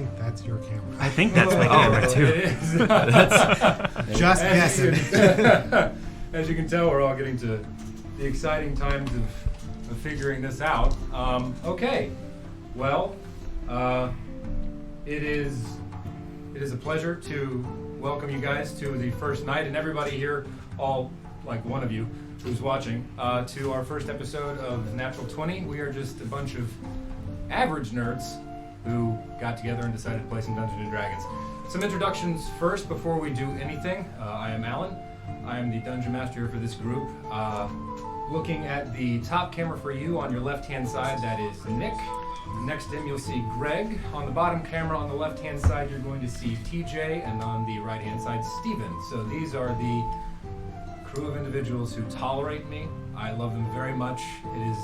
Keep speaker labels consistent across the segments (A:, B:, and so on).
A: think that's your camera.
B: I think that's my camera too.
C: It is.
A: Just guessing.
C: As you can tell, we're all getting to the exciting times of figuring this out. Okay, well, it is a pleasure to welcome you guys to the first night, and everybody here, all like one of you who's watching, to our first episode of Natural 20. We are just a bunch of average nerds who got together and decided to play some Dungeons & Dragons. Some introductions first before we do anything. I am Alan. I am the Dungeon Master for this group. Looking at the top camera for you on your left-hand side, that is Nick. Next to him, you'll see Greg. On the bottom camera on the left-hand side, you're going to see TJ, and on the right-hand side, Steven. So these are the crew of individuals who tolerate me. I love them very much. It is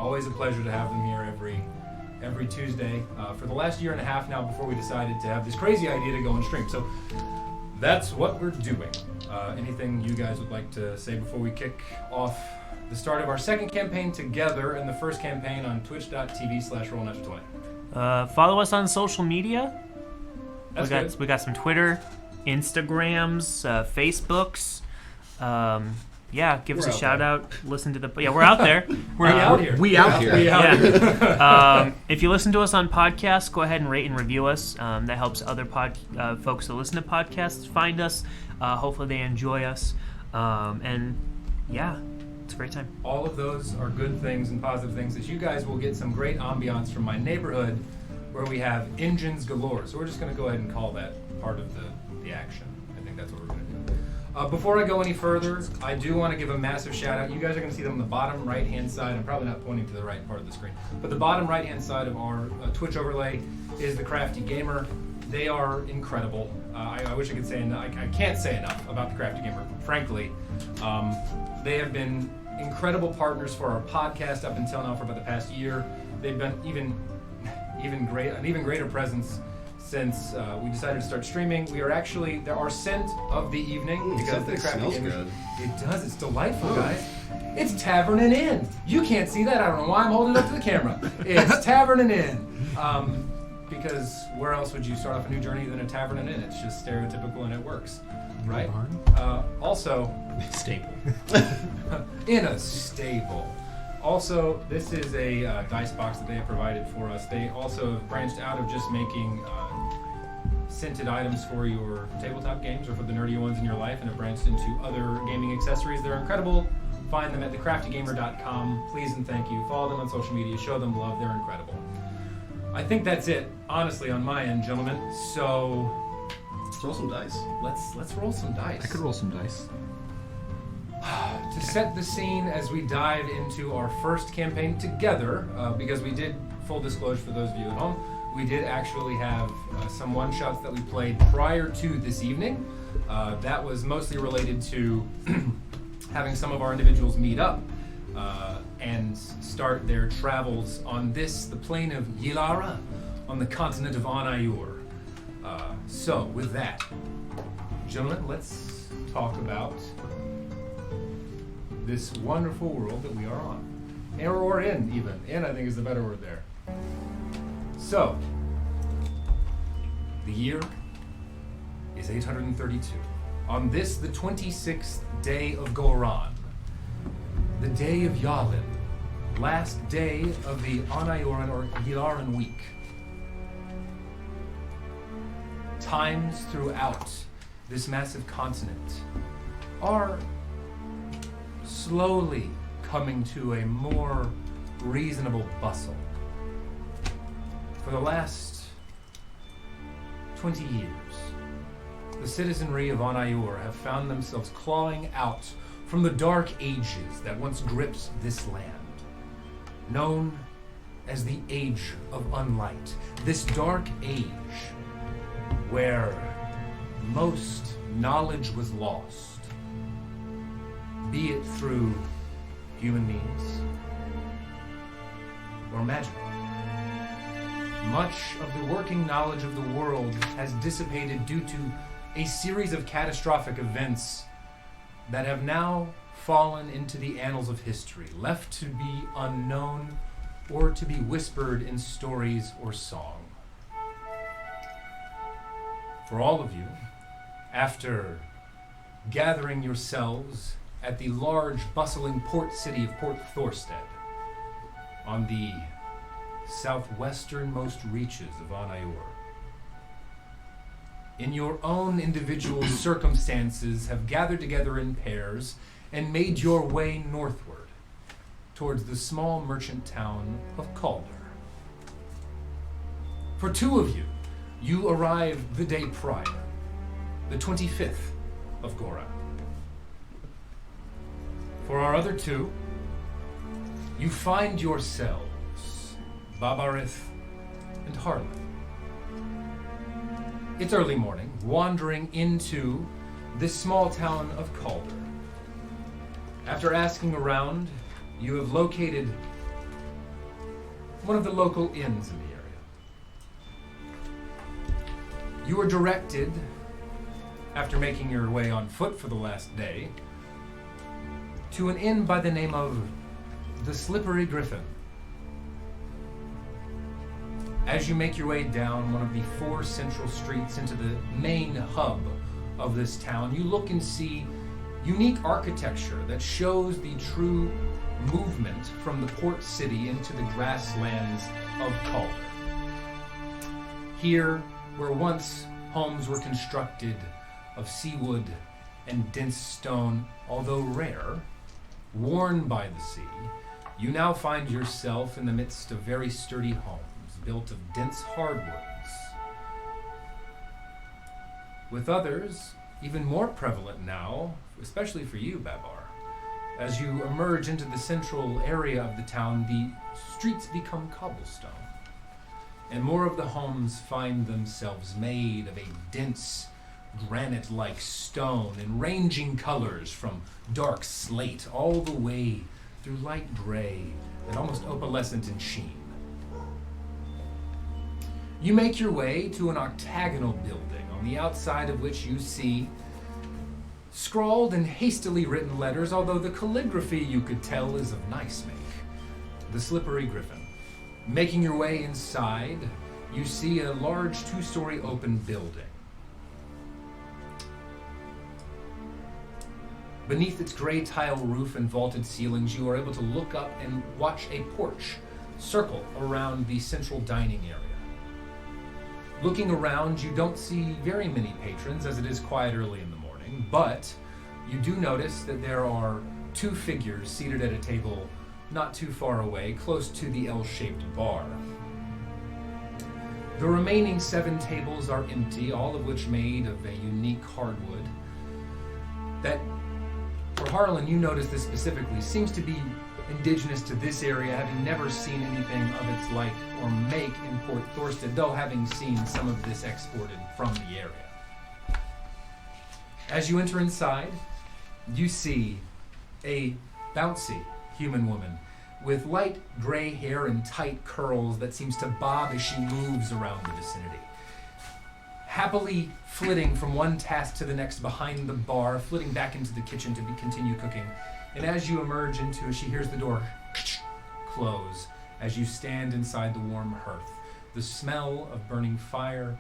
C: always a pleasure to have them here every Tuesday for the last year and a half now before we decided to have this crazy idea to go and stream. So that's what we're doing. Anything you guys would like to say before we kick off the start of our second campaign together and the first campaign on twitch.tv/rollnatural20?
B: Follow us on social media.
C: That's
B: We got some Twitter, Instagrams, Facebooks. Give us a shout out. Listen to we're out there.
C: We're out here.
A: We out here.
B: If you listen to us on podcasts, go ahead and rate and review us. That helps other folks that listen to podcasts find us. Hopefully they enjoy us. It's a great time.
C: All of those are good things and positive things that you guys will get some great ambiance from my neighborhood where we have engines galore. So we're just going to go ahead and call that part of the action. I think that's what we're going to do. Before I go any further, I do want to give a massive shout out. You guys are going to see them on the bottom right hand side. I'm probably not pointing to the right part of the screen, but the bottom right hand side of our Twitch overlay is the Crafty Gamer. They are incredible. I wish I could say enough. I can't say enough about the Crafty Gamer, frankly. They have been incredible partners for our podcast up until now for about the past year. They've been an even greater presence since we decided to start streaming. We are actually our scent of the evening because the Crafty Gamer.
D: Good.
C: It does. It's delightful, guys. It's Tavern and Inn. You can't see that. I don't know why I'm holding it up to the camera. It's Tavern and Inn. Because where else would you start off a new journey than a tavern and inn? It's just stereotypical and it works, right? Also,
D: Staple.
C: in a stable. Also, this is a dice box that they have provided for us. They also have branched out of just making scented items for your tabletop games or for the nerdier ones in your life, and have branched into other gaming accessories. They're incredible. Find them at thecraftygamer.com. Please and thank you. Follow them on social media. Show them love. They're incredible. I think that's it, honestly, on my end, gentlemen. So
D: Let's roll some dice.
C: let's roll some dice.
E: I could roll some dice.
C: To set the scene as we dive into our first campaign together, because we did, full disclosure for those of you at home, we did actually have some one-shots that we played prior to this evening. That was mostly related to having some of our individuals meet up and start their travels on the plane of Yillara, on the continent of Anayur. So, with that, gentlemen, let's talk about this wonderful world that we are on. Or in, even. In, I think, is the better word there. So, the year is 832. On this, the 26th day of Goran, the day of Yalin, last day of the Anayuran or Yilaran week. Times throughout this massive continent are slowly coming to a more reasonable bustle. For the last 20 years, the citizenry of Anayur have found themselves clawing out from the dark ages that once gripped this land, known as the Age of Unlight. This dark age where most knowledge was lost, be it through human means or magic. Much of the working knowledge of the world has dissipated due to a series of catastrophic events that have now fallen into the annals of history, left to be unknown or to be whispered in stories or song. for all of you, after gathering yourselves at the large, bustling port city of Port Thorstead, on the southwesternmost reaches of Anayor, in your own individual circumstances, have gathered together in pairs and made your way northward towards the small merchant town of Calder. For two of you, you arrived the day prior, the 25th of Goran. For our other two, you find yourselves, Babarith and Harlan. It's early morning, wandering into this small town of Calder. After asking around, you have located one of the local inns in the area. You are directed, after making your way on foot for the last day, to an inn by the name of the Slippery Griffin. As you make your way down one of the 4 central streets into the main hub of this town, you look and see unique architecture that shows the true movement from the port city into the grasslands of Calder. Here, where once homes were constructed of seawood and dense stone, although rare, worn by the sea, you now find yourself in the midst of very sturdy homes built of dense hardwoods, with others even more prevalent now, especially for you, Babar. As you emerge into the central area of the town, the streets become cobblestone, and more of the homes find themselves made of a dense, granite-like stone in ranging colors from dark slate all the way through light gray and almost opalescent in sheen. You make your way to an octagonal building, on the outside of which you see scrawled and hastily written letters, although the calligraphy you could tell is of nice make. The Slippery Griffin. Making your way inside, you see a large 2-story open building. Beneath its gray tile roof and vaulted ceilings, you are able to look up and watch a porch circle around the central dining area. Looking around, you don't see very many patrons, as it is quiet early in the morning, but you do notice that there are 2 figures seated at a table not too far away, close to the L-shaped bar. The remaining 7 tables are empty, all of which made of a unique hardwood that, for Harlan, you notice this specifically, seems to be indigenous to this area, having never seen anything of its like or make in Port Thorstead, though having seen some of this exported from the area. As you enter inside, you see a bouncy human woman with light gray hair and tight curls that seems to bob as she moves around the vicinity. Happily flitting from one task to the next behind the bar, flitting back into the kitchen to continue cooking. And as you emerge into it, she hears the door close as you stand inside the warm hearth. The smell of burning fire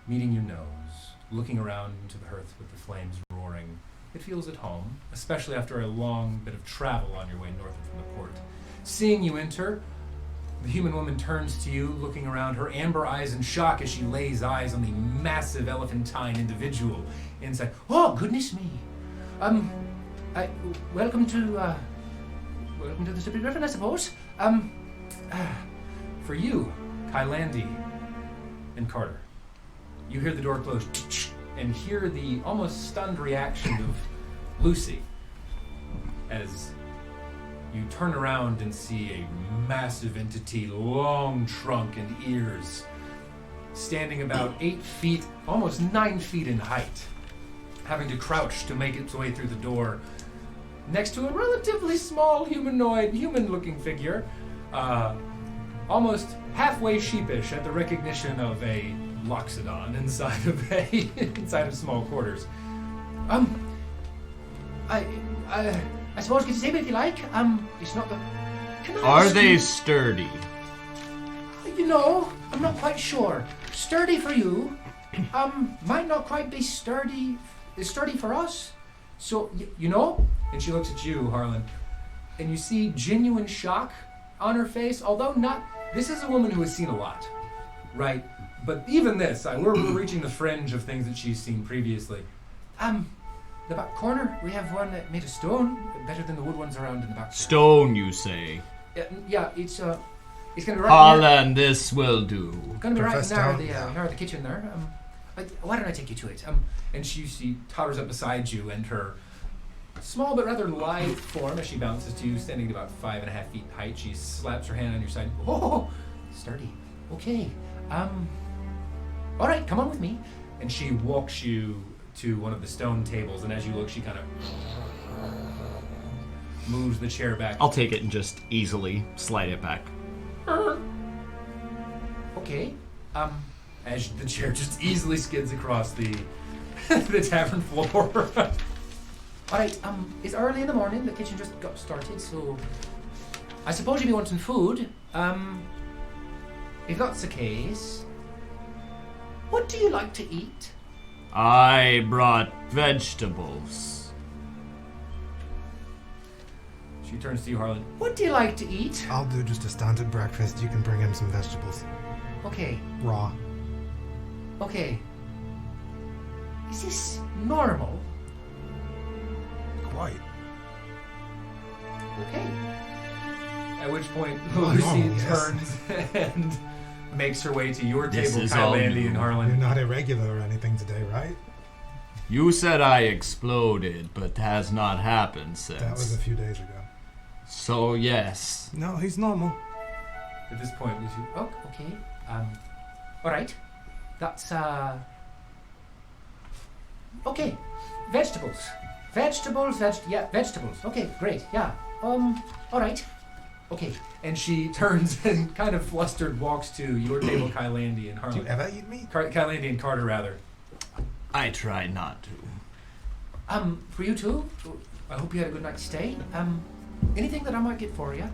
C: meeting your nose, looking around into the hearth with the flames roaring. It feels at home, especially after a long bit of travel on your way northward from the port. Seeing you enter, the human woman turns to you, looking around, her amber eyes in shock as she lays eyes on the massive elephantine individual inside. Oh, goodness me. Welcome to the Slippery Griffin, I suppose. For you, Kylandi and Carter, you hear the door close and hear the almost stunned reaction of Lucy as you turn around and see a massive entity, long trunk and ears, standing about 8 feet, almost 9 feet in height, having to crouch to make its way through the door, next to a relatively small humanoid, human-looking figure, almost halfway sheepish at the recognition of a loxodon inside of small quarters. I suppose you can say it if you like. It's not the.
E: Are they sturdy?
C: You know, I'm not quite sure. Sturdy for you, Might not quite be sturdy for us. So, you know? And she looks at you, Harlan, and you see genuine shock on her face, although not... This is a woman who has seen a lot, right? But even this, we're reaching the fringe of things that she's seen previously. The back corner, we have one that made of stone, better than the wood ones around in the back.
E: Stone, you say?
C: Yeah, it's gonna be right
E: Harlan, this will do.
C: Gonna be right
A: Professor
C: near
A: Stone?
C: the kitchen there. Why don't I take you to it? And she totters up beside you, and her small but rather lithe form, as she bounces to you, standing at about 5.5 feet height, she slaps her hand on your side. Oh, sturdy. Okay. All right, come on with me. And she walks you to one of the stone tables, and as you look, she kind of moves the chair back.
E: I'll take it and just easily slide it back.
C: Okay. As the chair just easily skids across the the tavern floor. All right. It's early in the morning. The kitchen just got started, so I suppose you'll be wanting food. If that's the case, what do you like to eat?
E: I brought vegetables.
C: She turns to you, Harlan. What do you like to eat?
A: I'll do just a standard breakfast. You can bring him some vegetables.
C: Okay.
A: Raw.
C: Okay. Is this normal?
A: Quite.
C: Okay. At which point,
A: Oh,
C: Lucy
A: normal, yes.
C: turns and makes her way to your
E: This
C: table,
E: is all
C: Kylandy
E: new.
C: and
A: You're
C: Harlan.
A: not irregular or anything today, right?
E: You said I exploded, but has not happened since.
A: That was a few days ago.
E: So yes.
A: No, he's normal.
C: At this point, Lucy. Oh, okay. All right. That's okay. Vegetables. Vegetables. Vegetables. Okay, great. Yeah. All right. Okay. And she turns and kind of flustered walks to your table, Kylandy and
A: Do
C: Harlan.
A: you ever eat meat?
C: Kylandy and Carter, rather.
E: I try not to.
C: For you too. I hope you had a good night's stay. Anything that I might get for you?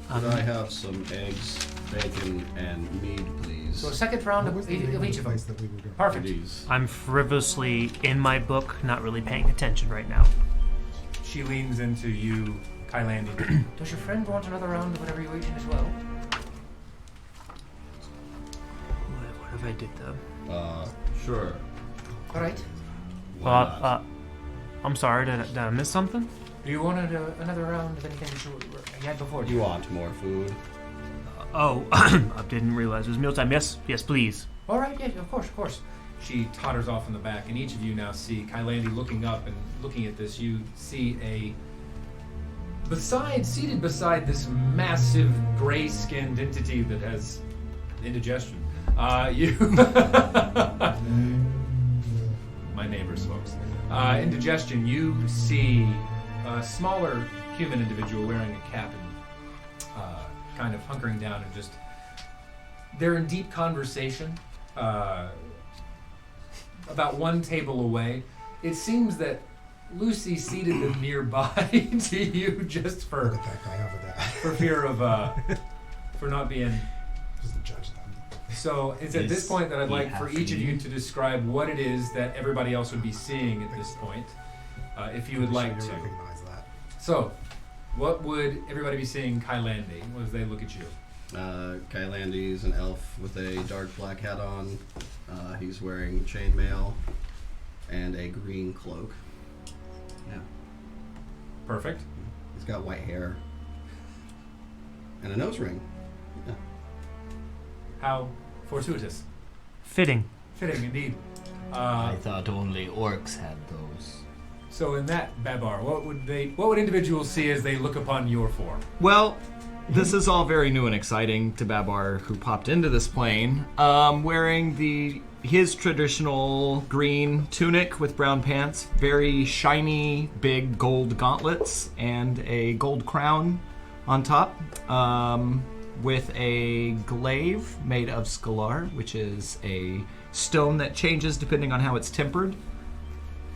D: Could I have some eggs, bacon, and mead, please?
C: So a second round
A: What
C: of,
A: was the name
C: of each
A: the
C: of them.
A: place that we were going?
C: Perfect.
D: These.
B: I'm frivolously in my book, not really paying attention right now.
C: She leans into you, Kylandy. Does your friend want another round of whatever you're eating as well?
B: What if I did though?
D: Sure.
C: All right.
D: Why not?
B: I'm sorry, did I miss something?
C: Do you want another round of anything that you had before?
D: You want more food?
B: Oh, I didn't realize it was mealtime. Yes, please.
C: All right. Yeah. Of course. She totters off in the back, and each of you now see Kylandy looking up and looking at this. You see seated beside this massive gray-skinned entity that has indigestion. My neighbors, folks. Indigestion. You see a smaller human individual wearing a cap and kind of hunkering down and just. They're in deep conversation. About one table away. It seems that Lucy seated them nearby to you just
A: Look
C: for
A: at that guy over there.
C: for fear of for not being.
A: Just to judge them.
C: So it's at this point that I'd like for each of you to describe what it is that everybody else would be seeing at this point, if you would like
A: Pretty
C: to.
A: sure you recognize that.
C: So, what would everybody be seeing Kylandy as they look at you?
D: Kylandy's an elf with a dark black hat on. He's wearing chainmail and a green cloak. Yeah.
C: Perfect.
D: He's got white hair and a nose ring. Yeah.
C: How fortuitous.
B: Fitting.
C: Fitting indeed.
E: I thought only orcs had those.
C: So in that, Babar, what would individuals see as they look upon your form?
E: Well, this is all very new and exciting to Babar, who popped into this plane, wearing his traditional green tunic with brown pants, very shiny, big gold gauntlets, and a gold crown on top, with a glaive made of scalar, which is a stone that changes depending on how it's tempered.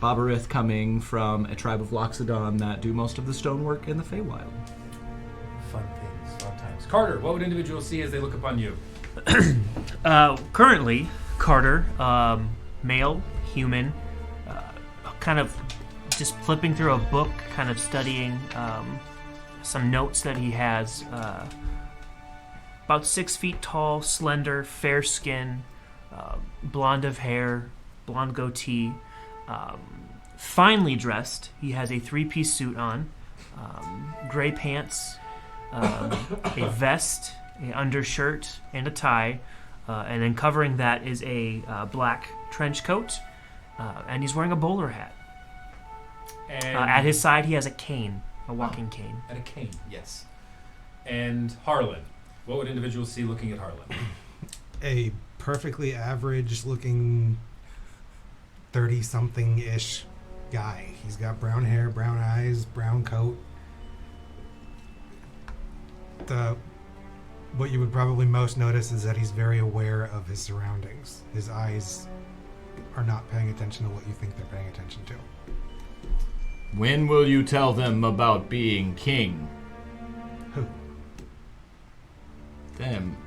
E: Babarith coming from a tribe of Loxodon that do most of the stonework in the Feywild.
C: Fun things, fun times. Carter, what would individuals see as they look upon you?
B: Currently, Carter, male, human, kind of just flipping through a book, kind of studying some notes that he has. About 6 feet tall, slender, fair skin, blonde of hair, blonde goatee, finely dressed. He has a 3-piece suit on, gray pants, a vest, an undershirt, and a tie. And then covering that is a black trench coat, and he's wearing a bowler hat.
C: And
B: At his side, he has a cane, a walking cane.
C: And a cane, yes. And Harlan. What would individuals see looking at Harlan?
A: A perfectly average looking 30-something-ish guy. He's got brown hair, brown eyes, brown coat. What you would probably most notice is that he's very aware of his surroundings. His eyes are not paying attention to what you think they're paying attention to.
E: When will you tell them about being king?
A: Who?
E: Them.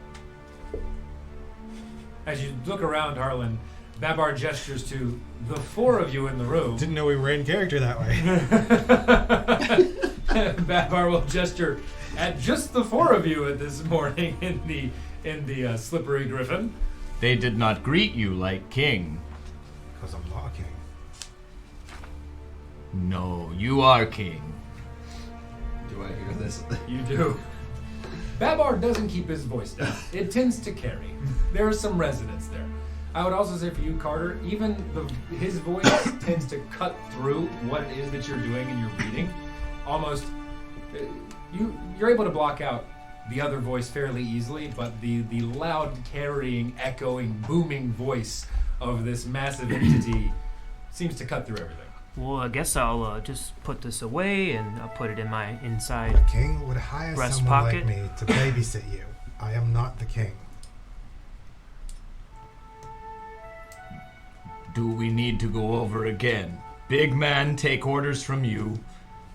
C: As you look around, Harlan, Babar gestures to the 4 of you in the room.
A: Didn't know we were in character that way.
C: Babar will gesture at just the 4 of you at this morning in the slippery griffin.
E: They did not greet you like king.
A: Because I'm not a king.
E: No, you are king.
D: Do I hear this?
C: You do. Babar doesn't keep his voice down. It tends to carry. There is some resonance there. I would also say for you, Carter, even his voice tends to cut through what it is that you're doing and you're reading. Almost, you're able to block out the other voice fairly easily, but the loud, carrying, echoing, booming voice of this massive entity seems to cut through everything.
B: Well, I guess I'll just put this away and I'll put it in my inside.
A: The king would hire
B: Breast
A: someone
B: pocket.
A: like me to babysit you. I am not the king.
E: Do we need to go over again? Big man take orders from you.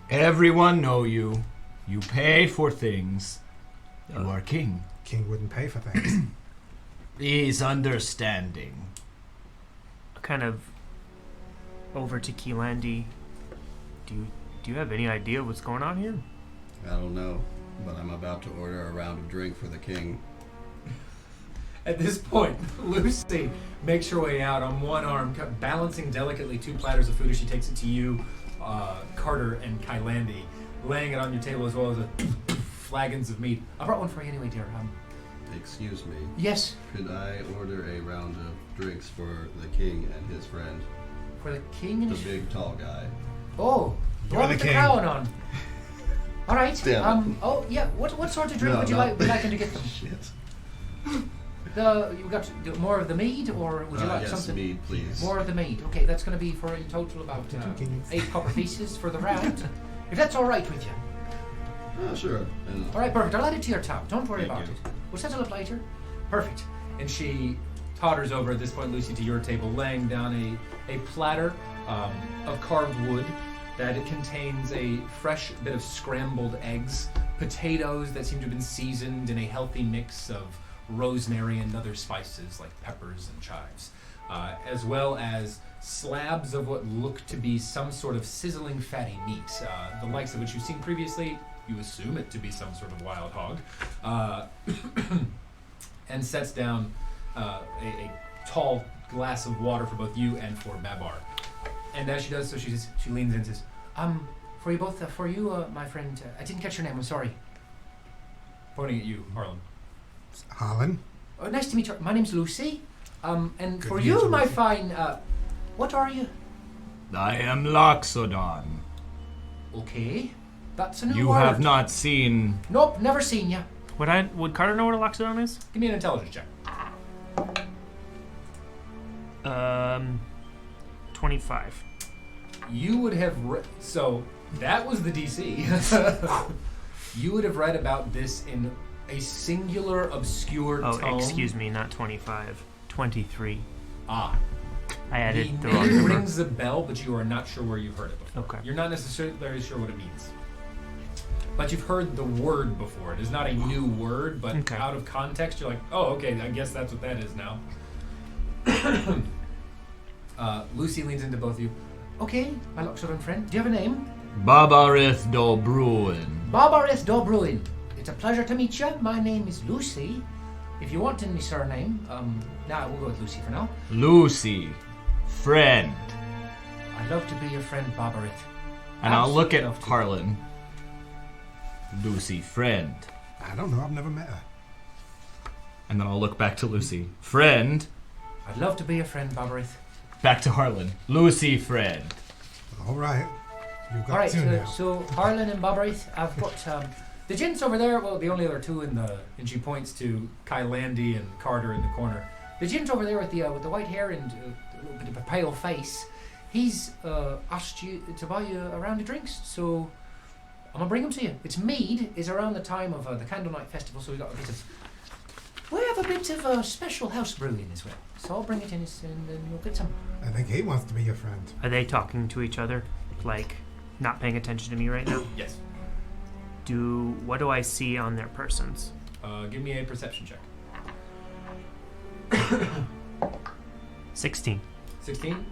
E: Everyone know you. You pay for things. You are king.
A: King wouldn't pay for things.
E: He's understanding.
B: Kind of over to Keelandi. Do you have any idea what's going on here?
D: I don't know, but I'm about to order a round of drink for the king.
C: At this point, Lucy makes her way out on one arm, balancing delicately 2 platters of food as she takes it to you, Carter, and Kylandi, laying it on your table as well as flagons of meat. I brought one for you anyway, dear.
D: Excuse me.
C: Yes,
D: Could I order a round of drinks for the king and his friend?
C: for the king and
D: The
C: his...
D: big tall guy.
C: Oh, the
A: You're
C: one
A: the
C: with the
A: king.
C: crown on. All right.
D: Damn it.
C: Oh, yeah. What sort of drink would you like him to get them?
D: Shit.
C: You got more of the mead, or would you like
D: Yes,
C: something?
D: mead, please.
C: More of the mead. Okay, that's going to be for a total about
A: kings.
C: 8 copper pieces for the round. If that's all right with you.
D: Sure. And
C: All right, perfect. I'll add it to your tab. Don't worry
D: Thank
C: about
D: you.
C: it. We'll settle it later. Perfect. And she totters over at this point, Lucy, to your table, laying down a platter of carved wood that it contains a fresh bit of scrambled eggs, potatoes that seem to have been seasoned in a healthy mix of rosemary and other spices like peppers and chives, as well as slabs of what look to be some sort of sizzling fatty meat, the likes of which you've seen previously. You assume it to be some sort of wild hog, and sets down a tall glass of water for both you and for Babar. And as she does so, she leans in and says, for you both, for you, my friend, I didn't catch your name, I'm sorry. Pointing at you, Harlan.
A: Harlan?
C: Oh, nice to meet you. My name's Lucy. And
A: Good
C: for
A: to
C: you,
A: meet you,
C: my
A: Lucy.
C: fine, what are you?
E: I am Loxodon.
C: Okay. That's a new
E: You
C: word.
E: have not seen...
C: Nope, never seen you.
B: Would Carter know what a loxodon is?
C: Give me an intelligence check.
B: 25.
C: You would have so that was the DC. You would have read about this in a singular, obscure
B: Oh,
C: tome.
B: excuse me, not 25. 23.
C: Ah,
B: I added
C: the
B: the wrong
C: name
B: number.
C: rings a bell, but you are not sure where you've heard it before.
B: Okay.
C: You're not necessarily sure what it means. But you've heard the word before. It is not a new word, but
B: Okay.
C: out of context, you're like, oh, okay, I guess that's what that is now. Lucy leans into both of you. Okay, my Loxodon friend. Do you have a name?
E: Babarith Dobruin.
C: Barbareth Dobruin. It's a pleasure to meet you. My name is Lucy. If you want any surname, we'll go with Lucy for now.
E: Lucy. Friend.
C: I'd love to be your friend, Barbareth.
E: And I'll look at
C: Absolutely love to.
E: Harlan. Lucy, friend.
A: I don't know. I've never met her.
E: And then I'll look back to Lucy. Friend.
C: I'd love to be your friend, Barbareth.
E: Back to Harlan. Lucy, friend.
A: All right. You've got
C: All right,
A: two now.
C: so Harlan and Barbareth, I've got the gents over there. Well, the only other two and she points to Kylandy and Carter in the corner. The gent over there with the white hair and a little bit of a pale face. He's asked you to buy you a round of drinks, so I'm gonna bring them to you. It's mead. Is around the time of the Candlenight Festival, so we got a bit of. We have a bit of special house brewing as well, so I'll bring it in and we'll get some.
A: I think he wants to be your friend.
B: Are they talking to each other? Like, not paying attention to me right now?
C: Yes.
B: What do I see on their persons?
C: Give me a perception check.
B: 16.
C: 16.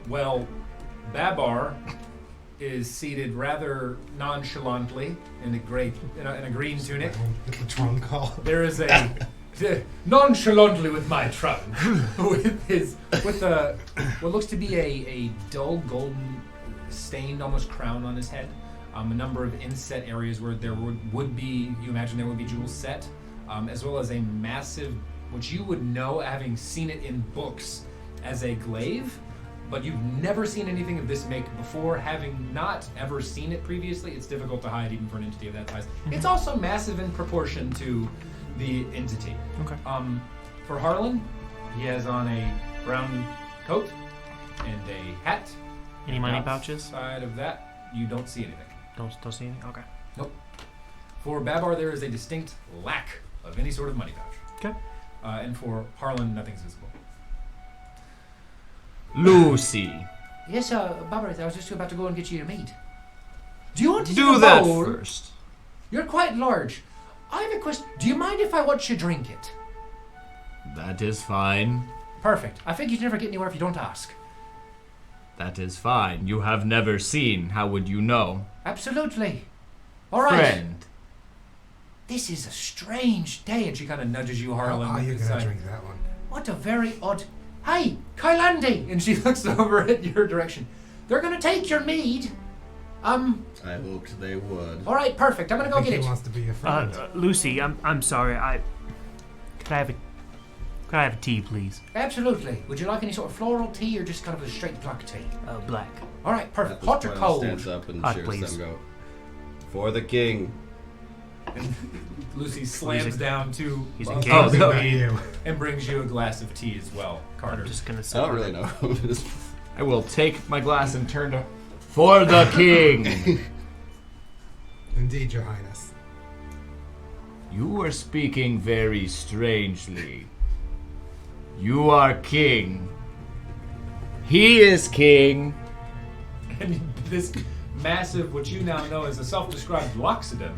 C: Well, Babar is seated rather nonchalantly in a green tunic.
A: Get the trunk call.
C: There is a nonchalantly with my trunk, with what looks to be a dull golden stained almost crown on his head. A number of inset areas where there would be, you imagine there would be jewels set, as well as a massive, which you would know having seen it in books as a glaive, but you've never seen anything of this make before. Having not ever seen it previously, it's difficult to hide even for an entity of that size. It's also massive in proportion to the entity.
B: Okay.
C: For Harlan, he has on a brown coat and a hat.
B: Any money pouches?
C: Outside of that, you don't see anything.
B: Don't see any? Okay.
C: Nope. For Babar, there is a distinct lack of any sort of money pouch.
B: Okay.
C: And for Harlan, nothing's visible.
E: Lucy.
C: Yes, Babar, I was just about to go and get you your mead. Do you want to
E: Do that first.
C: You're quite large. I have a question. Do you mind if I watch you drink it?
E: That is fine.
C: Perfect. I think you'd never get anywhere if you don't ask.
E: That is fine. You have never seen. How would you know?
C: Absolutely. All right.
E: Friend.
C: This is a strange day. And she kind of nudges you, Harlan.
A: How are you
C: with the
A: going to
C: side.
A: drink that one?
C: What a very odd... Hey, Kylandy! And she looks over at your direction. They're going to take your mead.
D: I hoped they would.
C: All right, perfect. I'm going to
A: I
C: go
A: think
C: get
A: he
C: it.
A: wants to be your friend.
B: Lucy, I'm sorry. Could I have a tea, please?
C: Absolutely. Would you like any sort of floral tea or just kind of a straight black tea?
B: Black.
C: All right,
D: At
C: perfect.
D: this
C: Hot or
D: point,
C: cold?
D: stands up and
B: Hot,
D: cheers
B: please.
D: them. Go for the king.
C: Lucy slams
B: He's a-
C: down two
B: he's a
C: mugs
B: king.
C: of
E: Oh,
C: tea
E: no.
A: About you.
C: and brings you a glass of tea as well, Carter.
B: I'm just gonna
D: I
B: sit.
D: don't
B: on
D: really
B: it.
D: know who it is.
E: I will take my glass and turn to... For the king.
A: Indeed, Your Highness.
E: You are speaking very strangely. You are king. He is king.
C: And this massive, what you now know as a self-described Loxodon,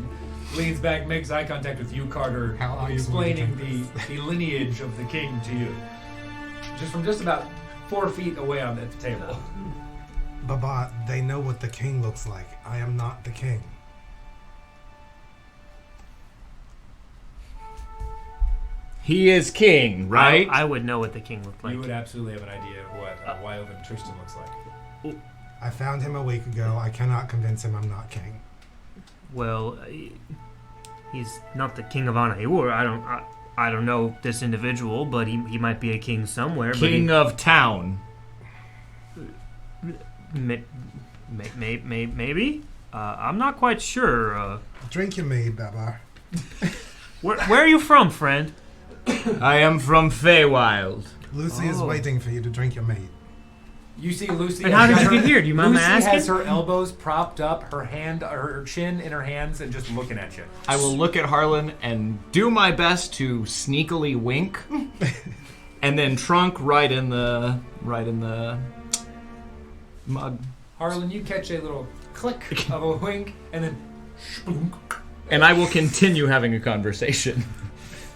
C: leans back, makes eye contact with you, Carter,
A: How are you
C: explaining
A: going to
C: the lineage of the king to you. Just from just about 4 feet away on the table.
A: Baba, they know what the king looks like. I am not the king.
E: He is king, right?
B: I would know what the king looked like.
C: You would absolutely have an idea of what Wyovan Tristan looks like.
A: I found him a week ago. I cannot convince him I'm not king.
B: Well, he's not the king of Anaur. I don't know this individual, but he might be a king somewhere.
E: King of town.
B: Maybe. I'm not quite sure.
A: Drink your mead, Babar.
B: Where are you from, friend?
E: I am from Feywild.
A: Lucy is
B: Oh.
A: waiting for you to drink your mead.
C: You see Lucy.
B: And how did you get here? Do you mind
C: Lucy
B: my asking?
C: has her elbows propped up, her chin in her hands, and just looking at you.
E: I will look at Harlan and do my best to sneakily wink, and then trunk right in the mug,
C: Harlan, you catch a little click of a wink, and then
E: and I will continue having a conversation.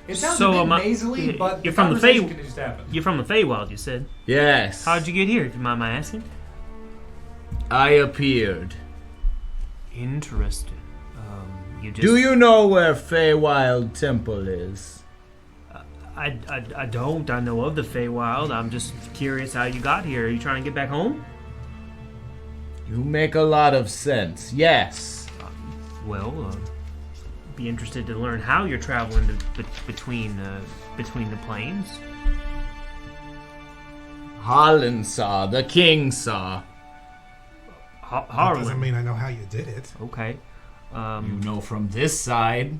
C: It sounds
B: So,
C: a bit
B: am I-
C: nasally, but
B: you're
C: the
B: from the
C: conversation
B: Fey-
C: can just happen.
B: You're from the Feywild, you said.
E: Yes.
B: How'd you get here, if you mind my asking?
E: I appeared.
B: Interesting. You just...
E: Do you know where Feywild Temple is?
B: I don't. I know of the Feywild. I'm just curious how you got here. Are you trying to get back home?
E: You make a lot of sense. Yes.
B: Well, be interested to learn how you're traveling between the planes.
E: Harlan saw. The king saw.
A: That doesn't
B: Harlan.
A: mean I know how you did it.
B: Okay.
E: You know from this side.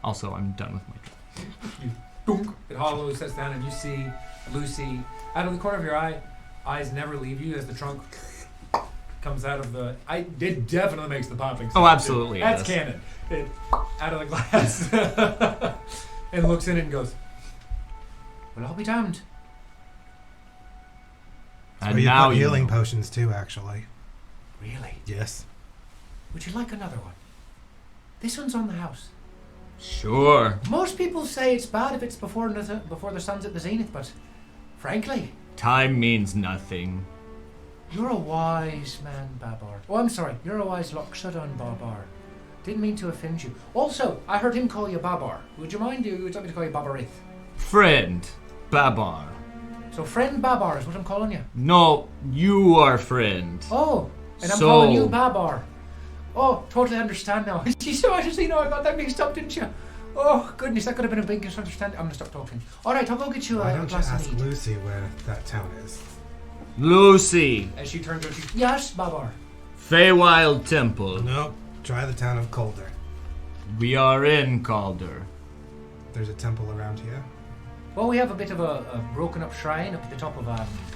E: Also, I'm done with my trip.
C: Boom. It hollows, sets down, and you see Lucy out of the corner of your eye. Eyes never leave you as the trunk comes out of the. It definitely makes the popping sound.
E: Oh, absolutely.
C: That's
E: it does.
C: canon. It, out of the glass. And looks in it and goes, "Well, I'll be damned."
E: And
A: You
E: now
A: put
E: you
A: healing
E: know.
A: potions too, actually.
C: Really?
A: Yes.
C: Would you like another one? This one's on the house.
E: Sure.
C: Most people say it's bad if it's before the sun's at the zenith, but frankly,
E: Time means nothing.
C: you're a wise man, Babar. Oh, I'm sorry. You're a wise Loxodon, Babar. Didn't mean to offend you. Also, I heard him call you Babar. Would you mind? Would you like me to call you Babarith?
E: Friend. Babar.
C: So, friend Babar is what I'm calling you.
E: No, you are friend.
C: Oh, and I'm
E: So-
C: calling you Babar. Oh, totally understand now. You so actually know I got that mixed up, didn't you? Oh, goodness, that could have been a big misunderstanding. I'm going to stop talking. All right, I'll go get you
A: Why
C: a
A: don't you
C: glass
A: ask
C: of mead.
A: Lucy where that town is?
E: Lucy.
C: As she turns to you, yes, Babar.
E: Feywild Temple.
A: Nope. Try the town of Calder.
E: We are in Calder.
A: There's a temple around here.
C: Well, we have a bit of a broken up shrine up at the top of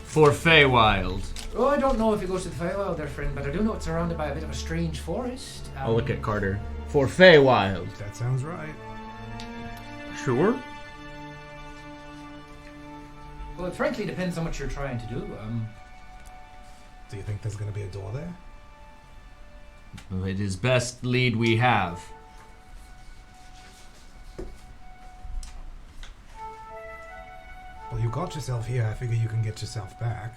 E: For Feywild.
C: Oh, I don't know if it goes to the Feywild there, friend, but I do know it's surrounded by a bit of a strange forest.
E: I'll look at Carter. For Feywild.
A: That sounds right.
B: Sure.
C: Well, it frankly depends on what you're trying to do.
A: Do you think there's going to be a door there?
E: It is best lead we have.
A: Well, you got yourself here. I figure you can get yourself back.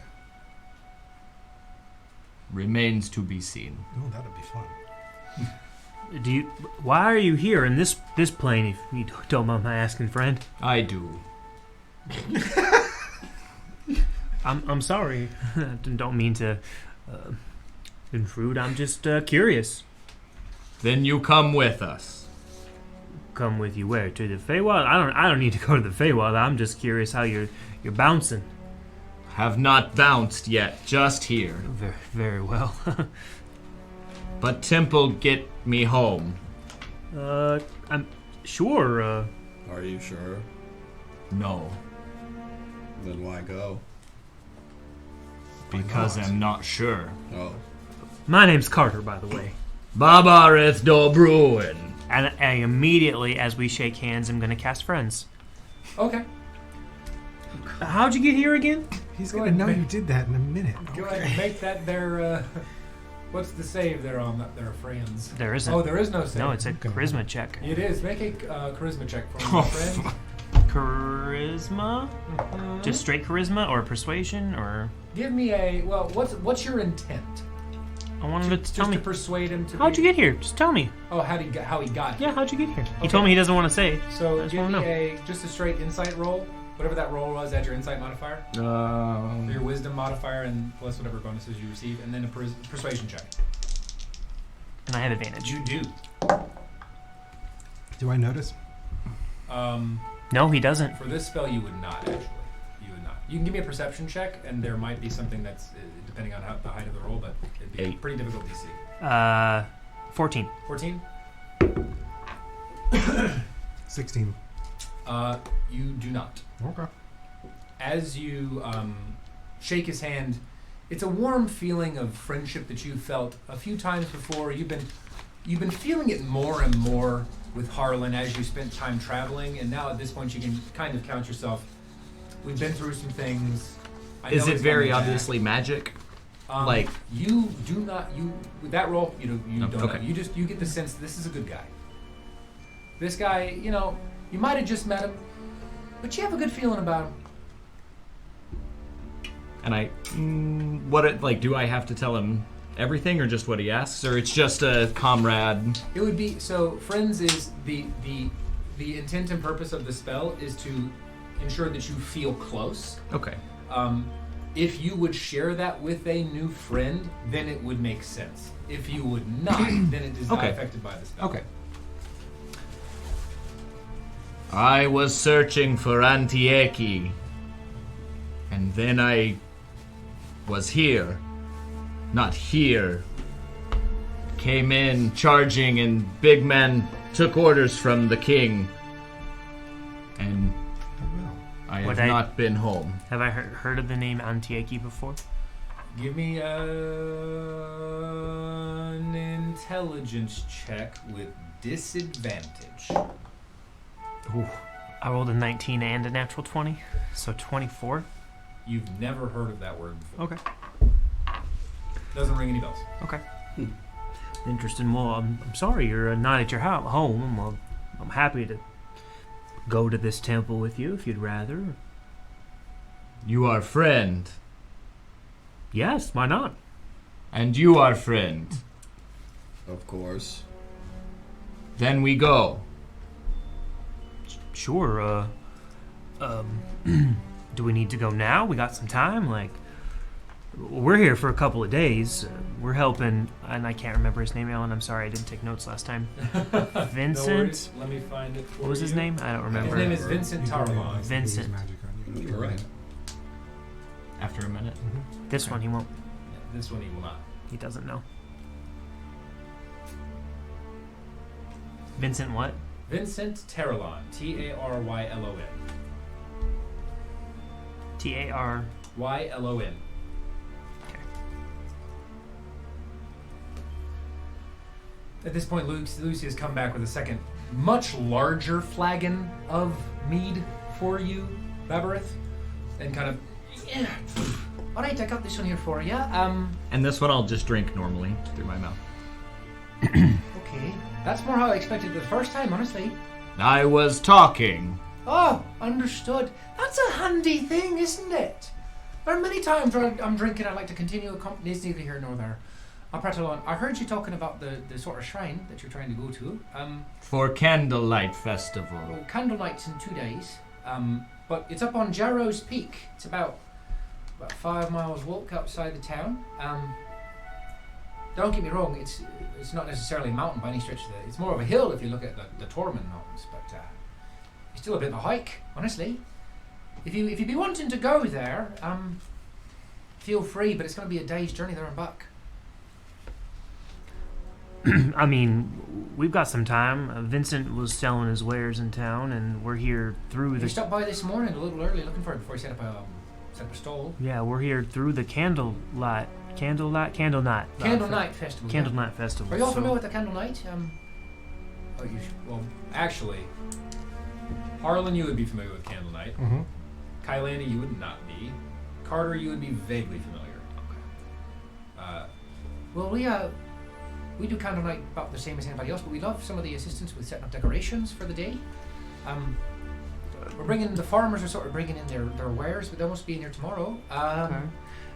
E: Remains to be seen.
A: Oh, that'd be fun.
B: Why are you here in this plane, if you don't mind my asking, friend?
E: I do.
B: I'm sorry. Don't mean to intrude. I'm just curious.
E: Then you come with us.
B: Come with you where? To the Feywild? I don't need to go to the Feywild. I'm just curious how you're bouncing.
E: Have not bounced yet, just here.
B: Very, very well.
E: But Temple get me home.
B: I'm sure.
D: Are you sure?
E: No,
D: Then why go?
E: because I'm not sure.
D: Oh.
B: My name's Carter, by the way.
E: Babareth do Bruin.
B: And I immediately, as we shake hands, I'm gonna cast friends.
C: Okay.
B: How'd you get here again?
A: He's
C: Go
A: going to
C: ahead,
A: know
C: man.
A: you did that in a minute.
C: Go ahead and make that their. What's the save there on that? Their friends.
B: There isn't.
C: Oh, there is no save.
B: No, it's a
A: Okay.
B: charisma check.
C: It is. Make a charisma check for me, my friend.
B: Charisma?
C: Mhm.
B: Just straight charisma, or persuasion, or
C: Give me a. Well, what's your intent?
B: I wanted to
C: Just
B: tell me.
C: to persuade him to.
B: How'd you get here? Just tell me.
C: Oh, how he got?
B: Yeah, how'd you get here? He
C: Okay.
B: told me he doesn't want to say.
C: So
B: I just
C: give
B: wanna
C: me
B: know.
C: just a straight insight roll. Whatever that roll was, add your insight modifier, or your wisdom modifier, and plus whatever bonuses you receive, and then a persuasion check.
B: And I have advantage.
C: You do.
A: Do I notice?
B: No, he doesn't.
C: For this spell, you would not actually. You would not. You can give me a perception check, and there might be something that's depending on the height of the roll, but it'd be
E: 8.
C: pretty difficult to see.
B: 14.
C: 14.
A: 16.
C: You do not.
A: Okay.
C: As you shake his hand, it's a warm feeling of friendship that you've felt a few times before. You've been feeling it more and more with Harlan as you spent time traveling, and now at this point you can kind of count yourself. We've been through some things. I
E: Is
C: know
E: it
C: it's
E: very
C: coming back.
E: obviously magic? like-
C: you do not with that roll you
E: No,
C: don't
E: okay.
C: know. You get the sense this is a good guy. This guy, you know, you might have just met him, but you have a good feeling about him.
E: And do I have to tell him everything or just what he asks, or it's just a comrade?
C: It would be, so friends is the intent and purpose of the spell is to ensure that you feel close.
E: Okay.
C: If you would share that with a new friend, then it would make sense. If you would not, then it is not affected by the spell.
E: Okay. I was searching for Antieki, and then I was here. Not here. Came in charging, and big man took orders from the king. And I have not been home.
B: Have I heard of the name Antieki before?
C: Give me an intelligence check with disadvantage.
B: Ooh. I rolled a 19 and a natural 20, so 24.
C: You've never heard of that word before.
B: Okay.
C: Doesn't ring any bells.
B: Okay. Interesting. Well, I'm sorry you're not at your home. Well, I'm happy to go to this temple with you if you'd rather.
E: You are friend.
B: Yes, why not?
E: And you are friend.
D: Of course.
E: Then we go.
B: Sure, do we need to go now? We got some time? Like, we're here for a couple of days. We're helping, and I can't remember his name, Alan. I'm sorry, I didn't take notes last time. Vincent?
C: No worries. Let me find it for
B: What was his
C: you.
B: name? I don't remember.
C: His name is Vincent Tarlon.
B: Vincent.
D: You're right.
E: After a minute.
B: This one he won't.
C: This one he will not.
B: He doesn't know. Vincent what?
C: Vincent Tarlon. Tarylon.
B: T-A-R...
C: Ylon.
B: Okay.
C: At this point, Lucy has come back with a second, much larger flagon of mead for you, Babarith, and kind of, yeah. All right, I got this one here for you.
E: And this one I'll just drink normally through my mouth.
C: Okay, that's more how I expected the first time, honestly.
E: I was talking.
C: Oh, understood. That's a handy thing, isn't it? There are many times where I'm drinking, I like to continue a company. It's neither here nor there. Pratalon, I heard you talking about the sort of shrine that you're trying to go to.
E: For Candlelight Festival.
C: Well, Candlelight's in 2 days. But it's up on Jarrow's Peak. It's about 5 miles walk outside the town. Don't get me wrong, it's not necessarily a mountain by any stretch of it. It's more of a hill if you look at the Tormund Mountains, but it's still a bit of a hike, honestly. If you'd be wanting to go there, feel free, but it's going to be a day's journey there and back.
B: I mean, we've got some time. Vincent was selling his wares in town, and we're here through
C: You stopped by this morning a little early looking for it before you set up a stall.
B: Yeah, we're here through the Candle Night
C: Candle Night Festival.
B: Candle Night Festival.
C: Are you all familiar with the Candle Night? Well, actually, Harlan, you would be familiar with Candle Night.
A: Mm-hmm.
C: Kylani, you would not be. Carter, you would be vaguely familiar. Okay. Well, we do Candle Night about the same as anybody else, but we love some of the assistance with setting up decorations for the day. The farmers are sort of bringing in their wares, but they'll must be in here tomorrow.
B: Okay.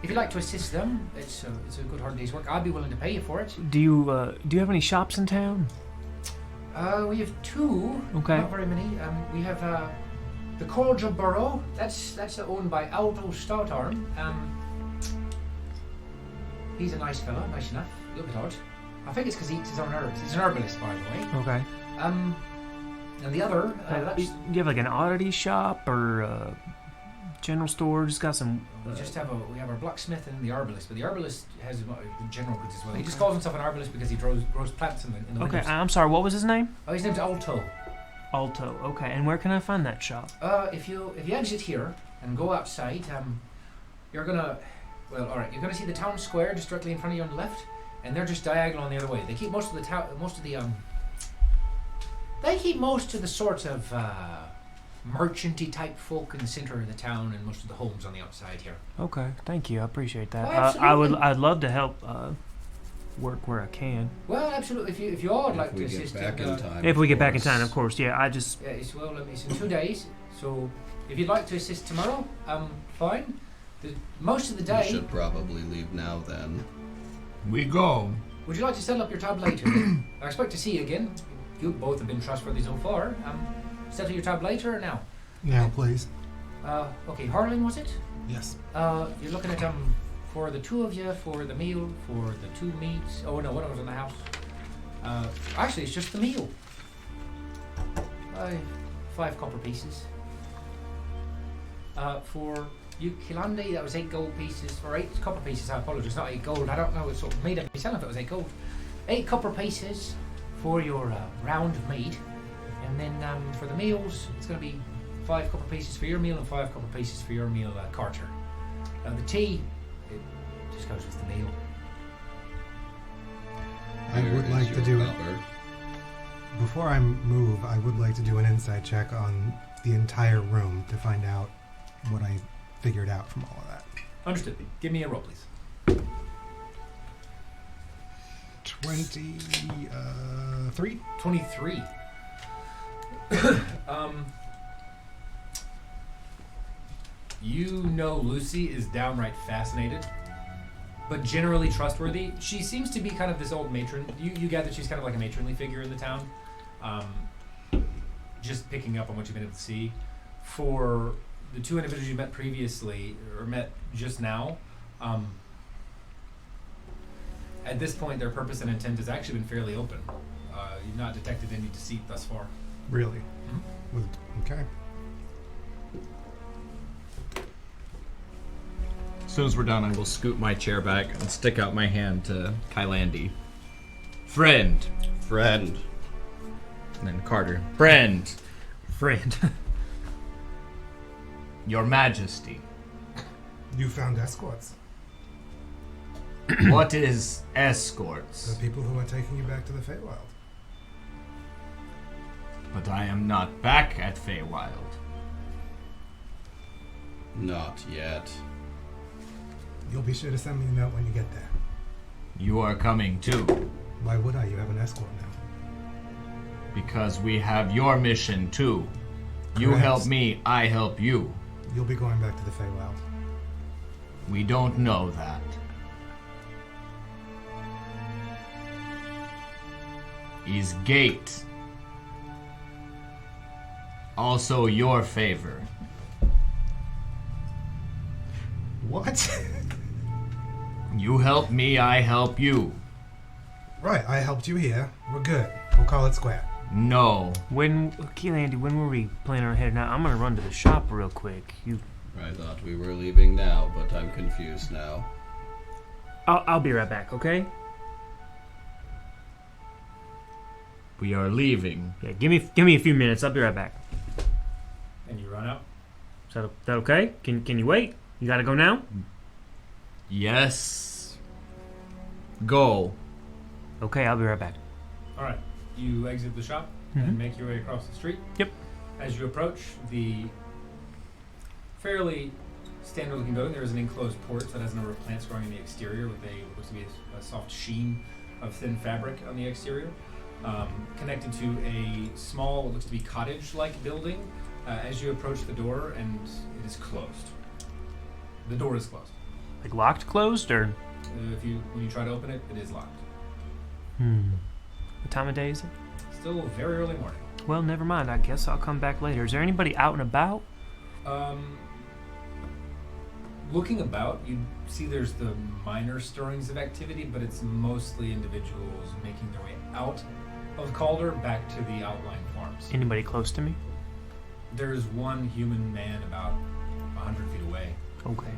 C: If you'd like to assist them, it's a good hard day's work. I'd be willing to pay you for it.
B: Do you have any shops in town?
C: We have 2.
B: Okay.
C: Not very many. We have the Cordial Burrow. That's owned by Aldo Stoutarm. He's a nice fellow, nice enough. A little bit odd. I think it's because he eats his own herbs. He's an herbalist, by the way.
B: Okay.
C: And the other,
B: Do you have like an oddity shop or a general store? Just got some.
C: we have our blacksmith and the herbalist, but the herbalist has general goods as well. He just calls himself an herbalist because he grows plants in the
B: Okay,
C: winters.
B: I'm sorry. What was his name?
C: Oh, his name's Alto.
B: Alto. Okay, and where can I find that shop?
C: If you exit here and go outside, you're gonna see the town square just directly in front of you on the left, and they're just diagonal on the other way. They keep most of the sort of merchanty type folk in the center of the town, and most of the homes on the outside here.
B: Okay, thank you. I appreciate that.
C: Oh, absolutely.
B: I'd love to help work where I can.
C: Well, absolutely. If you all would like to
D: If we
C: assist
D: get back in
C: in,
D: time.
B: If we get back in
D: course.
B: time, of course. Yeah, I just
C: yeah, it's in 2 days. So if you'd like to assist tomorrow, fine. Most of the
D: We
C: day.
D: should probably leave now then.
F: We go.
C: Would you like to settle up your tab later? Then? I expect to see you again. You both have been trustworthy so far. Settle your tab later or now?
A: Now, please.
C: Okay, Harlan, was it?
A: Yes.
C: You're looking at for the two of you, for the meal, for the 2 meats. Oh no, one of them's in the house. Actually, it's just the meal. 5 copper pieces. For you, Kilandi, that was 8 gold pieces. Or 8 copper pieces. I apologize, not 8 gold. I don't know. It's sort of made up myself if it was 8 gold. 8 copper pieces for your round of meat, and then for the meals, it's going to be 5 copper pieces for your meal and 5 copper pieces for your meal, Carter. The tea, it just goes with the meal.
A: I
D: Here
A: would
D: is
A: like to
D: your
A: do it.
D: copper.
A: Before I move, I would like to do an insight check on the entire room to find out what I figured out from all of that.
C: Understood. Give me a roll, please.
A: 23.
C: 23. You know Lucy is downright fascinated, but generally trustworthy. She seems to be kind of this old matron. You gather she's kind of like a matronly figure in the town. Just picking up on what you've been able to see. For the 2 individuals you met previously, or met just now, at this point their purpose and intent has actually been fairly open. You've not detected any deceit thus far.
A: Really?
C: Mm-hmm.
A: Okay.
E: As soon as we're done, I will scoot my chair back and stick out my hand to Kylandi. Friend.
D: Friend.
E: And then Carter. Friend.
B: friend.
E: Your Majesty.
A: You found escorts.
E: What is
A: The
E: escorts?
A: people who are taking you back to the Feywild.
E: But I am not back at Feywild.
D: Not yet.
A: You'll be sure to send me a note when you get there.
E: You are coming too,
A: Why would I? You have an escort now.
E: because we have your mission too. You
A: Correct.
E: help me, I help you.
A: You'll be going back to the Feywild.
E: We don't know that. Is gate also your favor?
A: What?
E: You help me, I help you.
A: Right, I helped you here. We're good. We'll call it square.
E: No.
B: Andy, when were we planning on heading out? I'm gonna run to the shop real quick.
D: I thought we were leaving now, but I'm confused now.
B: I'll be right back, okay?
E: We are leaving.
B: Yeah, give me a few minutes. I'll be right back.
C: And you run out.
B: Is that okay? Can you wait? You gotta go now?
E: Yes. Go.
B: Okay, I'll be right back.
C: All right. You exit the shop
B: Mhm.
C: and make your way across the street.
B: Yep.
C: As you approach the fairly standard-looking building, there is an enclosed porch that has a number of plants growing in the exterior with what looks to be a soft sheen of thin fabric on the exterior, connected to a small, what looks to be cottage-like building. As you approach the door, and it is closed. The door is closed.
B: Like locked, closed, or?
C: When you try to open it, it is locked.
B: What time of day is it?
C: Still very early morning.
B: Well, never mind. I guess I'll come back later. Is there anybody out and about?
C: Looking about, you see there's the minor stirrings of activity, but it's mostly individuals making their way out of Calder back to the outlying farms.
B: Anybody close to me?
C: There's one human man about 100 feet away.
B: Okay.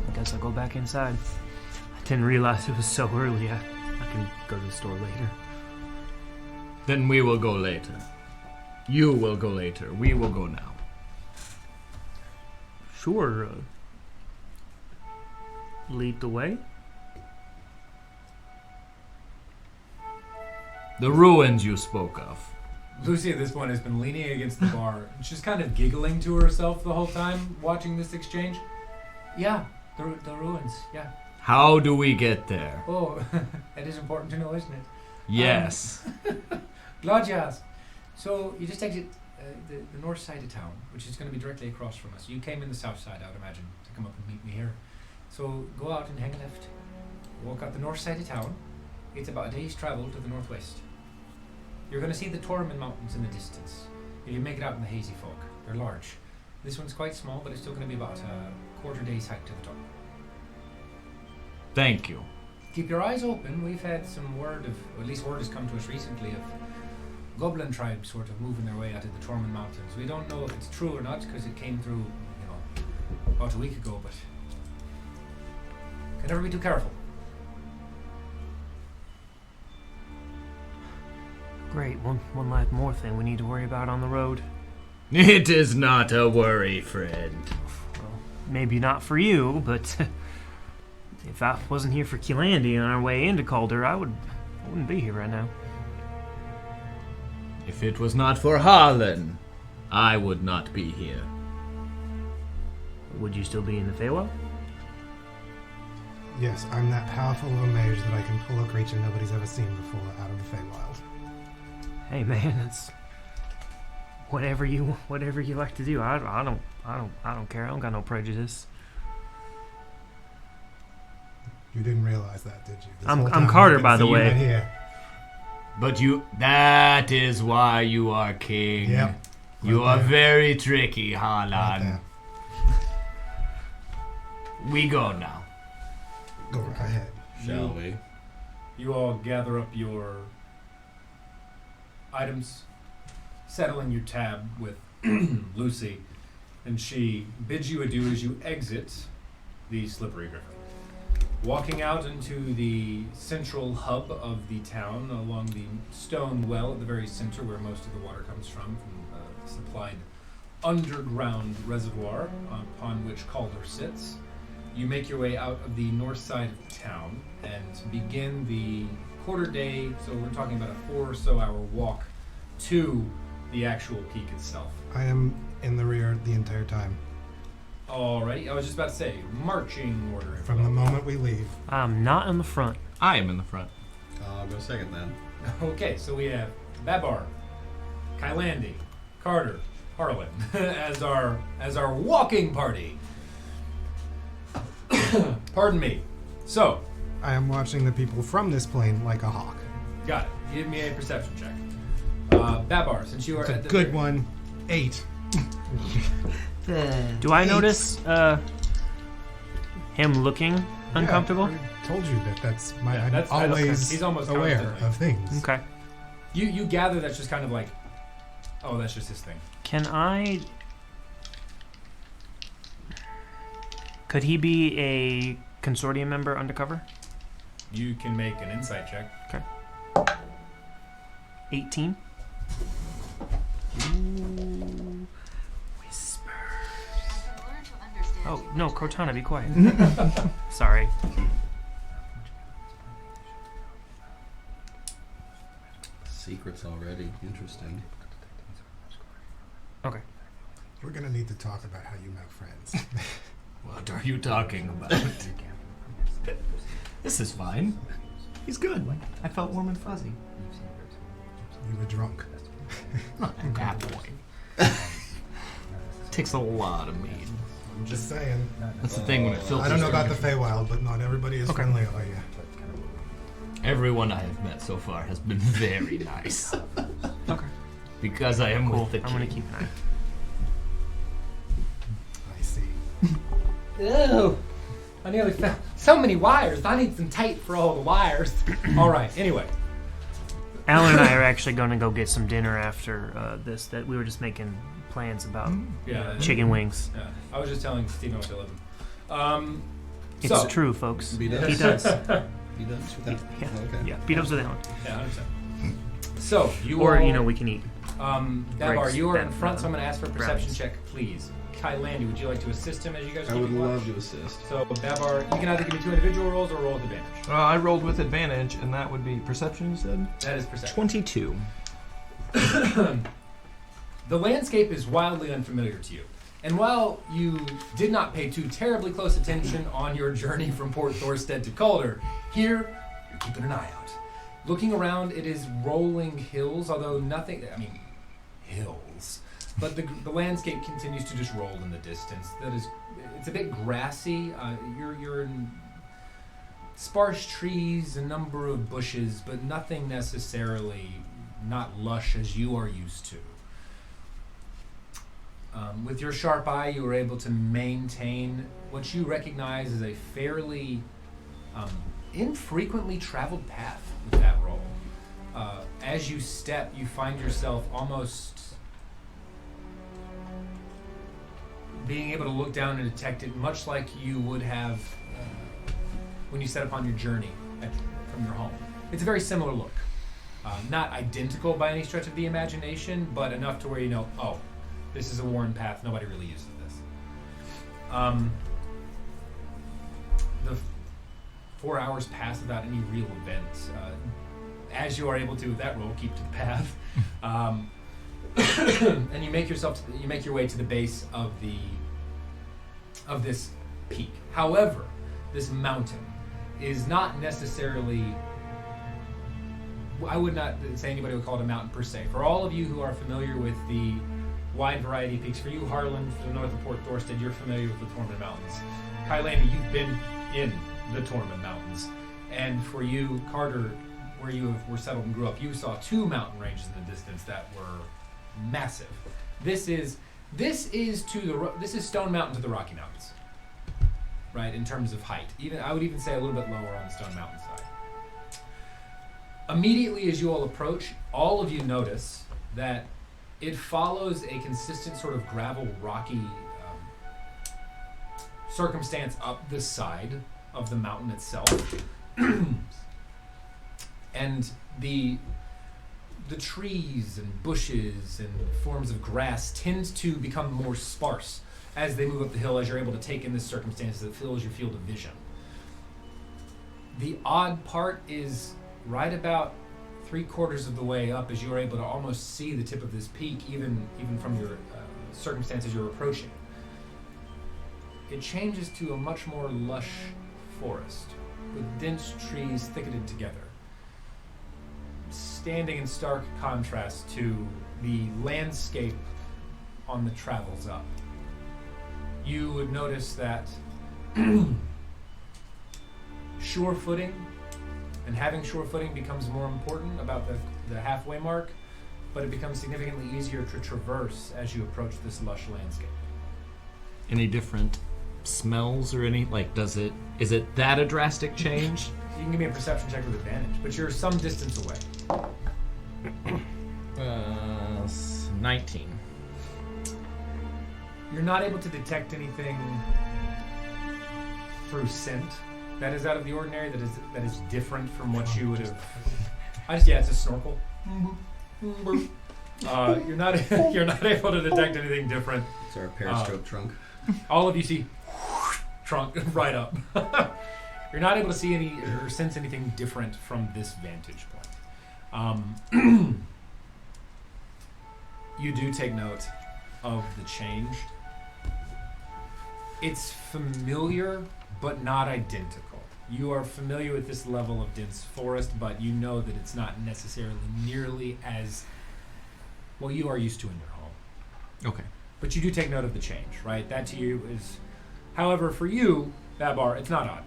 B: I guess I'll go back inside. I didn't realize it was so early. I can go to the store later.
E: Then we will go later. You will go later. We will go now.
B: Sure. Lead the way?
E: The ruins you spoke of.
C: Lucy at this point has been leaning against the bar. She's kind of giggling to herself the whole time watching this exchange. Yeah, the ruins, yeah.
E: How do we get there?
C: Oh, that is important to know, isn't it?
E: Yes.
C: Glad you asked. So you just exit the north side of town, which is going to be directly across from us. You came in the south side, I would imagine, to come up and meet me here. So go out and hang a left. Walk out the north side of town. It's about a day's travel to the northwest. You're going to see the Tormund Mountains in the distance. You make it out in the hazy fog. They're large. This one's quite small, but it's still going to be about a quarter day's hike to the top.
E: Thank you.
C: Keep your eyes open. We've had some word of, or at least word has come to us recently, of goblin tribes sort of moving their way out of the Tormund Mountains. We don't know if it's true or not because it came through, about a week ago, but can never be too careful.
B: Great. One more thing we need to worry about on the road.
E: It is not a worry, friend.
B: Well, maybe not for you, but if I wasn't here for Kilandi on our way into Calder, I wouldn't be here right now.
E: If it was not for Harlan, I would not be here.
B: Would you still be in the Feywild?
A: Yes, I'm that powerful of a mage that I can pull a creature nobody's ever seen before out of the Feywild.
B: Hey man, it's whatever you like to do. I don't care. I don't got no prejudice.
A: You didn't realize that, did you? This
B: I'm
A: whole time
B: Carter,
A: I've been
B: by the
A: seeing
B: way.
A: right here.
E: But that is why you are king.
A: Yep.
E: You
A: Right
E: are
A: there.
E: very tricky, Harlan.
A: Right there.
E: We go now.
A: Go right ahead.
D: Shall we?
C: You all gather up your items, settling your tab with Lucy, and she bids you adieu as you exit the Slippery Griffin. Walking out into the central hub of the town along the stone well at the very center where most of the water comes from the supplied underground reservoir upon which Calder sits. You make your way out of the north side of town and begin the quarter day, so we're talking about a 4 or so hour walk to the actual peak itself.
A: I am in the rear the entire time.
C: Alrighty, I was just about to say, marching order. if
A: From
C: you
A: the
C: will.
A: moment we leave.
B: I'm not in the front.
E: I am in the front.
D: I'll go second then.
C: Okay, so we have Babar, Kylandy, Carter, Harlan as our walking party. Pardon me. So,
A: I am watching the people from this plane like a hawk.
C: got it. Give me a perception check. Babar, since you are
A: It's a
C: at the
A: good
C: very-
A: one. 8.
B: Do I notice him looking uncomfortable?
A: Yeah, I told you that's my.
C: Yeah,
A: I'm
C: that's
A: always
C: he's almost
A: aware
C: constantly.
A: of things.
B: Okay.
C: You gather that's just kind of like, oh, that's just his thing.
B: Could he be a consortium member undercover?
C: You can make an insight check.
B: 18. Ooh. Whispers. Oh, no, Cortana, be quiet. Sorry.
D: Secrets already. Interesting.
B: Okay.
A: We're gonna need to talk about how you make friends.
E: What are you talking about? This is fine. He's good. I felt warm and fuzzy.
A: You were drunk.
E: Not at that point. Takes a lot of mead.
A: I'm just saying.
E: That's the thing when it filters.
A: I don't know
E: through
A: about the Feywild, but not everybody is friendly like you.
E: Everyone I have met so far has been very nice.
B: Okay.
E: Because I am
B: Cool.
E: with the
B: I'm gonna
E: king.
B: keep an eye.
A: I see.
C: Ew. I nearly fell. So many wires. I need some tape for all the wires. All right. Anyway.
B: Alan and I are actually going to go get some dinner after this. That we were just making plans about
C: Yeah.
B: chicken wings.
C: Yeah. I was just telling Steve what to live.
B: It's
C: So-
B: true, folks.
D: Be done.
B: He does.
D: He does?
B: Yeah.
D: Okay.
B: Yeah. Beat ups with Alan.
C: Yeah, 100%. So you
B: Or
C: all,
B: we can eat.
C: Babar,
B: Greg's
C: you are in
B: bad
C: front, so I'm going to ask for a perception
B: brownies.
C: check, please. Kylandy, would you like to assist him as you guys
D: I
C: keep
D: would
C: watch?
D: love to assist.
C: So Babar, you can either give me 2 individual rolls or roll with advantage.
E: I rolled with advantage, and that would be perception, you said?
C: That is perception.
E: 22.
C: The landscape is wildly unfamiliar to you. And while you did not pay too terribly close attention on your journey from Port Thorstead to Calder, here you're keeping an eye out. Looking around, it is rolling hills, although nothing, I mean, hills. But the landscape continues to just roll in the distance. It's a bit grassy. You're in sparse trees, a number of bushes, but nothing necessarily not lush as you are used to. With your sharp eye, you were able to maintain what you recognize as a fairly infrequently traveled path with that roll. As you step, you find yourself almost being able to look down and detect it, much like you would have when you set upon your journey from your home. It's a very similar look. Not identical by any stretch of the imagination, but enough to where you know, oh, this is a worn path. Nobody really uses this. The 4 hours pass without any real events. As you are able to, with that roll, keep to the path. And you make your way to the base of this peak. However, this mountain is not necessarily, I would not say anybody would call it a mountain per se. For all of you who are familiar with the wide variety of peaks, for you, Harlan, to the north of Port Thorstead, you're familiar with the Tormund Mountains. Kylandy, you've been in the Tormund Mountains. And for you, Carter, where you were settled and grew up, you saw 2 mountain ranges in the distance that were massive. This is Stone Mountain to the Rocky Mountains, right? In terms of height, I would even say a little bit lower on the Stone Mountain side. Immediately as you all approach, all of you notice that it follows a consistent sort of gravel, rocky circumstance up the side of the mountain itself, and the trees and bushes and forms of grass tend to become more sparse as they move up the hill, as you're able to take in this circumstance that fills your field of vision. The odd part is right about 3/4 of the way up, as you are able to almost see the tip of this peak, even from your circumstances you're approaching. It changes to a much more lush forest with dense trees thicketed together, standing in stark contrast to the landscape on the travels up. You would notice that sure footing and having sure footing becomes more important about the halfway mark, but it becomes significantly easier to traverse as you approach this lush landscape.
E: Any different smells or any, like, is it that a drastic change?
C: You can give me a perception check with advantage, but you're some distance away.
E: 19.
C: You're not able to detect anything through scent that is out of the ordinary, that is different from what you would have. It's a snorkel. You're not able to detect anything different.
D: It's our periscope trunk.
C: All of you see trunk right up. You're not able to see any or sense anything different from this vantage point. You do take note of the change. It's familiar, but not identical. You are familiar with this level of dense forest, but you know that it's not necessarily nearly as well you are used to in your home.
E: Okay.
C: But you do take note of the change, right? That to you is, however, for you, Babar, it's not odd,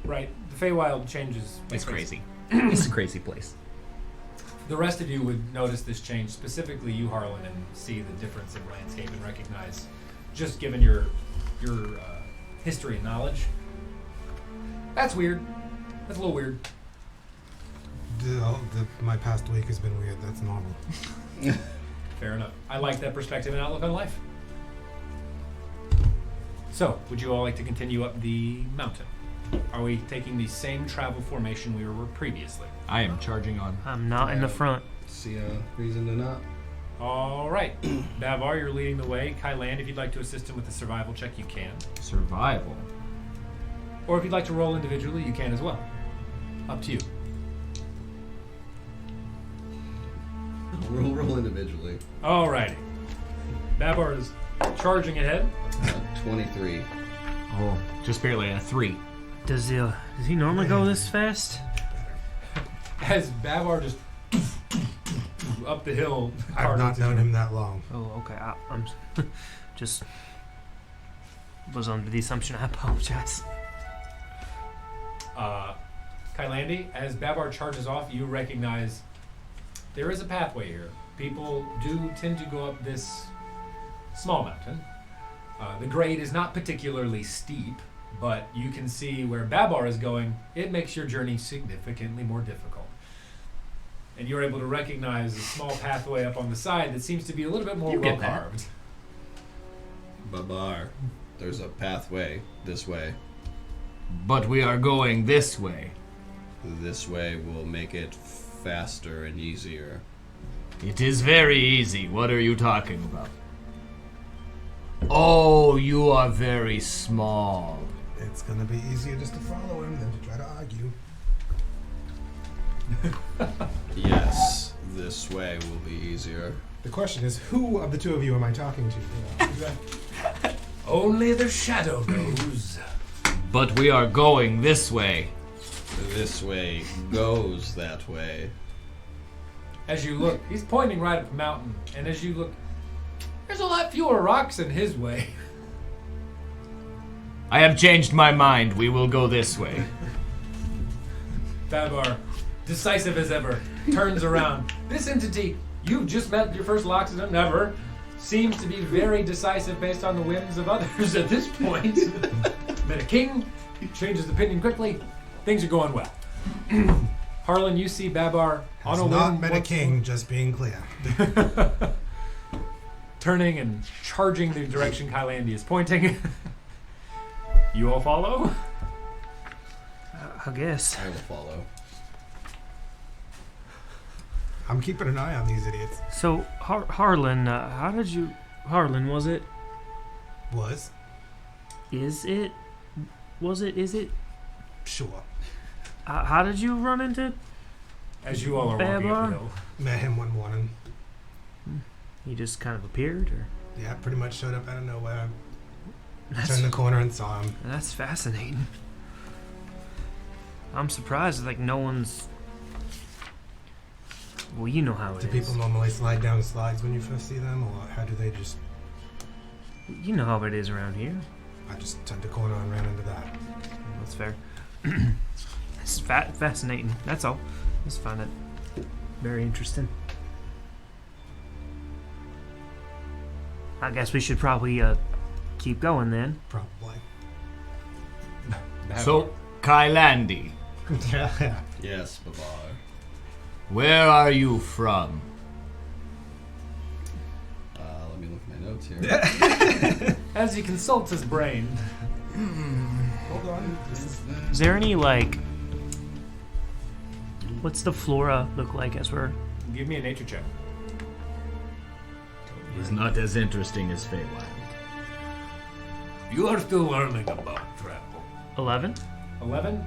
C: right? The Feywild changes.
E: It's crazy. It's a crazy place.
C: The rest of you would notice this change, specifically you, Harlan, and see the difference in landscape and recognize, just given your history and knowledge, that's weird. That's a little weird.
A: My past week has been weird. That's normal.
C: Fair enough. I like that perspective and outlook on life. So, would you all like to continue up the mountain? Are we taking the same travel formation we were previously?
E: I am charging on.
B: I'm not in the front.
D: See a reason to not.
C: All right. Bavar, you're leading the way. Kyland, if you'd like to assist him with the survival check, you can.
E: Survival.
C: Or if you'd like to roll individually, you can as well. Up to you.
D: We'll roll individually.
C: All righty. Babar is charging ahead.
D: 23.
E: Oh, just barely a 3.
B: Does he normally go this fast?
C: As Babar just up the hill.
A: I've not known him that long.
B: Oh, okay. I'm just was under the assumption. I apologize.
C: Kailandi, as Babar charges off, you recognize there is a pathway here. People do tend to go up this small mountain. The grade is not particularly steep, but you can see where Babar is going. It makes your journey significantly more difficult. And you're able to recognize a small pathway up on the side that seems to be a little bit more well carved.
D: Babar, there's a pathway this way.
E: But we are going this way.
D: This way will make it faster and easier.
E: It is very easy. What are you talking about? Oh, you are very small.
A: It's gonna be easier just to follow him than to try to argue.
D: Yes, this way will be easier.
A: The question is, who of the two of you am I talking to?
C: Only the shadow knows.
E: But we are going this way.
D: This way goes that way.
C: As you look, he's pointing right up the mountain, and as you look, there's a lot fewer rocks in his way.
E: I have changed my mind. We will go this way.
C: Babar, decisive as ever, turns around. This entity, you've just met your first Loxodon ever, seems to be very decisive based on the whims of others at this point. Met a king, changes opinion quickly, things are going well. Harlan, you see Babar on
A: Has
C: a
A: not
C: whim
A: met a king, just being clear.
C: turning and charging the direction Kailandi is pointing. You all follow?
B: I guess.
D: I will follow.
A: I'm keeping an eye on these idiots.
B: So, Harlan, how did you... Harlan, was it?
A: Was?
B: Is it? Was it? Is it?
A: Sure.
B: How did you run into...
C: As you all are walking up
B: Babar?
C: the hill.
A: Met him one morning.
B: He just kind of appeared, or...
A: Yeah, pretty much showed up out of nowhere.
B: That's,
A: Turned the corner and saw him.
B: that's fascinating. I'm surprised, like, no one's... Well, you know how it
A: Do
B: is.
A: people normally slide down slides when you first see them, or how do they just...
B: You know how it is around here.
A: I just turned the corner and ran into that.
B: That's fair. It's fascinating. That's all. Just find it very interesting. I guess we should probably keep going then.
A: Probably.
E: So, Kailandi,
A: Yeah.
D: Yes, Babar.
E: where are you from?
D: Let me look at my notes here.
C: As he consults his brain,
A: Hold on.
B: Is there any, like... What's the flora look like as we're...
C: give me a nature check.
E: It's not as interesting as Feywild.
F: You are still learning about travel.
B: 11?
C: 11.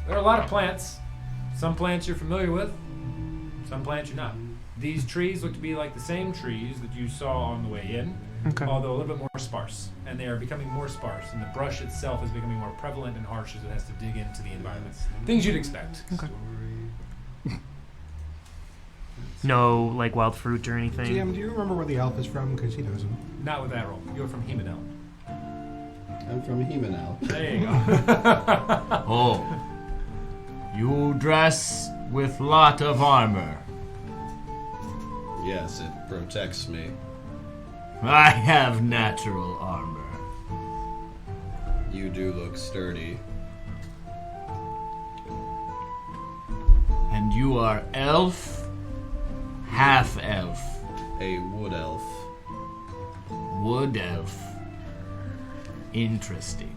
C: There are a lot of plants. Some plants you're familiar with, some plants you're not. These trees look to be like the same trees that you saw on the way in,
B: Okay.
C: although a little bit more sparse. And they are becoming more sparse, and the brush itself is becoming more prevalent and harsh as it has to dig into the environment. Things you'd expect.
B: Okay. No, like, wild fruit or anything?
A: GM, do you remember where the elf is from? Because he knows him.
C: Not with that roll. You're from Hemanel.
D: I'm from Hemanel.
C: There you go.
E: Oh. You dress with lot of armor.
D: Yes, it protects me.
E: I have natural armor.
D: You do look sturdy.
E: And you are elf? Half elf.
D: A wood elf.
E: Wood elf. Interesting.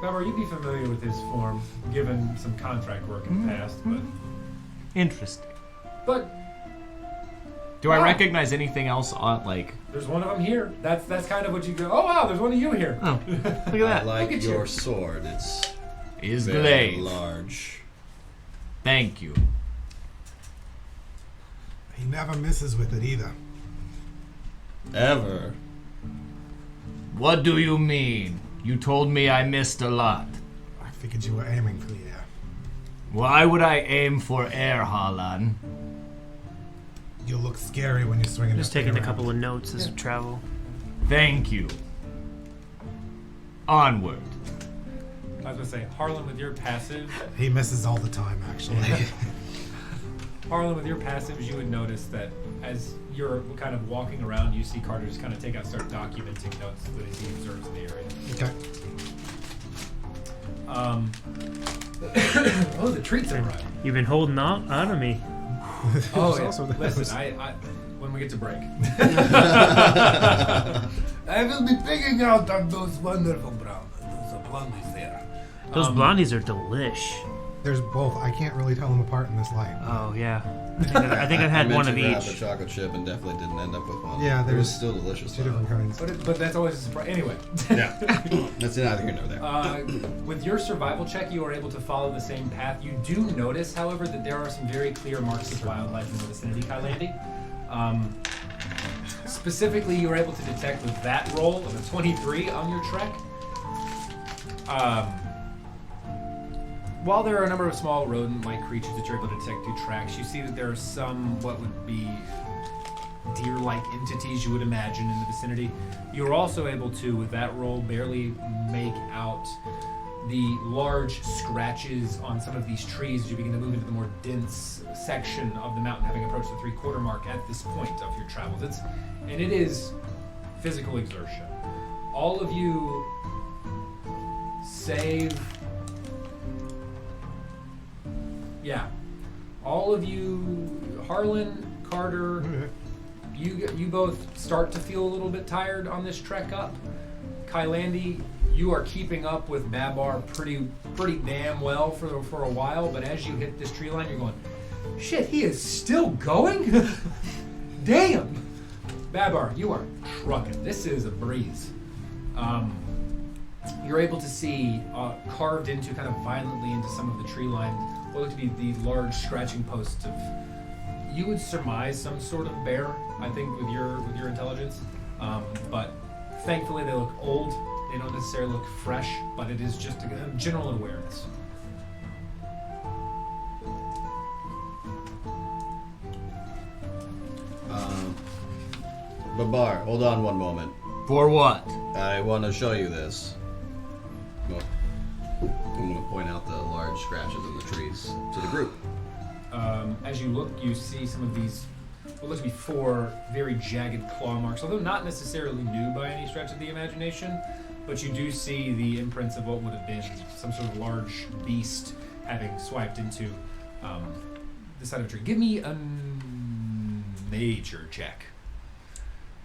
C: However, you'd be familiar with his form, given some contract work in the past,
E: Interesting.
C: but
E: Do I
C: Wow.
E: recognize anything else on, like...
C: there's one of them here. That's kind of what you go, oh wow, there's one of you here.
E: Oh, look at
D: I
E: that.
D: like
C: Look at
D: your
C: you.
D: sword. It's
E: Is
D: very
E: glaive.
D: large.
E: Thank you.
A: He never misses with it either.
D: Ever.
F: What do you mean? You told me I missed a lot.
A: I figured you were aiming for the air.
F: Why would I aim for air, Harlan?
A: You'll look scary when you're swinging.
B: Just
A: that thing
B: taking a
A: around.
B: couple of notes as we travel.
F: Thank you. Onward.
C: I was gonna say, Harlan, with your passive,
A: He misses all the time, actually.
C: Harlan, with your passives, you would notice that as you're kind of walking around, you see Carter just kind of start documenting notes that he observes in the area.
A: Okay.
C: Oh, the treats are right.
B: You've been holding out on me.
C: Oh,
A: There's
C: yeah.
A: also that
C: Listen,
A: was-
C: I when we get to break.
F: I will be picking out on those wonderful brown, those blondies there.
B: Those blondies are delish.
A: There's both. I can't really tell them apart in this light.
B: Oh yeah. I think I've had
D: I
B: one
D: meant
B: of
D: to grab a
B: each.
D: chocolate chip and definitely didn't end up with one.
A: Yeah,
D: it was
A: there's
D: still delicious.
A: Two different kinds.
C: But that's always a surprise. Anyway,
D: Yeah, that's neither here nor there.
C: with your survival check, you are able to follow the same path. You do notice, however, that there are some very clear marks of wildlife in the vicinity, Kylandy. Specifically, you were able to detect with that roll of a 23 on your trek. While there are a number of small rodent-like creatures that you're able to detect through tracks, you see that there are some what would be deer-like entities you would imagine in the vicinity. You're also able to, with that roll, barely make out the large scratches on some of these trees as you begin to move into the more dense section of the mountain, having approached the 3/4 mark at this point of your travels. And it is physical exertion. All of you, save... Yeah. All of you, Harlan, Carter, you both start to feel a little bit tired on this trek up. Kylandy, you are keeping up with Babar pretty damn well for a while, but as you hit this tree line, you're going, shit, he is still going? Damn! Babar, you are trucking. This is a breeze. You're able to see carved into kind of violently into some of the tree line what look to be the large scratching posts of, you would surmise some sort of bear, I think, with your intelligence. But thankfully they look old. They don't necessarily look fresh, but it is just a general awareness.
D: Babar, hold on one moment.
F: For what?
D: I want to show you this. Well, I'm going to point out the large scratches in the trees to the group.
C: As you look, you see some of these, what looks to be 4 very jagged claw marks, although not necessarily new by any stretch of the imagination, but you do see the imprints of what would have been some sort of large beast having swiped into the side of a tree. Give me a nature check.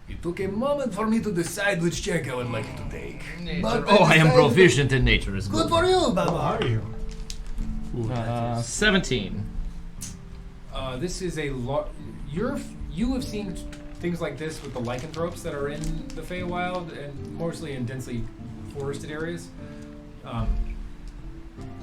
F: It took a moment for me to decide which check I would like to take. But
E: Oh, I am
F: decided-
E: proficient in nature as
F: Good
E: well.
F: for you,
A: How
F: Baba.
A: are you?
E: 17.
C: This is a you have seen things like this with the lycanthropes that are in the Feywild and mostly in densely forested areas.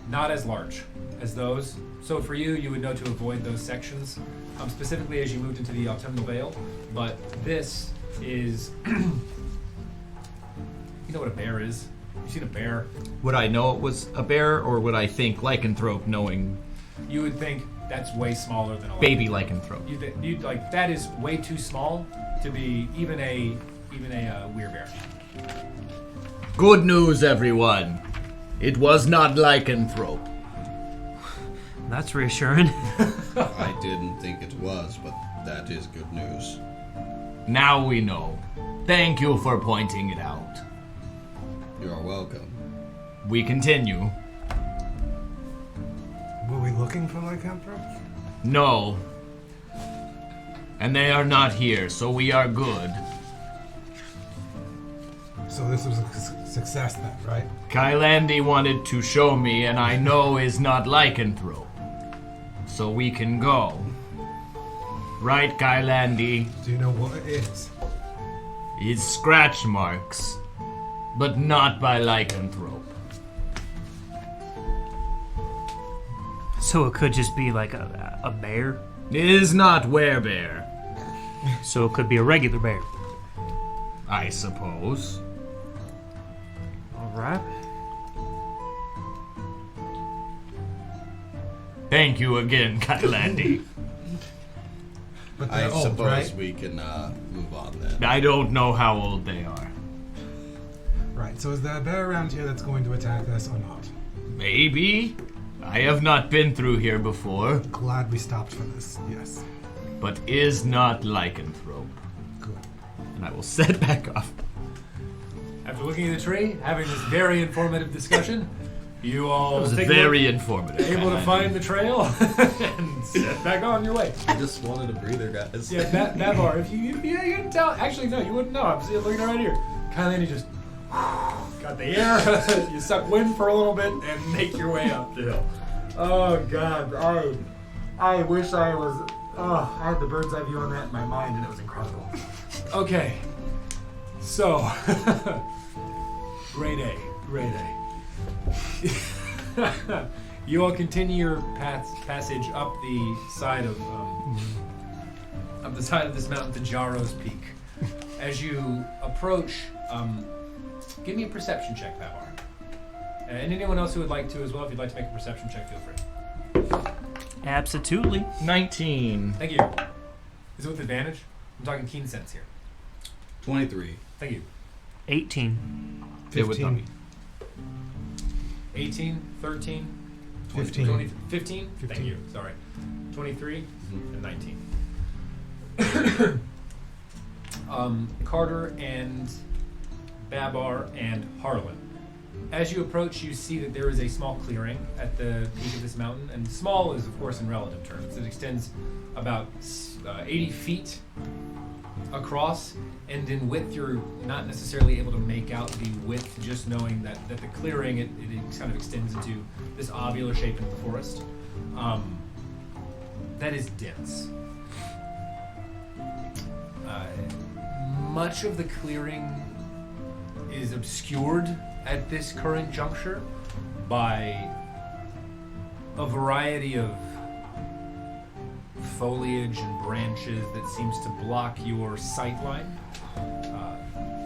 C: Not as large as those. So for you, you would know to avoid those sections, specifically as you moved into the autumnal vale. But this is, you know what a bear is. You've seen a bear.
E: Would I know it was a bear, or would I think lycanthrope knowing
C: You would think that's way smaller than a
E: baby lycanthrope?
C: You'd like that is way too small to be even a werebear.
F: Good news, everyone. It was not lycanthrope.
B: That's reassuring.
D: I didn't think it was, but that is good news.
F: Now we know. Thank you for pointing it out.
D: You're welcome.
F: We continue.
A: Were we looking for lycanthropes?
F: No. And they are not here, so we are good.
A: So this was a success then, right?
F: Kylandy wanted to show me, and I know is not lycanthrope. So we can go. Right, Kylandy?
A: Do you know what it is?
F: It's scratch marks, but not by lycanthrope.
B: So it could just be like a bear.
F: It is not werebear.
B: So it could be a regular bear.
F: I suppose.
B: All right.
F: Thank you again, Kylandy.
A: But
D: I
A: they're old,
D: suppose
A: right?
D: we can move on then.
F: I don't know how old they are.
A: Right. So is there a bear around here that's going to attack us or not?
F: Maybe. I have not been through here before,
A: Glad we stopped for this. Yes.
F: but is not lycanthrope.
A: Good.
E: And I will set back off.
C: After looking at the tree, having this very informative discussion, you all
F: It was
C: take a
F: very
C: look,
F: informative.
C: able to find the trail and set back on your way.
D: I just wanted a breather, guys.
C: Yeah, Bavar, if you can tell. Actually, no, you wouldn't know. I'm looking right here. Kylandy just got the air. You suck wind for a little bit and make your way up the hill. Oh God, I wish I was. Oh, I had the bird's eye view on that in my mind, and it was incredible. Okay, so grade A. You all continue your passage up the side of this mountain to Jaro's Peak. As you approach, give me a perception check, Bavar. And anyone else who would like to as well, if you'd like to make a perception check, feel free.
B: Absolutely.
E: 19.
C: Thank you. Is it with advantage? I'm talking keen sense here.
D: 23.
C: Thank you.
B: 18.
E: It would not be.
C: 18, 13,
A: 15.
C: 20, 15? Thank
A: 15.
C: you. Sorry. 23 and 19. Carter and Babar and Harlan. As you approach, you see that there is a small clearing at the peak of this mountain, and small is, of course, in relative terms. It extends about 80 feet across, and in width, you're not necessarily able to make out the width, just knowing that the clearing, it kind of extends into this ovular shape in the forest. That is dense. Much of the clearing is obscured at this current juncture by a variety of foliage and branches that seems to block your sight line.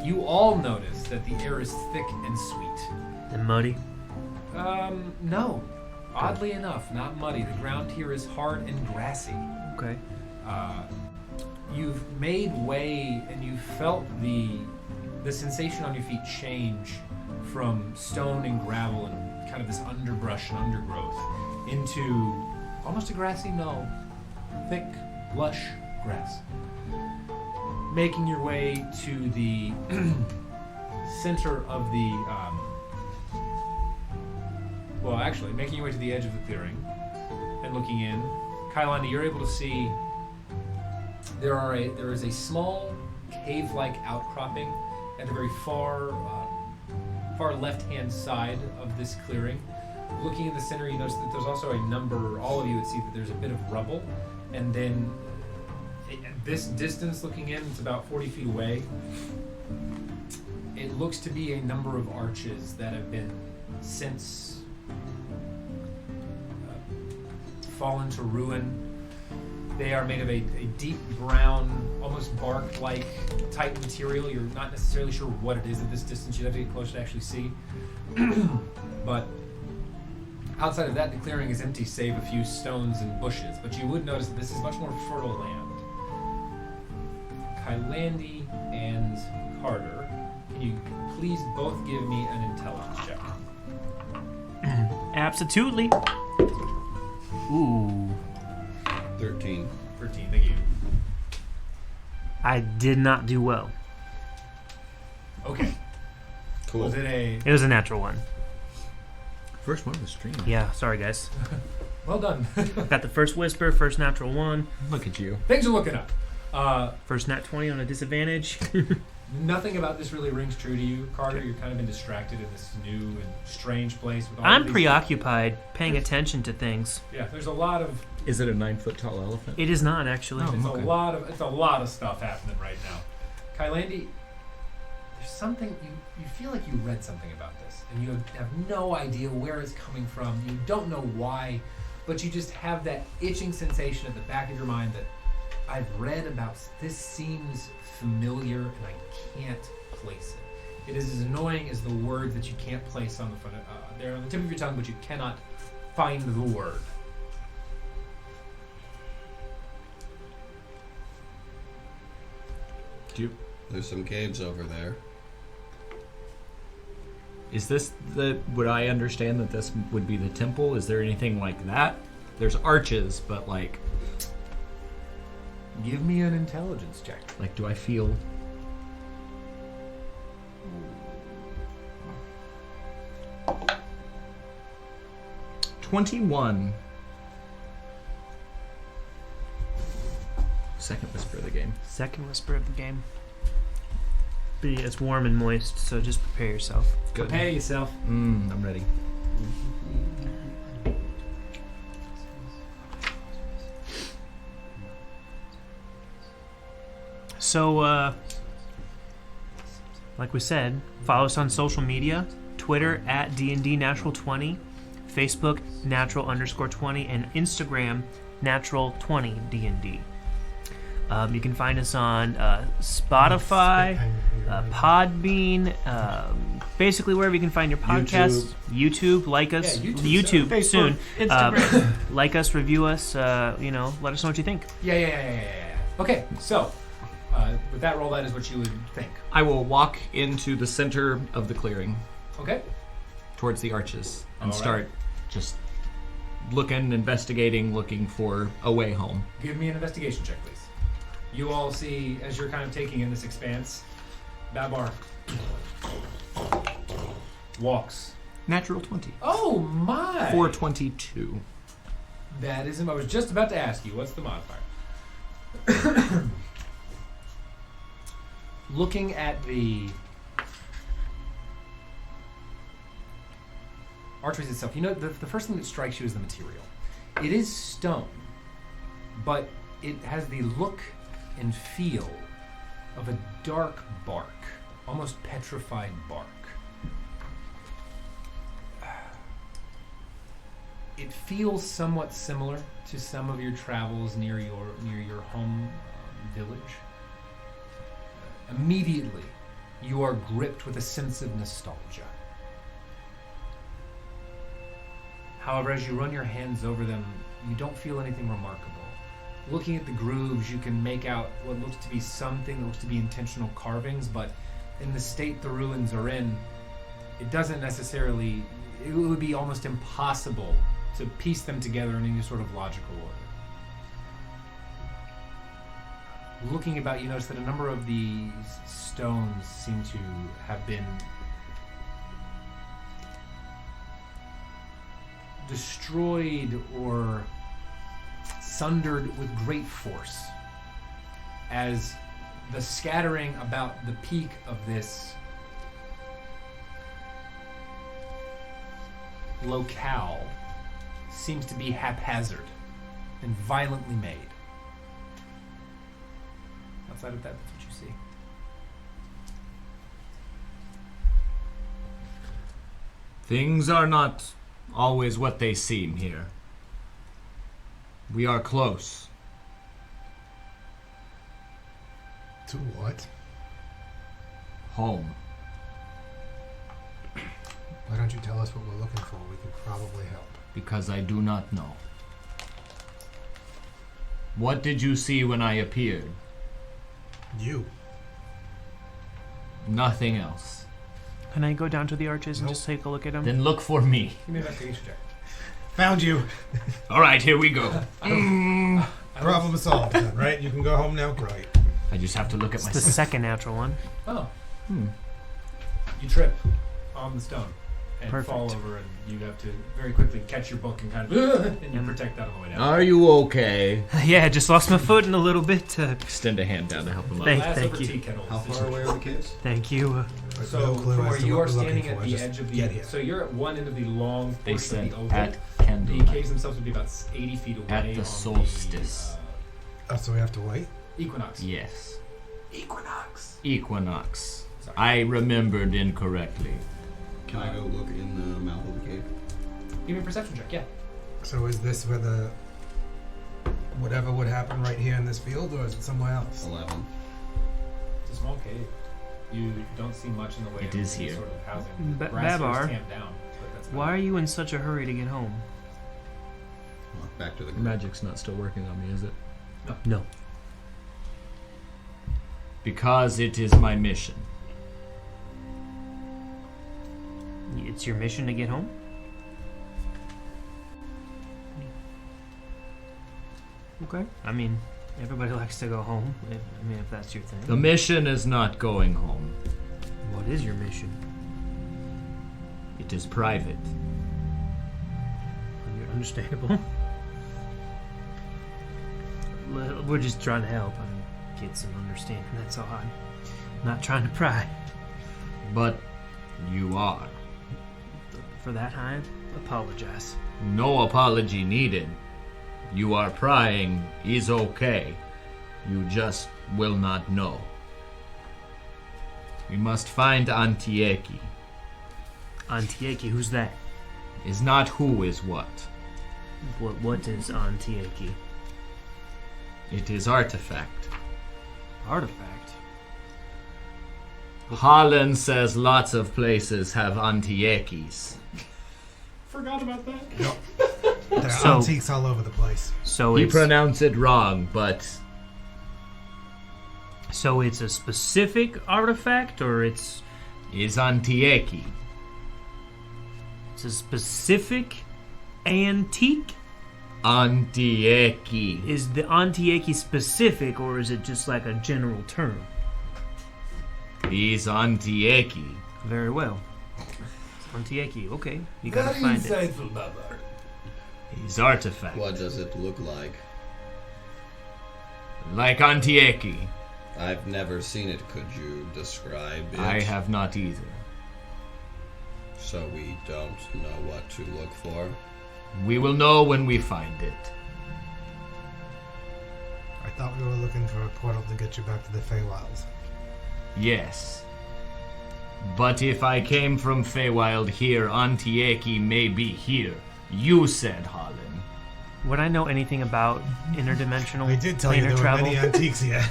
C: You all notice that the air is thick and sweet.
B: And muddy.
C: No. Oddly enough, not muddy. The ground here is hard and grassy.
B: Okay.
C: You've made way and you felt the sensation on your feet change from stone and gravel and kind of this underbrush and undergrowth into almost a grassy knoll. Thick, lush grass. Making your way to the center of the making your way to the edge of the clearing and looking in, Kylandy, you're able to see there is a small cave-like outcropping at the very far left-hand side of this clearing. Looking in the center, you notice that there's also a number. All of you would see that there's a bit of rubble, and then at this distance, looking in, it's about 40 feet away. It looks to be a number of arches that have been since fallen to ruin. They are made of a deep brown, almost bark-like type material. You're not necessarily sure what it is at this distance. You'd have to get closer to actually see. But outside of that, the clearing is empty, save a few stones and bushes. But you would notice that this is much more fertile land. Kylandy and Carter, can you please both give me an intelligence check?
B: Absolutely. Ooh.
D: 13.
C: 13, thank you.
B: I did not do well.
C: Okay.
D: Cool.
C: Was it a...
B: It was a natural one.
E: First one of the stream.
B: Yeah, sorry guys.
C: Well done.
B: Got the first whisper, first natural one,
E: Look at you.
C: Things are looking up.
B: first nat 20 on a disadvantage.
C: Nothing about this really rings true to you, Carter. You've kind of been distracted in this new and strange place. With all
B: I'm
C: of these-
B: preoccupied, paying attention to things.
C: Yeah, there's a lot of...
E: Is it a 9-foot tall elephant?
B: It is not actually.
E: Oh.
C: It's
E: Okay.
C: a lot of stuff happening right now. Kylandy, there's something you feel like you read something about this, and you have no idea where it's coming from. You don't know why, but you just have that itching sensation at the back of your mind that I've read about this. Seems familiar, and I can't It is as annoying as the word that you can't place on the front. They're on the tip of your tongue, but you cannot find the word.
D: There's some caves over there.
E: Is this would I understand that this would be the temple? Is there anything like that? There's arches, but like
C: Give me an intelligence check.
E: do I feel 21. Second whisper of the game.
B: Second whisper of the game. But yeah, it's warm and moist, so just prepare yourself.
E: Good.
C: Prepare yourself.
E: I'm ready.
B: So, like we said, follow us on social media. Twitter at D&D Natural 20, Facebook Natural_20, and Instagram Natural20 D&D. You can find us on Spotify, Podbean, basically wherever you can find your podcasts. YouTube, like us.
C: Yeah,
B: YouTube
C: Facebook,
B: soon.
C: Instagram.
B: Like us, review us. Let us know what you think.
C: Yeah. Okay, so with that roll, that is what you would think.
E: I will walk into the center of the clearing
C: Okay.
E: towards the arches and
C: All right.
E: start just looking, investigating, looking for a way home.
C: Give me an investigation check, please. You all see, as you're kind of taking in this expanse, Babar walks.
E: Natural 20.
C: Oh my!
E: 422.
C: That is him. I was just about to ask you, what's the modifier? Looking at the archways itself, the first thing that strikes you is the material. It is stone, but it has the look and feel of a dark bark, almost petrified bark. It feels somewhat similar to some of your travels near your home village. Immediately, you are gripped with a sense of nostalgia. However, as you run your hands over them, you don't feel anything remarkable. Looking at the grooves, you can make out what looks to be something that looks to be intentional carvings, but in the state the ruins are in, it would be almost impossible to piece them together in any sort of logical order. Looking about, you notice that a number of these stones seem to have been destroyed or sundered with great force, as the scattering about the peak of this locale seems to be haphazard and violently made. Outside of that, that's what you see.
F: Things are not always what they seem here. We are close.
A: To what?
F: Home.
A: Why don't you tell us what we're looking for? We could probably help.
F: Because I do not know. What did you see when I appeared?
A: You.
F: Nothing else.
B: Can I go down to the arches and
A: Nope.
B: just take a look at them?
F: Then look for me.
C: Give me an investigation check.
A: Found you.
F: All right, here we go.
A: Problem solved, then, right? You can go home now. Right.
F: I just have to look at
B: It's the
F: myself.
B: second natural one.
C: Oh. You trip on the stone and
B: Perfect.
C: fall over, and you have to very quickly catch your book and kind of and you protect that on the way down.
F: Are you okay?
B: Yeah, I just lost my foot in a little bit.
E: Extend a hand down to help him up.
B: Thank
C: Glass over
B: you.
C: tea kettles.
D: How far away are the caves?
B: Thank you.
C: So
A: no clue
C: from
A: as
C: where
A: to
C: you
A: what
C: are
A: we're looking
C: standing at
A: for,
C: the
A: just
C: edge of
A: get
C: the,
A: here.
C: so you're at one end of the long
F: They
C: portion of
F: said
C: the oval.
F: at
C: The
F: candlelight.
C: caves themselves would be about 80 feet away.
F: At the
C: on
F: solstice.
A: Oh, so we have to wait?
C: Equinox.
F: Yes.
C: Equinox.
F: Equinox.
C: Sorry.
F: I remembered incorrectly.
D: Can I go look in the mouth of the cave?
C: Give me a perception check. Yeah.
A: So is this where the whatever would happen right here in this field, or is it somewhere else?
D: 11.
C: It's a small cave. You don't see much in the way
E: It
C: of
E: is
C: any
E: here.
C: sort of housing.
B: Ba-
C: Grass here is
B: Babar,
C: tamped down, but that's about
B: why are
C: it.
B: you in such a hurry to get home?
D: Walk back to the group.
E: Magic's not still working on me, is it?
B: No.
E: Because it is my mission.
B: It's your mission to get home? Okay. I mean, everybody likes to go home. If that's your thing.
E: The mission is not going home.
B: What is your mission?
E: It is private.
B: Understandable. We're just trying to help and get some understanding. That's all. I'm not trying to pry.
E: But you are.
B: For that, I apologize.
E: No apology needed. You are prying is okay. You just will not know. We must find Antieki.
B: Antieki, who's that?
E: Is not who is what.
B: What is Antieki?
E: It is artifact.
B: Artifact?
E: Holland says lots of places have Antiekis.
C: Forgot about that.
A: There are
B: So-
A: antiques all over the place.
B: So
E: He
B: it's
E: pronounced it wrong, but
B: a specific artifact, or it's
E: Antieki.
B: a specific antique?
E: Antieki.
B: Is the Antieki specific, or is it just like a general term?
E: Antieki.
B: Very well. Antieki, okay. You gotta find it.
C: Babar.
E: Artifact.
D: What does it look like?
E: Like Antieki.
D: I've never seen it. Could you describe it?
E: I have not either.
D: So we don't know what to look for.
E: We will know when we find it.
A: I thought we were looking for a portal to get you back to the Feywilds.
E: Yes. But if I came from Feywild here, Antieki may be here. You said, Holland.
B: Would I know anything about interdimensional
A: We did tell you
B: planar
A: there
B: travel?
A: were many antiques here.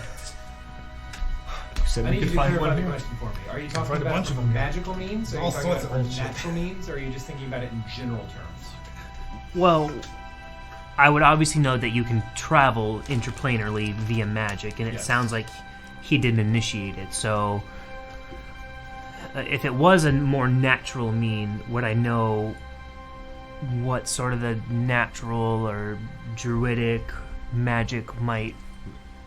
E: Said
C: I
E: we
C: need you
E: could
C: to
E: find
C: clarify
E: one
C: the
E: here.
C: question for me. Are you talking
A: find a
C: about
A: bunch
C: it
A: of
C: from
A: them.
C: magical means? Are you
A: All
C: talking
A: sorts
C: about
A: of
C: it from
A: bullshit.
C: natural means? Or are you just thinking about it in general terms?
B: Well, I would obviously know that you can travel interplanarly via magic, and it
C: Yes.
B: sounds like he didn't initiate it. So, if it was a more natural mean, would I know what sort of the natural or druidic magic might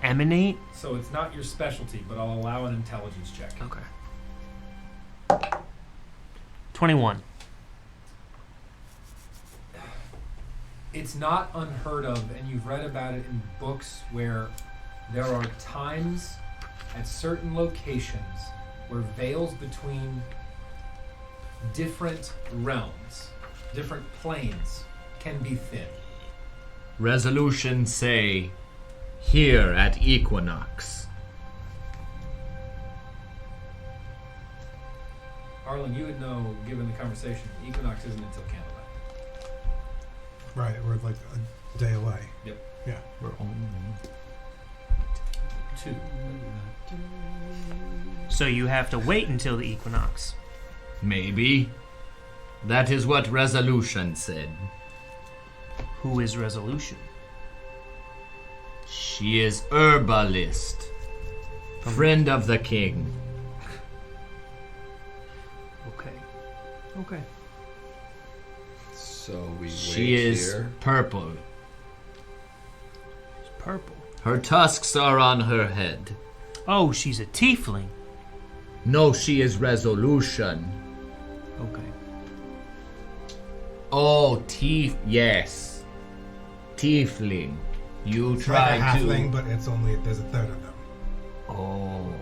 B: emanate?
C: So it's not your specialty, but I'll allow an intelligence check.
B: Okay. 21.
C: It's not unheard of, and you've read about it in books where there are times at certain locations where veils between different realms, different planes, can be thin.
E: Resolution say, here at Equinox.
C: Arlen, you would know, given the conversation, Equinox isn't until candlelight.
A: Right, we're like a day away.
E: We're only
C: 2.
B: So you have to wait until the equinox.
E: maybe. That is what Resolution said.
B: Who is Resolution?
E: She is herbalist, friend of the king.
B: Okay. Okay.
D: So we wait
E: She is
D: here.
E: purple.
B: It's purple.
E: Her tusks are on her head.
B: Oh, she's a tiefling.
E: No, she is Resolution.
B: Okay.
E: Oh, yes. Tiefling. You
A: It's like a
E: try
A: halfling,
E: to...
A: but it's only there's a third of them.
E: Oh.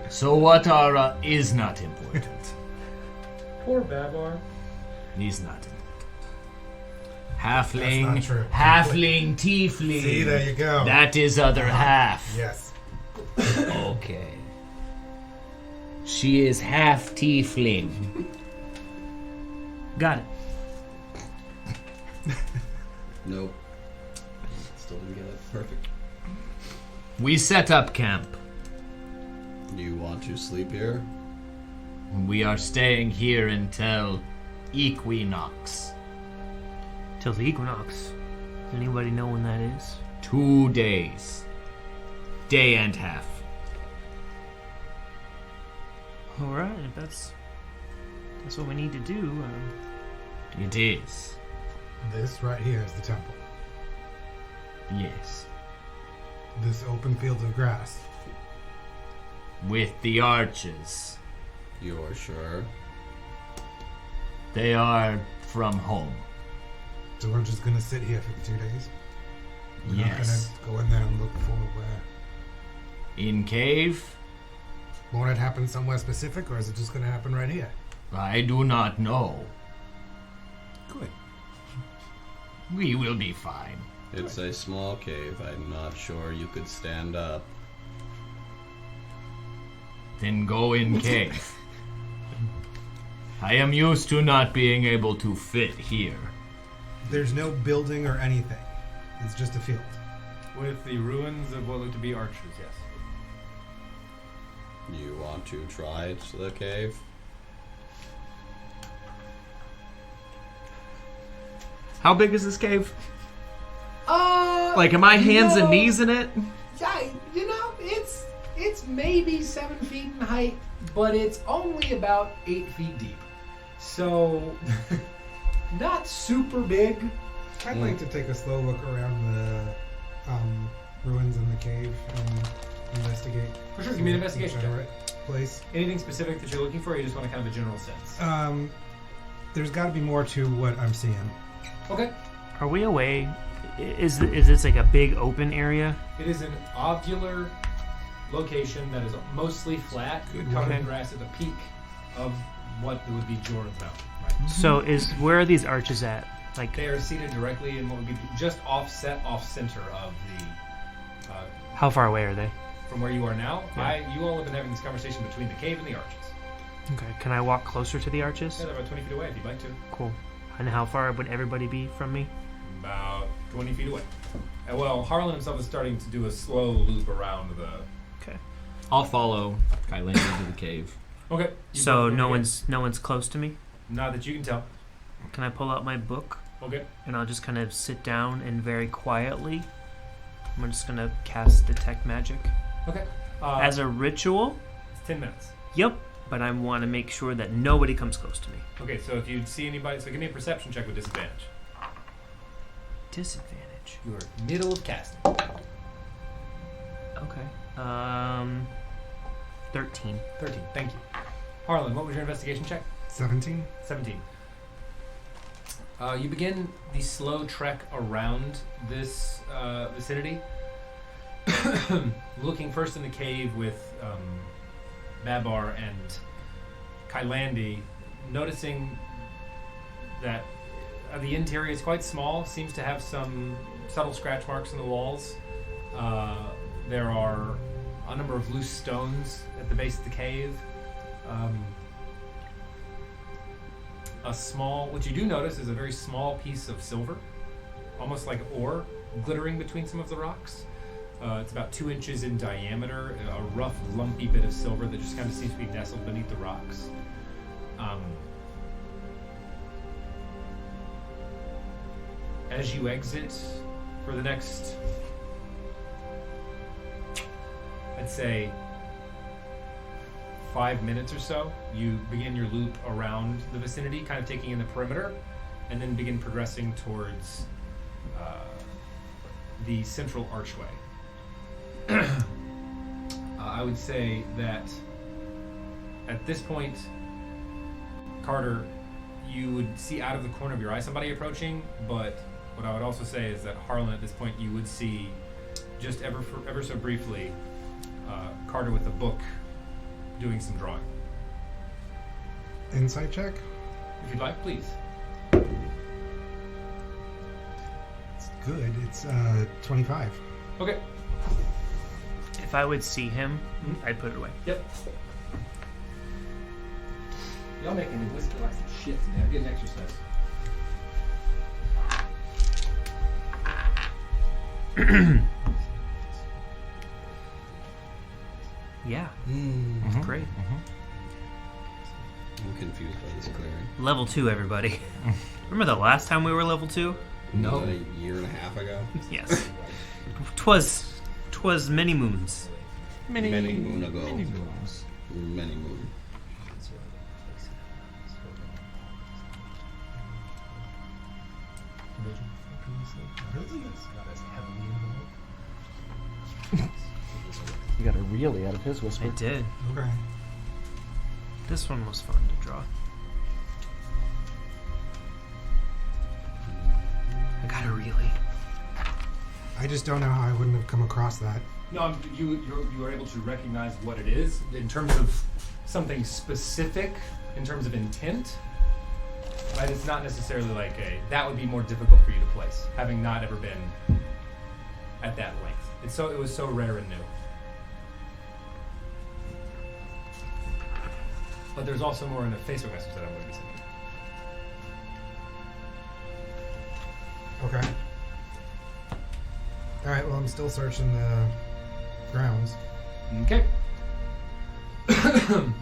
E: So what are is not important.
C: Poor Babar.
E: Is not important. Halfling,
A: That's not true.
E: halfling, tiefling.
A: See, there you go.
E: That is other half.
A: Yes.
E: Okay. She is half tiefling.
B: Got it.
D: Nope. Still didn't get it perfect.
E: We set up camp.
D: You want to sleep here?
F: We are staying here until equinox.
B: Till the equinox. Does anybody know when that is?
F: 2 days. Day and half.
B: All right, if that's what we need to do.
F: It is.
A: This right here is the temple.
F: Yes.
A: This open field of grass.
F: With the arches.
D: You're sure?
F: They are from home.
A: So we're just gonna sit here for 2 days? We're
F: Yes.
A: not gonna go in there and look for where...
F: In cave?
A: Won't it happen somewhere specific, or is it just gonna happen right here?
F: I do not know.
A: Good.
F: We will be fine.
D: It's a small cave. I'm not sure you could stand up.
F: Then go in cave. I am used to not being able to fit here.
A: There's no building or anything. It's just a field.
C: With the ruins of what look to be archers, yes.
D: You want to try the cave?
E: How big is this cave? Like, am I hands and knees in it?
G: Yeah, it's maybe 7 feet in height, but it's only about 8 feet deep. So, not super big.
A: I'd like to take a slow look around the ruins in the cave and investigate.
C: For sure, give me an investigation check.
A: Generate place.
C: Anything specific that you're looking for, or you just want a kind of a general sense?
A: There's got to be more to what I'm seeing.
C: Okay.
B: Are we away? Is this like a big open area?
C: It is an ovular location that is mostly flat, covered in grass at the peak of what would be Jordan's Mountain. Right?
B: So where are these arches at? Like,
C: They are seated directly in what would be just off center of the
B: how far away are they?
C: from where you are now.
B: Yeah.
C: You all have been having this conversation between the cave and the arches.
B: Okay. Can I walk closer to the arches?
C: Yeah, they're about 20 feet away if you'd like to.
B: Cool. And how far would everybody be from me?
C: About 20 feet away. Well, Harlan himself is starting to do a slow loop around the...
B: Okay.
E: I'll follow Kylan into the cave.
C: Okay. You
B: So
C: both
B: no
C: go
B: one's close to me.
C: again. Not that you can tell.
B: Can I pull out my book
C: Okay.
B: and I'll just kind of sit down and very quietly, I'm just gonna cast detect magic
C: Okay.
B: as a ritual.
C: It's 10 minutes.
B: Yep. But I want to make sure that nobody comes close to me.
C: Okay, so if you see anybody... So give me a perception check with disadvantage.
B: Disadvantage.
C: You're middle of casting.
B: Okay. 13.
C: 13. Thank you. Harlan, what was your investigation check?
A: 17?
C: 17. You begin the slow trek around this vicinity, looking first in the cave with Babar and Kailandi, noticing that the interior is quite small, seems to have some subtle scratch marks in the walls. There are a number of loose stones at the base of the cave. What you do notice is a very small piece of silver, almost like ore, glittering between some of the rocks. It's about 2 inches in diameter, a rough, lumpy bit of silver that just kind of seems to be nestled beneath the rocks. As you exit for the next, I'd say, 5 minutes or so, you begin your loop around the vicinity, kind of taking in the perimeter, and then begin progressing towards the central archway. I would say that at this point, Carter, you would see out of the corner of your eye somebody approaching, but what I would also say is that Harlan, at this point, you would see just ever so briefly Carter with a book doing some drawing.
A: Insight check?
C: If you'd like, please.
A: It's good. It's 25.
C: Okay.
B: If I would see him, I'd put it away.
C: Yep. Y'all making me whisper like some shit today. I'm getting exercise.
B: Yeah. Great.
D: I'm confused by this clearing.
B: Level 2, everybody. Remember the last time we were level 2?
E: No.
D: Was that a year and a half ago?
B: Yes. Twas many moons.
D: Many moon ago.
E: Many moons.
D: Many moon.
E: You got a really out of his whisper.
B: I did.
A: Okay.
B: This one was fun to draw. I got a really.
A: I just don't know how I wouldn't have come across that.
C: No, you are able to recognize what it is in terms of something specific, in terms of intent. Right? It's not necessarily like that would be more difficult for you to place, having not ever been at that length. It was so rare and new. But there's also more in the Facebook message that I'm going to be sending.
A: Okay. All right. Well, I'm still searching the grounds.
C: Okay.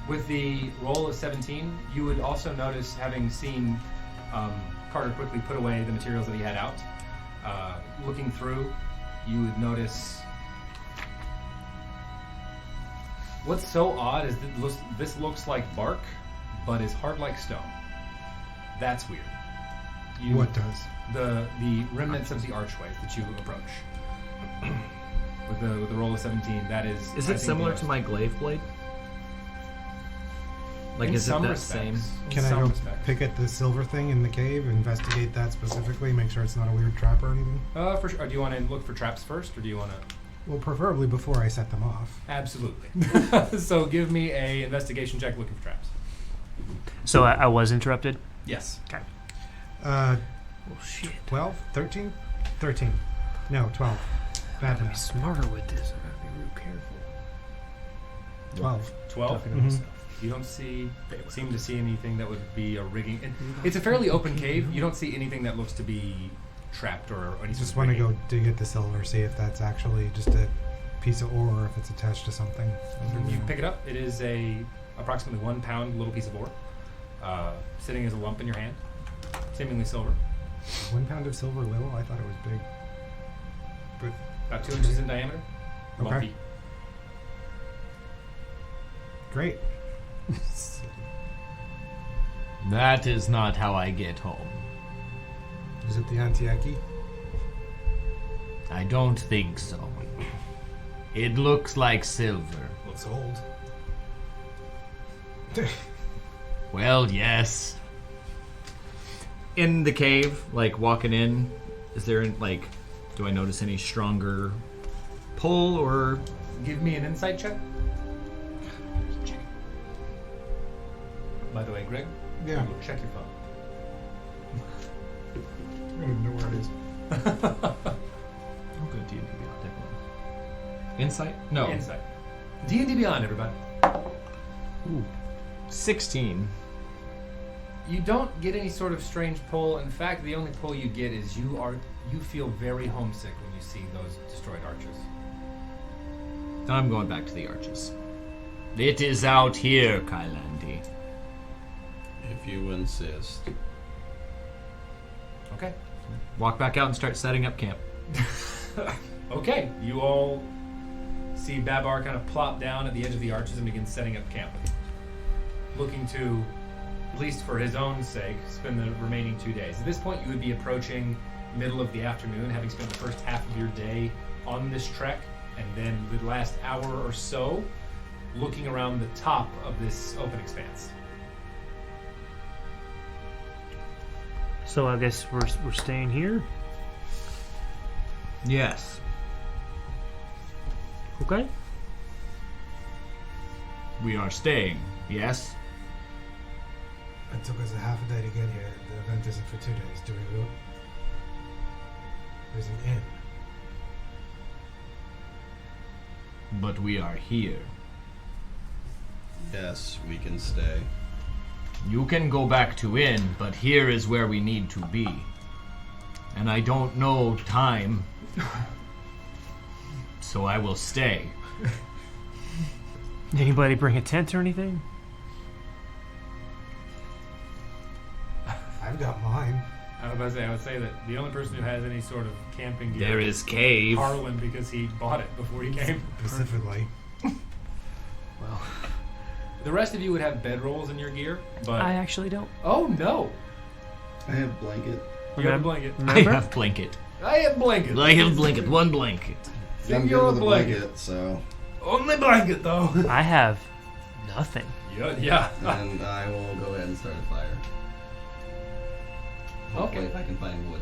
C: With the roll of 17, you would also notice, having seen Carter quickly put away the materials that he had out, looking through, you would notice. What's so odd is that this looks like bark, but is hard like stone. That's weird.
A: What does?
C: The remnants of the archways that you approach. With the roll of 17, that is.
E: Is
C: I
E: it
C: think,
E: similar
C: the-
E: to my glaive blade? Like,
C: in
E: is it
C: some
E: that
C: respects.
E: same?
C: In
A: Can I
C: some
A: go
C: respects.
A: pick at the silver thing in the cave, investigate that specifically, make sure it's not a weird trap or anything?
C: For sure. Do you want to look for traps first, or do you want to?
A: Well, preferably before I set them off.
C: Absolutely. So give me a investigation check looking for traps.
B: So I was interrupted.
C: Yes.
B: Okay.
A: Uh,
B: Well, shit.
A: 12? 13? 13. No, 12.
B: I
A: Bad
B: gotta be
A: math.
B: smarter with this. I gotta be real careful.
A: 12.
C: 12.
A: Mhm.
C: You don't seem to see anything that would be a rigging. And it's a fairly open cave. You don't see anything that looks to be trapped or any sort
A: Just
C: of
A: want to
C: rigging.
A: go dig at the silver, see if that's actually just a piece of ore or if it's attached to something.
C: You pick it up. It is approximately 1 pound little piece of ore, sitting as a lump in your hand, seemingly silver,
A: 1 pound of silver little? I thought it was big. But
C: about 2 inches in diameter.
A: Okay.
C: Lumpy.
A: great.
F: That is not how I get home.
A: Is it the Antiaki?
F: I don't think so. It looks like silver.
A: Looks old.
F: Well, yes.
E: In the cave, like walking in, is there like, do I notice any stronger pull or?
C: Give me an insight check. By the way, Greg,
A: Yeah.
C: check your phone.
A: I don't even know where it is.
E: Oh, good D&D Beyond, definitely. Insight? No.
C: Insight. D&D Beyond, everybody.
E: Ooh. 16.
C: You don't get any sort of strange pull. In fact, the only pull you get is you feel very homesick when you see those destroyed arches.
E: I'm going back to the arches.
F: It is out here, Kylandi.
D: If you insist.
C: Okay.
E: Walk back out and start setting up camp.
C: Okay. You all see Babar kind of plop down at the edge of the arches and begin setting up camp. Looking to, at least for his own sake, spend the remaining 2 days. At this point, you would be approaching middle of the afternoon, having spent the first half of your day on this trek, and then the last hour or so looking around the top of this open expanse.
B: So I guess we're staying here.
E: Yes.
B: Okay.
F: We are staying, yes?
A: It took us a half a day to get here. The event isn't for 2 days. Do we go? There's an inn.
F: But we are here.
D: Yes, we can stay.
F: You can go back to inn, but here is where we need to be. And I don't know time. So I will stay.
B: Anybody bring a tent or anything?
A: I've got mine.
C: I would say that the only person who has any sort of camping gear
F: There is cave.
C: Harlan, because he bought it before he came.
A: Specifically.
C: Well, the rest of you would have bedrolls in your gear, but
B: I actually don't.
C: oh no,
D: I have blanket.
C: you have a blanket.
F: I
B: Remember?
F: have blanket.
C: I have blanket.
F: I have blanket. One blanket.
D: I'm
C: Singular
D: good with a
C: blanket.
D: blanket, so.
C: Only blanket though.
B: I have nothing.
C: Yeah.
D: And I will go ahead and start a fire. Hopefully,
C: Okay.
D: if I can find wood.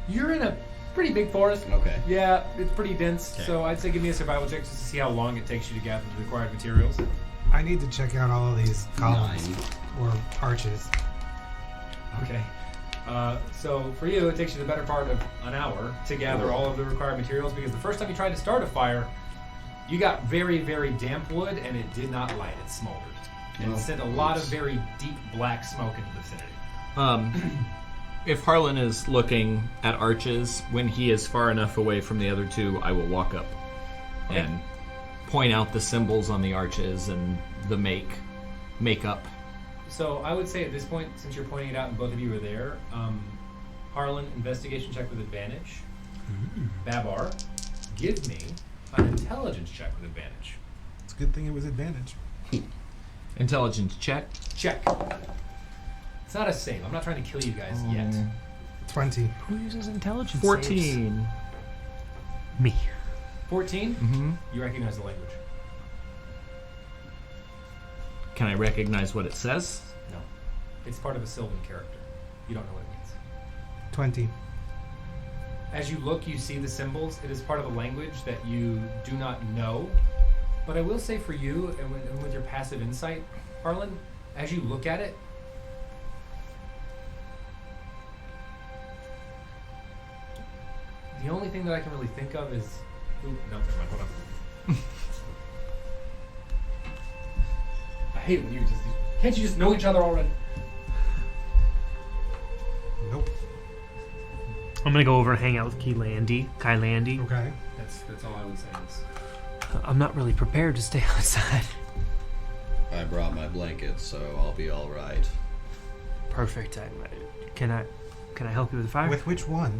C: You're in a pretty big forest.
D: Okay.
C: Yeah, it's pretty dense.
D: Okay.
C: So I'd say give me a survival check just to see how long it takes you to gather the required materials.
A: I need to check out all of these columns
D: 9.
A: or arches.
C: Okay. So for you, it takes you the better part of an hour to gather all of the required materials because the first time you tried to start a fire, you got very, very damp wood and it did not light. It smoldered. And
D: Oh,
C: it sent a lot of
D: oops.
C: very deep black smoke into the vicinity.
E: If Harlan is looking at arches, when he is far enough away from the other two, I will walk up and point out the symbols on the arches and the makeup.
C: So I would say at this point, since you're pointing it out and both of you are there, Harlan, investigation check with advantage. Babar, give me an intelligence check with advantage.
A: It's a good thing it was advantage.
E: Intelligence check.
C: Check. It's not a save. I'm not trying to kill you guys yet.
A: 20.
B: Who uses intelligence? saves?
E: 14.
B: Me.
C: 14?
E: Mm-hmm.
C: You recognize the language.
E: Can I recognize what it says?
C: No. It's part of a Sylvan character. You don't know what it means.
A: 20.
C: As you look, you see the symbols. It is part of a language that you do not know. But I will say for you, and with your passive insight, Harlan, as you look at it, the only thing that I can really think of is... Ooh, no, never mind, hold on. I hate it when you just... Can't you just know each other already?
A: Nope.
B: I'm gonna go over and hang out with Kylandy.
A: Okay.
C: That's all I would say is...
B: I'm not really prepared to stay outside.
D: I brought my blanket, so I'll be all right.
B: Perfect. Can I help you with the fire?
A: With which one?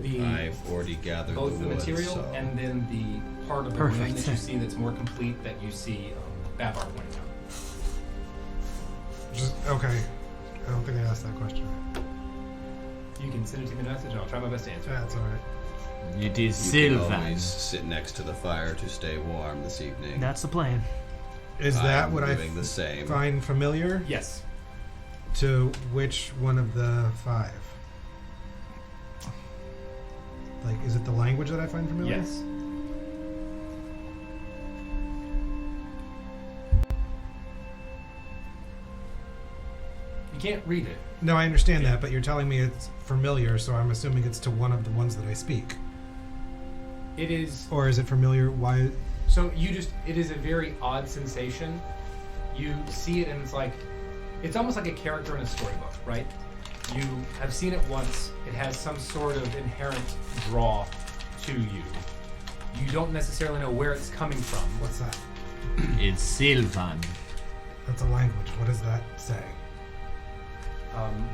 D: I've already gathered
C: Both the
D: wood,
C: material
D: so.
C: and then the part of the room
B: Perfect.
C: that you see that's more complete that you see Babar pointing out.
A: Just, okay. I don't think I asked that question.
C: You can send it to me in a message and I'll try my best to answer.
A: That's alright.
F: It is
D: You can
F: Sylvan.
D: always sit next to the fire to stay warm this evening.
B: That's the plan.
A: Is that
D: I'm
A: what I
D: doing the same.
A: find familiar
C: Yes.
A: to which one of the 5? Like, is it the language that I find familiar?
C: Yes. You can't read it.
A: No, I understand that, but you're telling me it's familiar, so I'm assuming it's to one of the ones that I speak.
C: It is.
A: Or is it familiar? Why?
C: So it is a very odd sensation. You see it and it's almost like a character in a storybook, right? You have seen it once. It has some sort of inherent draw to you. You don't necessarily know where it's coming from.
A: What's that?
F: It's Sylvan.
A: That's a language. What does that say?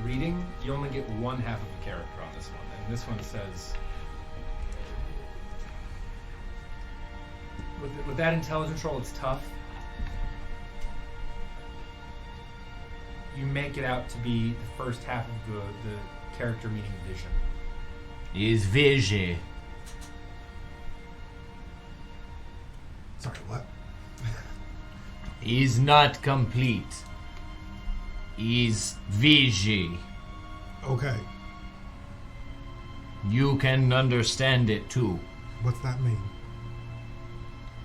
C: Reading, you only get one half of a character on this one, and this one says, with that intelligence roll, it's tough. You make it out to be the first half of the character meaning vision.
F: Is Vigi.
A: Sorry, what?
F: Is not complete. Is Vigi.
A: Okay.
F: You can understand it too.
A: What's that mean?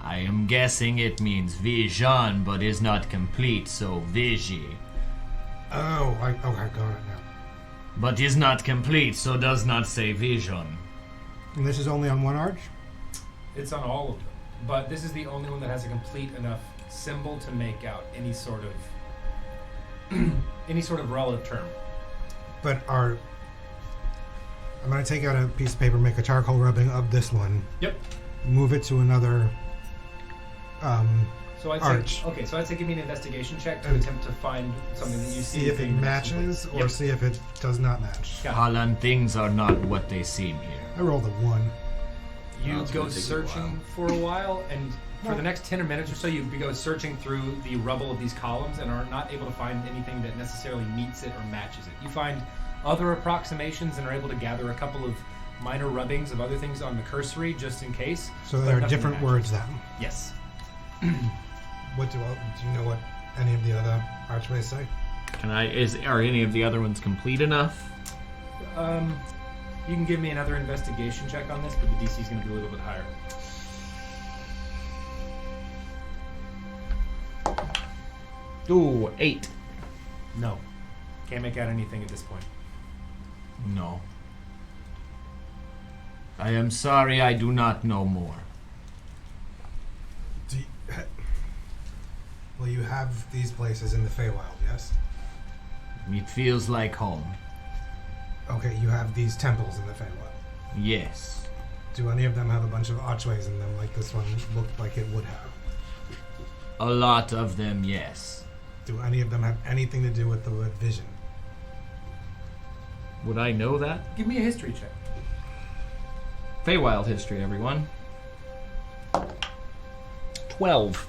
F: I am guessing it means vision, but is not complete, so Vigi.
A: Oh, I got it now.
F: But is not complete, so does not say vision.
A: And this is only on one arch?
C: It's on all of them, but this is the only one that has a complete enough symbol to make out any sort of relative term.
A: But I'm going to take out a piece of paper, make a charcoal rubbing of this one.
C: Yep.
A: Move it to another
C: So So I'd
A: arch.
C: say okay. So I'd say give me an investigation check to
A: And
C: attempt to find something that you see.
A: See if it
C: thing that's
A: matches
C: complete.
A: or see if it does not match.
C: Got it.
F: Harlan, things are not what they seem here.
A: I rolled a 1.
C: You
D: it's
C: go
D: gonna take you a
C: searching for a while, and for the next 10 minutes or so, you go searching through the rubble of these columns and are not able to find anything that necessarily meets it or matches it. You find other approximations and are able to gather a couple of minor rubbings of other things on the cursory just in case.
A: So
C: but
A: there are
C: nothing
A: different
C: matches.
A: words then.
C: Yes.
A: What do you know what any of the other archways say?
E: Are any of the other ones complete enough?
C: You can give me another investigation check on this, but the DC is going to be a little bit higher.
E: Ooh, 8.
C: No. Can't make out anything at this point.
F: No. I am sorry, I do not know more.
A: Well, you have these places in the Feywild, yes?
F: It feels like home.
A: Okay, you have these temples in the Feywild.
F: Yes.
A: Do any of them have a bunch of archways in them like this one looked like it would have?
F: A lot of them, yes.
A: Do any of them have anything to do with the word vision?
E: Would I know that?
C: Give me a history check.
E: Feywild history, everyone. 12.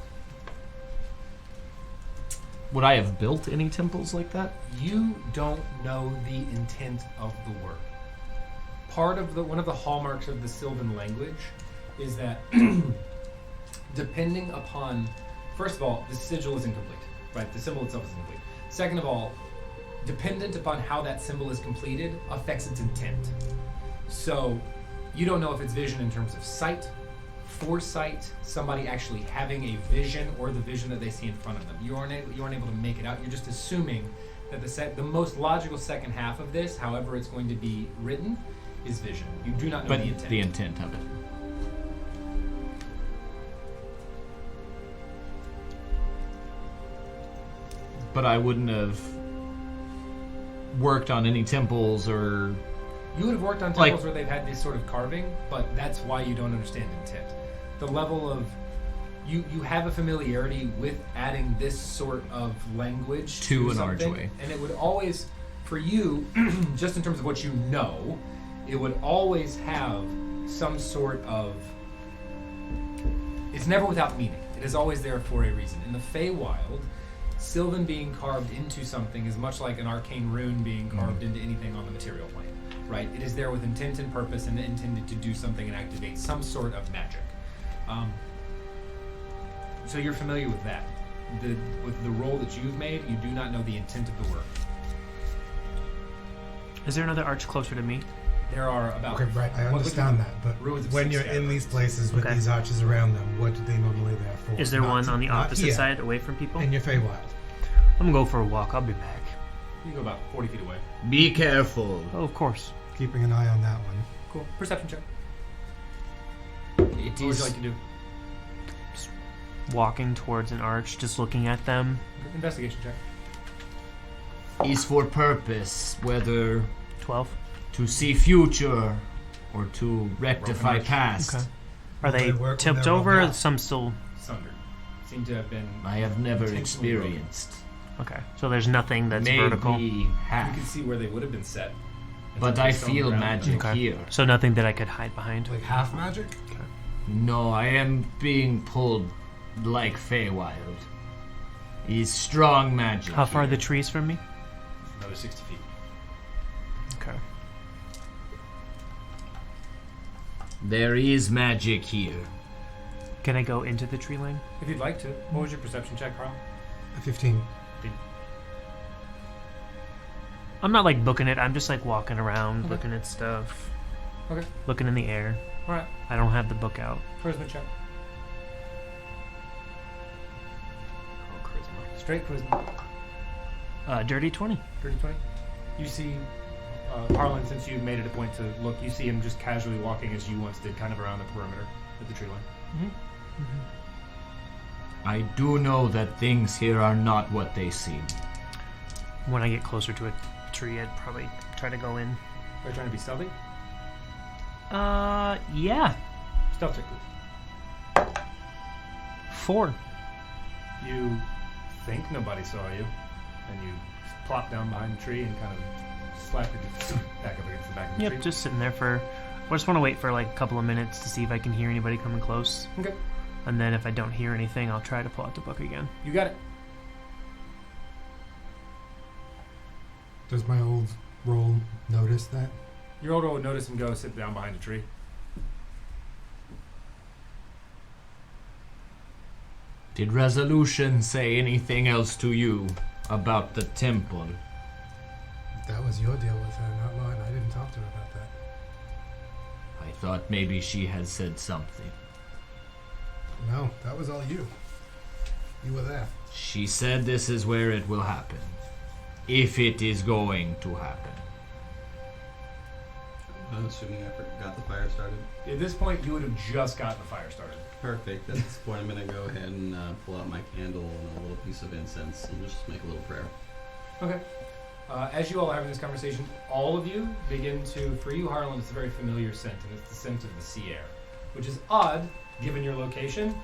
E: Would I have built any temples like that?
C: You don't know the intent of the word. One of the hallmarks of the Sylvan language is that depending upon, first of all, the sigil is incomplete, right? The symbol itself is incomplete. Second of all, dependent upon how that symbol is completed affects its intent. So you don't know if it's vision in terms of sight, foresight, somebody actually having a vision, or the vision that they see in front of them. You aren't able to make it out. You're just assuming that the most logical second half of this, however it's going to be written, is vision. You do not know
E: But
C: the intent.
E: the intent of it. But I wouldn't have worked on any temples or...
C: You would have worked on
E: Like-
C: temples where they've had this sort of carving, but that's why you don't understand intent. The level of you have a familiarity with adding this sort of language
E: To an
C: something,
E: archway.
C: and it would always, for you, just in terms of what you know, it would always have some sort of. It's never without meaning. It is always there for a reason. In the Feywild, Sylvan being carved into something is much like an arcane rune being carved into anything on the material plane, right? It is there with intent and purpose and intended to do something and activate some sort of magic. So you're familiar with that. With the role that you've made, you do not know the intent of the work.
B: Is there another arch closer to me?
C: There are about.
A: Okay, right, I
C: what-
A: understand that, but
C: ruins of
A: when
C: six
A: you're in
C: scattered.
A: these places with
B: Okay.
A: these arches around them, what do they normally there for?
B: Is there
A: Not
B: one
A: to-
B: on the
A: not
B: opposite
A: here,
B: side, away from people?
A: in your Feywild.
B: I'm gonna go for a walk. I'll be back.
C: You go about 40 feet away.
F: Be careful.
B: Oh, of course.
A: Keeping an eye on that one.
C: Cool. Perception check.
F: It
C: What would you
F: is
C: like to do?
B: Walking towards an arch, just looking at them.
C: Investigation check.
F: is for purpose, whether
B: 12.
F: to see future or to rectify
C: Broken arch.
F: past.
B: Okay. Are
A: Will
B: they
A: they work when
B: tipped
A: they're
B: over?
A: rolled
B: Or
A: out?
B: some still.
C: Sundered. Seem to have been.
F: I have never
C: Intentionally broken.
F: experienced.
B: Okay. So there's nothing that's
F: Maybe
B: vertical.
C: You
F: half.
C: can see where they would have been set.
F: But
C: It's
F: I
C: just on the
F: feel
C: ground.
F: magic
B: Okay.
F: here.
B: So nothing that I could hide behind.
A: Like half magic?
F: No, I am being pulled like Feywild. Is strong magic.
B: How far are
F: here.
B: the trees from me?
C: Another 60 feet.
B: Okay.
F: There is magic here.
B: Can I go into the tree line?
C: If you'd like to. What was your perception check, Carl?
A: A 15.
B: I'm not like booking it. I'm just like walking around,
C: Okay.
B: looking at stuff,
C: Okay.
B: looking in the air.
C: Alright.
B: I don't have the book out.
C: Charisma check.
B: Oh, charisma.
C: Straight charisma.
B: Dirty 20.
C: Dirty 20. You see Harlan, since you made it a point to look, you see him just casually walking as you once did, kind of around the perimeter of the tree line.
F: I do know that things here are not what they seem.
B: When I get closer to a tree, I'd probably try to go in.
C: Are you trying to be stealthy?
B: Yeah.
C: Stealth check, please.
B: 4.
C: You think nobody saw you, and you plop down behind the tree and kind of slap your back up against the back of the
B: Yep,
C: tree.
B: just sitting there for. I just want to wait for like a couple of minutes to see if I can hear anybody coming close.
C: Okay.
B: And then if I don't hear anything, I'll try to pull out the book again.
C: You got it.
A: Does my old roll notice that?
C: Your older would notice him go sit down behind a tree.
F: Did Resolution say anything else to you about the temple?
A: That was your deal with her, not mine. I didn't talk to her about that.
F: I thought maybe she had said something.
A: No, that was all you. You were there.
F: She said this is where it will happen. If it is going to happen.
D: I'm assuming I got the fire started.
C: At this point, you would have just gotten the fire started.
D: Perfect. At this point, I'm going to go ahead and pull out my candle and a little piece of incense and just make a little prayer.
C: Okay. As you all are having this conversation, all of you begin to, for you, Harlan, it's a very familiar scent, and it's the scent of the sea air, which is odd, given your location,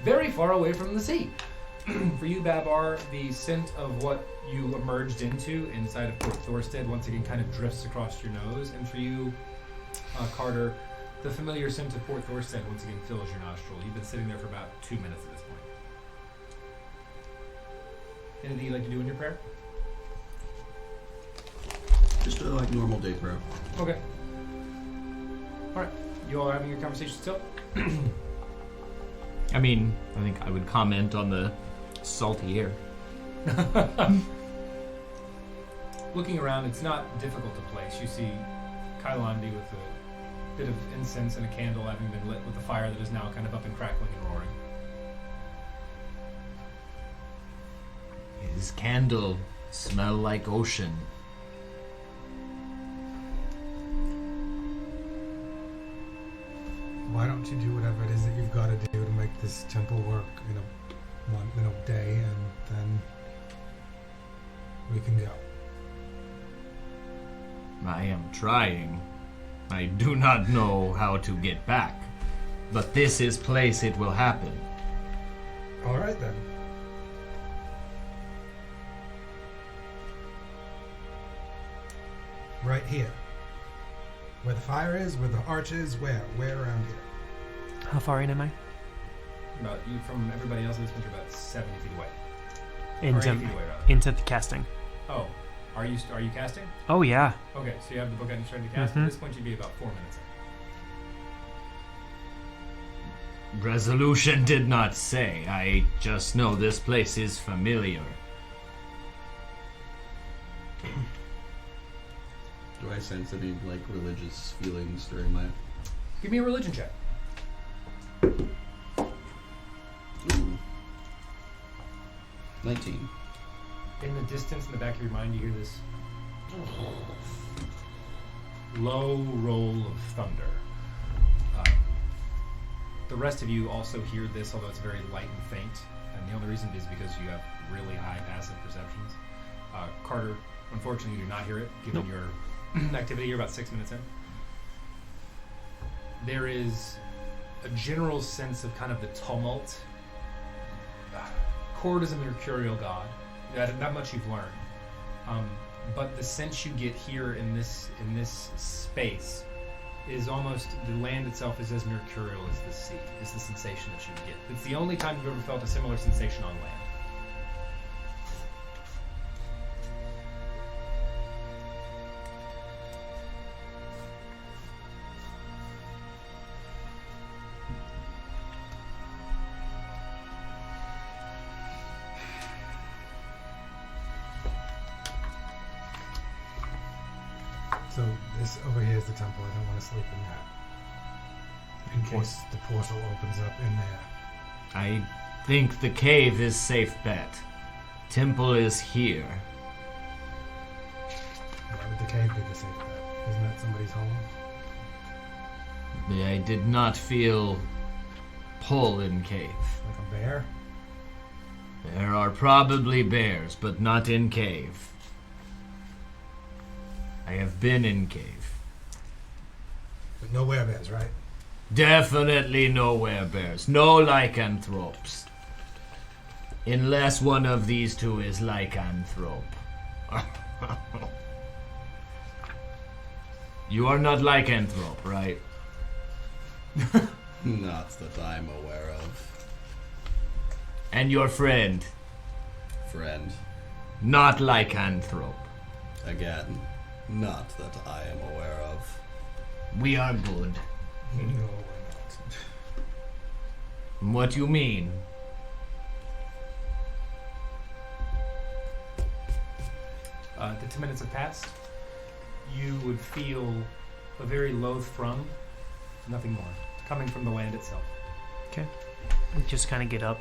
C: very far away from the sea. For you, Babar, the scent of what you emerged into inside of Port Thorstead once again kind of drifts across your nose, and for you, Carter, the familiar scent of Port Thorstead once again fills your nostril. You've been sitting there for about 2 minutes at this point. Anything you'd like to do in your prayer?
D: Just like normal day prayer.
C: Okay. Alright. You all are having your conversation still?
E: I mean, I think I would comment on the salty air.
C: Looking around, it's not difficult to place. You see Kailandi with a bit of incense and a candle having been lit with a fire that is now kind of up and crackling and roaring.
F: His candle smell like ocean.
A: Why don't you do whatever it is that you've got to do to make this temple work in a day, and then we can go.
F: I am trying. I do not know how to get back. But this is place it will happen.
A: All right then. Right here. Where the fire is, where the arch is, where around here.
B: How far in am I?
C: About you from everybody else in this bunch are about 70 feet away. Or
B: Into
C: 80 feet away, rather.
B: into the casting.
C: Oh, are you casting?
B: Oh yeah.
C: Okay, so you have the book out and you're starting to cast.
B: Mhm.
C: At this point, you'd be about 4 minutes in.
F: Resolution did not say. I just know this place is familiar.
D: Do I sense any like religious feelings during my?
C: Give me a religion check.
D: Ooh. 19.
C: In the distance, in the back of your mind, you hear this low roll of thunder. The rest of you also hear this, although it's very light and faint. And the only reason is because you have really high passive perceptions. Carter, unfortunately, you do not hear it, given your activity. You're about 6 minutes in. There is a general sense of kind of the tumult. Kord is a mercurial god. Not much you've learned. But the sense you get here in this space is almost, the land itself is as mercurial as the sea, is the sensation that you get. It's the only time you've ever felt a similar sensation on land.
A: So this over here is the temple. I don't want to sleep in that. In case the portal opens up in there.
F: I think the cave is safe bet. Temple is here.
A: Why would the cave be the safe bet? Isn't that somebody's home?
F: I did not feel pull in cave.
A: Like a bear?
F: There are probably bears, but not in cave. I have been in cave.
A: But no werebears, right?
F: Definitely no werebears. No lycanthropes. Unless one of these two is lycanthrope. You are not lycanthrope, right?
D: Not that I'm aware of.
F: And your friend,
D: Friend.
F: not lycanthrope.
D: Again, not that I am aware of.
F: We are good.
G: No, we're not.
F: What you mean?
C: The 10 minutes have passed. You would feel a very loath from, nothing more, coming from the land itself.
B: We just kind of get up.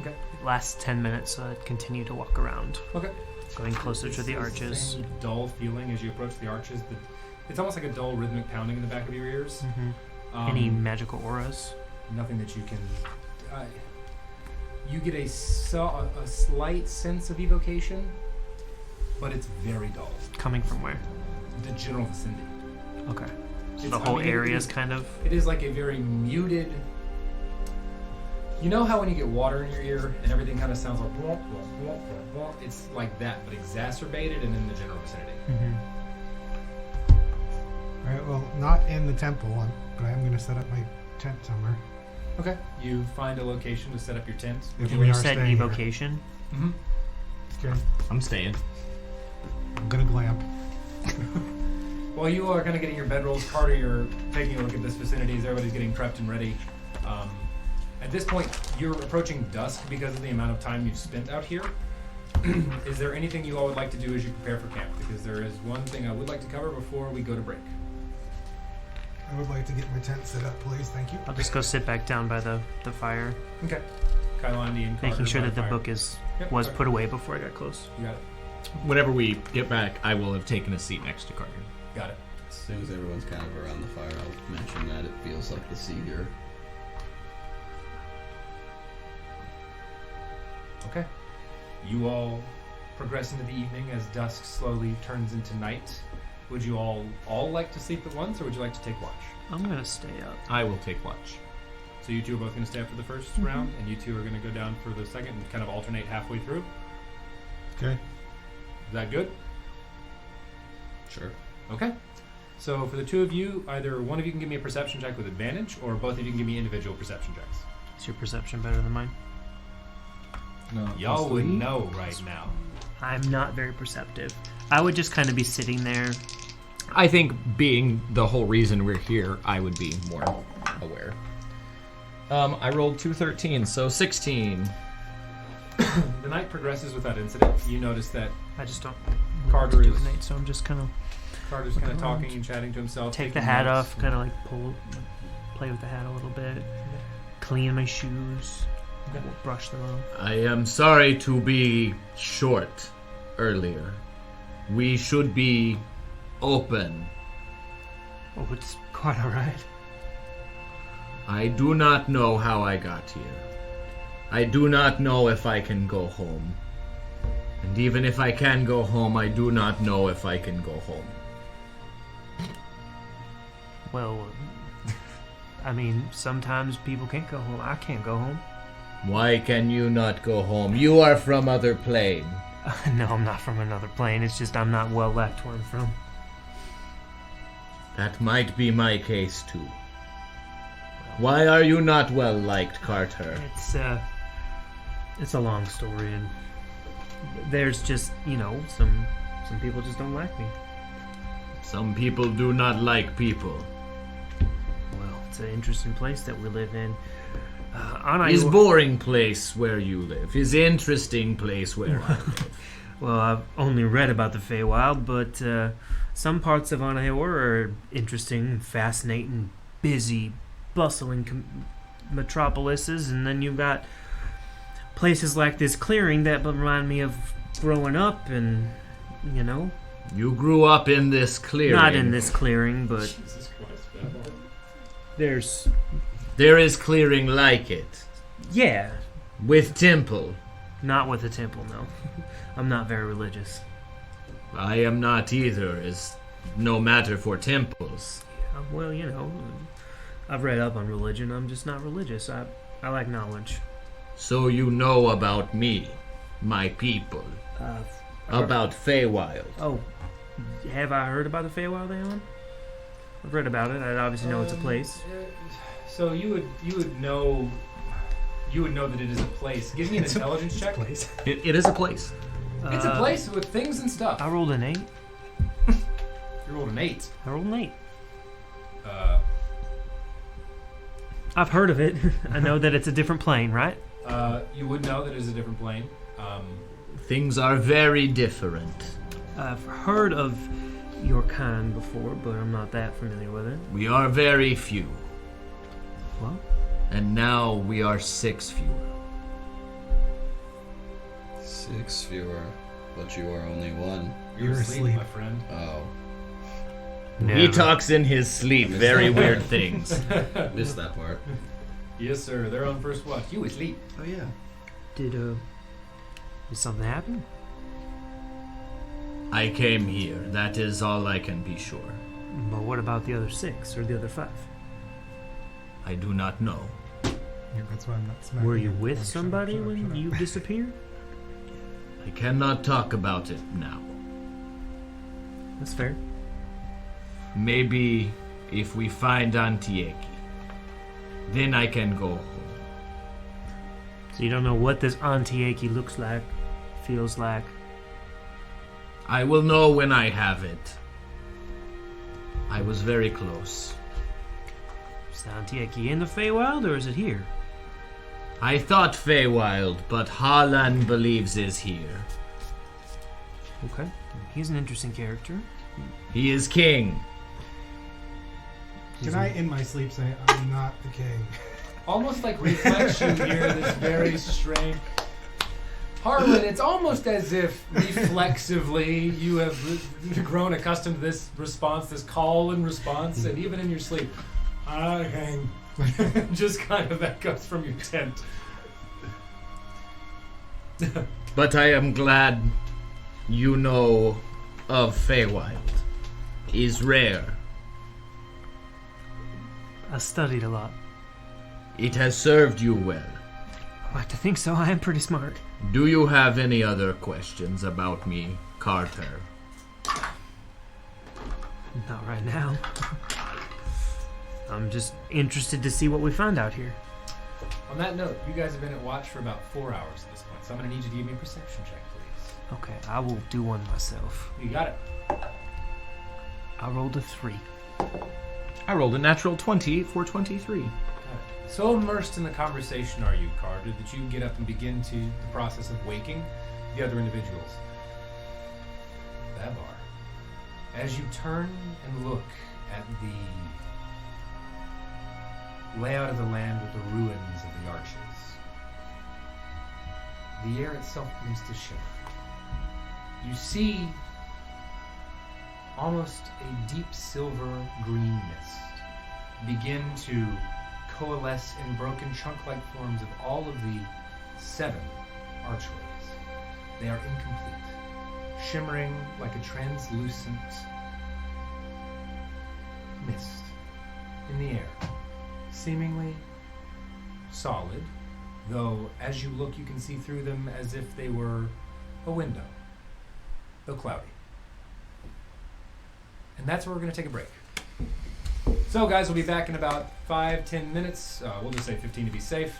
C: Okay.
B: Last 10 minutes, continue to walk around,
C: Okay.
B: going closer to the arches.
C: Same dull feeling as you approach the arches. It's almost like a dull rhythmic pounding in the back of your ears.
B: Any magical auras?
C: Nothing that you can. You get a slight sense of evocation, but it's very dull.
B: Coming from where?
C: The general vicinity.
B: Okay. So
C: It's-
B: the whole
C: I mean,
B: area
C: it
B: is kind of...
C: It is like a very muted. You know how when you get water in your ear and everything kind of sounds like womp, womp, womp, womp, womp? It's like that, but exacerbated and in the general vicinity.
A: All right. Well, not in the temple, but I am going to set up my tent somewhere.
C: Okay. You find a location to set up your tent.
A: If
B: You
A: we are
B: said
A: staying here.
B: evocation?
C: Mm-hmm.
A: Okay.
E: I'm staying.
A: I'm going to glamp.
C: While you are kind of getting your bedrolls, Carter, you're taking a look at this vicinity as everybody's getting prepped and ready. At this point, you're approaching dusk because of the amount of time you've spent out here. Is there anything you all would like to do as you prepare for camp? Because there is one thing I would like to cover before we go to break.
A: I would like to get my tent set up, please. Thank you.
B: I'll just go sit back down by the fire,
C: Okay. Kylandi and Carter
B: making sure
C: by
B: that the
C: fire.
B: book
C: Yep,
B: was
C: okay.
B: put away before I got close.
C: You got it.
E: Whenever we get back, I will have taken a seat next to Carter.
C: Got it.
D: As soon as everyone's kind of around the fire, I'll mention that it feels like the sea here.
C: Okay. You all progress into the evening as dusk slowly turns into night. Would you all like to sleep at once, or would you like to take watch?
B: I'm gonna stay up.
E: I will take watch.
C: So you two are both going to stay up for the first round, and you two are going to go down for the second and kind of alternate halfway through.
A: Okay.
C: Is that good?
D: Sure.
C: Okay. So for the two of you, either one of you can give me a perception check with advantage, or both of you can give me individual perception checks.
B: Is your perception better than mine?
E: No.
C: Y'all would know right now.
B: I'm not very perceptive. I would just kind of be sitting there.
E: I think being the whole reason we're here, I would be more aware. I rolled 2 13s, so 16.
C: The night progresses without incident. You notice that
B: I just don't
C: Carter
B: do
C: is-
B: at night, so I'm just kind of
C: Carter's kind of
B: Look around.
C: talking and chatting to himself.
B: take the
C: taking
B: hat
C: notes.
B: off, kind of like play with the hat a little bit, clean my shoes,
C: Okay.
B: brush them off.
F: I am sorry to be short earlier. We should be open.
B: Oh, it's quite alright.
F: I do not know how I got here. I do not know if I can go home. And even if I can go home, I do not know if I can go home.
B: Well, I mean, sometimes people can't go home. I can't go home.
F: Why can you not go home? You are from other plane.
B: No, I'm not from another plane. It's just I'm not well liked where I'm from.
F: That might be my case too. Why are you not well liked, Carter?
B: It's a long story, and there's just, some people just don't like me.
F: Some people do not like people.
B: Well, it's an interesting place that we live in.
F: Is boring place where you live. Is interesting place where I live.
B: Well, I've only read about the Feywild, but some parts of Anaheor are interesting, fascinating, busy, bustling metropolises, and then you've got places like this clearing that remind me of growing up, and
F: You grew up in this clearing.
B: not in this clearing, but
C: Jesus Christ, Babylon.
F: There is clearing like it.
B: yeah,
F: With temple.
B: not with a temple. No, I'm not very religious.
F: I am not either, is no matter for temples.
B: Well, I've read up on religion. I'm just not religious. I like knowledge.
F: So you know about me, my people, about Feywild.
B: Oh, have I heard about the Feywild, Alan? I've read about it. I obviously know it's a place.
C: So you would know that it is a place. Give me an intelligence check.
A: Place.
E: It is a place.
C: It's a place with things and stuff.
B: I rolled an 8.
C: You rolled an 8.
B: I rolled an 8. I've heard of it. I know that it's a different plane, right?
C: You would know that it is a different plane.
F: Things are very different.
B: I've heard of your kind before, but I'm not that familiar with it.
F: We are very few.
B: Well,
F: And now we are 6 fewer.
D: 6 fewer, but you are only 1.
C: You're
A: You're
C: asleep,
A: asleep.
C: my friend.
D: Oh,
F: He talks in his sleep very weird things.
D: missed that part.
C: Yes, sir. They're on first watch. You asleep.
D: Oh yeah.
B: Did something happen?
F: I came here. That is all I can be sure.
B: But what about the other 6 or the other 5?
F: I do not know.
A: Yeah, that's why I'm not smacking
B: Were you
A: him.
B: with
A: Oh, shut up,
B: somebody
A: shut up,
B: when
A: shut up.
B: you disappeared?
F: I cannot talk about it now.
B: That's fair.
F: Maybe if we find Antieki, then I can go home.
B: So you don't know what this Antieki looks like, feels like.
F: I will know when I have it. I was very close.
B: Is the Antieki in the Feywild or is it here?
F: I thought Feywild, but Harlan believes is here.
B: Okay. He's an interesting character.
F: He is king.
A: Can I, in my sleep, say I'm not the king?
C: Almost like reflex, you hear this very strange. Harlan, it's almost as if reflexively you have grown accustomed to this response, this call and response, and even in your sleep, king. Just kind of echoes from your tent.
F: But I am glad you know of Feywild. Is rare.
B: I studied a lot.
F: It has served you well.
B: I like to think so. I am pretty smart.
F: Do you have any other questions about me, Carter?
B: Not right now. I'm just interested to see what we find out here.
C: On that note, you guys have been at watch for about 4 hours at this point, so I'm going to need you to give me a perception check, please.
B: Okay, I will do one myself.
C: You got it.
B: I rolled a 3.
E: I rolled a natural 20 for 23.
C: So immersed in the conversation are you, Carter, that you get up and begin to the process of waking the other individuals. Babar, as you turn and look at the layout of the land with the ruins of the arches, the air itself begins to shimmer. You see almost a deep silver green mist begin to coalesce in broken chunk-like forms of all of the 7 archways. They are incomplete, shimmering like a translucent mist in the air, seemingly solid, though as you look you can see through them as if they were a window, though cloudy. And that's where we're going to take a break. So guys, we'll be back in about 5-10 minutes. We'll just say 15 to be safe.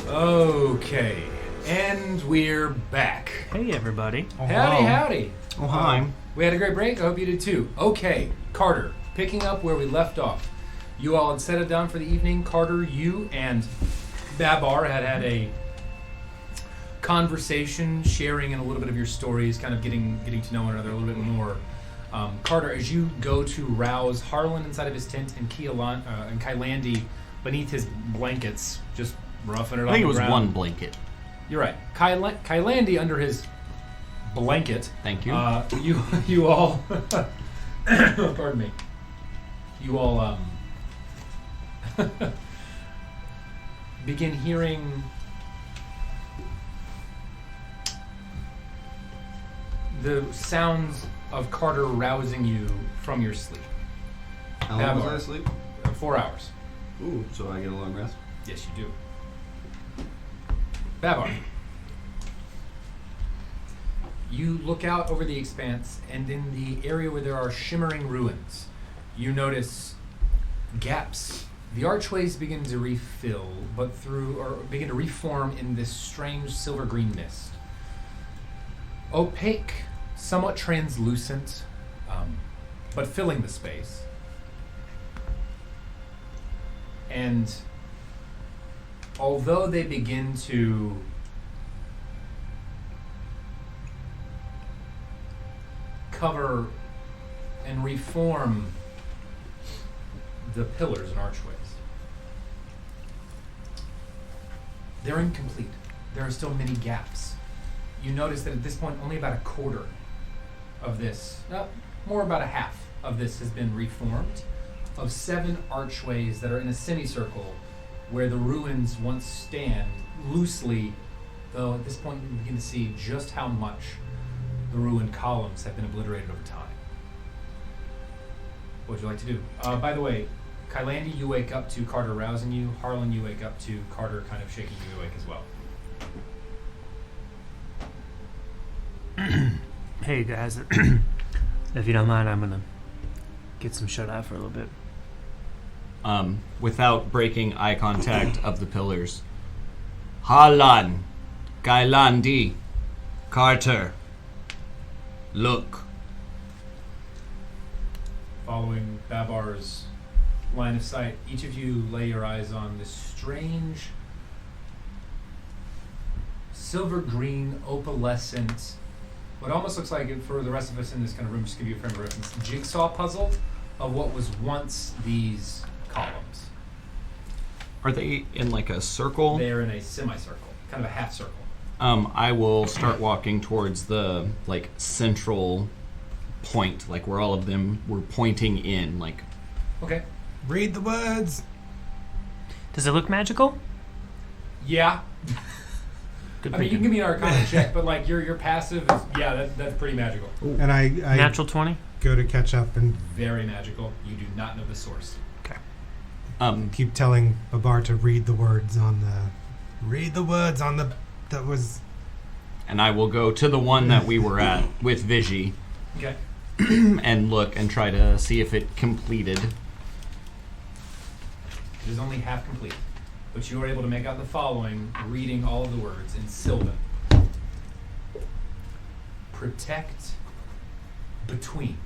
C: Okay, and we're back.
B: Hey, everybody.
A: Oh,
C: Howdy,
A: hello.
C: howdy.
A: Oh, hi.
C: We had a great break. I hope you did too. Okay, Carter, picking up where we left off. You all had settled down for the evening. Carter, you and Babar had a conversation, sharing in a little bit of your stories, kind of getting to know one another a little bit more. Carter, as you go to rouse Harlan inside of his tent and Kailandi beneath his blankets, just roughing it on the ground.
E: I think it was one blanket.
C: You're right. Kailandi under his blanket.
E: Thank you.
C: You all. Pardon me. You all begin hearing the sounds of Carter rousing you from your sleep.
D: How long was I asleep?
C: 4 hours.
D: Ooh, so I get a long rest?
C: Yes, you do. Babar. You look out over the expanse, and in the area where there are shimmering ruins, you notice gaps. The archways begin to refill, begin to reform in this strange silver-green mist. Opaque, somewhat translucent, but filling the space. And although they begin to cover and reform the pillars and archways, they're incomplete. There are still many gaps. You notice that at this point only about a quarter of this, more about a half of this has been reformed, of 7 archways that are in a semicircle where the ruins once stand loosely, though at this point you begin to see just how much the ruined columns have been obliterated over time. What would you like to do? By the way, Kailandi, you wake up to Carter rousing you. Harlan, you wake up to Carter kind of shaking you awake as well.
B: Hey guys, if you don't mind, I'm gonna get some shut eye for a little bit.
E: Without breaking eye contact of the pillars. Harlan, Kailandi, Carter, look.
C: Following Babar's line of sight, each of you lay your eyes on this strange silver green opalescent, what almost looks like, for the rest of us in this kind of room, just to give you a frame of reference, jigsaw puzzle of what was once these columns.
E: Are they in like a circle?
C: They are in a semicircle, kind of a half circle.
E: I will start walking towards the like central point, like where all of them were pointing in, like.
C: Okay.
A: Read the words.
B: Does it look magical?
C: Yeah.
B: Good
C: I mean, you can give me an Arcana check, but like your passive is, that's pretty magical.
A: Ooh. And I
B: Natural 20?
A: go to catch up and
C: Very magical. You do not know the source.
B: Okay.
A: keep telling Babar to read the words on the that was.
E: And I will go to the one that we were at with Vigi.
C: Okay.
E: And look and try to see if it completed.
C: It is only half complete, but you are able to make out the following, reading all of the words in Sylvan. Protect between.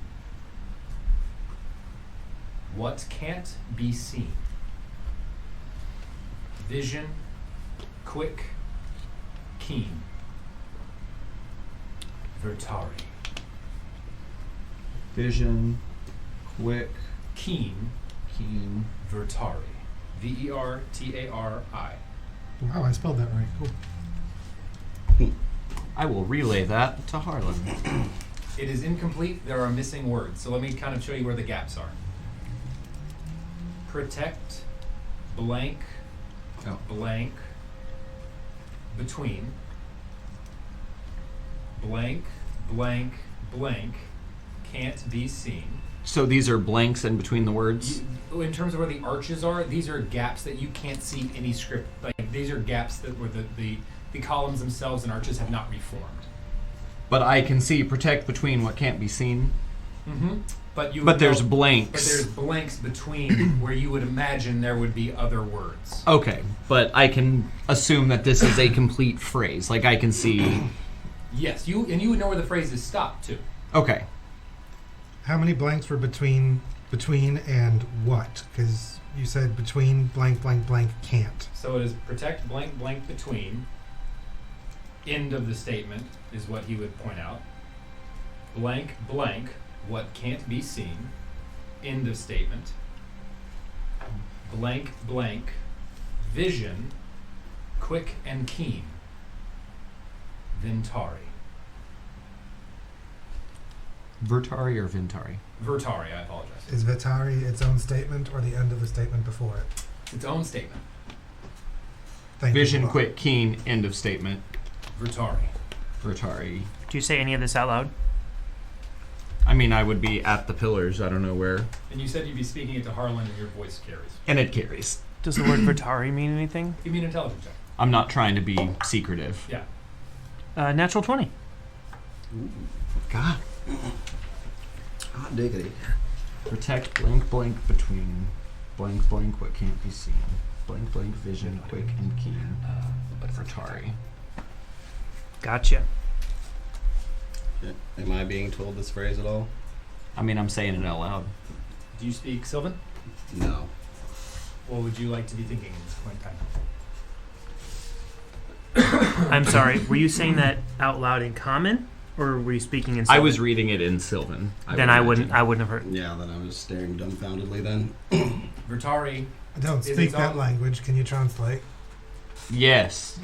C: What can't be seen. Vision, quick, keen. Vertari.
E: Vision, quick,
C: Keen, Vertari. Vertari.
A: Wow, I spelled that right. Cool.
E: I will relay that to Harlan.
C: It is incomplete. There are missing words. So let me kind of show you where the gaps are. Protect, blank, blank, between, blank, blank, blank, can't be seen.
E: So these are blanks in between the words?
C: In terms of where the arches are, these are gaps that you can't see any script. Like, these are gaps that where the columns themselves and arches have not reformed.
E: But I can see protect between what can't be seen.
C: Mm-hmm.
E: But there's blanks.
C: But there's blanks between where you would imagine there would be other words.
E: Okay, but I can assume that this is a complete phrase. Like I can see.
C: Yes, you would know where the phrase is stopped too.
E: Okay.
A: How many blanks were between and what? Because you said between blank blank blank can't.
C: So it is protect blank blank between. End of the statement is what he would point out. Blank blank what can't be seen, end of statement, blank blank, vision, quick and keen, Vintari.
E: Vertari or Vintari?
C: Vertari, I apologize.
A: Is Vitari its own statement or the end of the statement before it?
C: Its own statement.
A: Thank you.
E: Vision, quick, keen, end of statement.
C: Vertari.
E: Vertari.
B: Do you say any of this out loud?
E: I mean, I would be at the pillars. I don't know where.
C: And you said you'd be speaking it to Harlan and your voice carries.
E: And it carries.
B: Does the word Vertari mean anything?
C: Give me an intelligence check.
E: I'm not trying to be secretive.
C: Yeah.
B: Natural 20.
E: God.
D: Hot diggity.
E: Protect blank blank between blank blank what can't be seen. Blank blank vision, quick and keen. Vertari.
B: Gotcha.
D: Am I being told this phrase at all?
E: I mean, I'm saying it out loud.
C: Do you speak Sylvan?
D: No.
C: What would you like to be thinking in this point in time?
B: I'm sorry. Were you saying that out loud in common, or were you speaking in?
E: I was reading it in Sylvan.
B: Then I wouldn't have heard.
D: Yeah, then I was staring dumbfoundedly then.
C: Vertari,
A: I don't
C: Is
A: speak
C: it
A: that
C: all-
A: language. Can you translate?
E: Yes.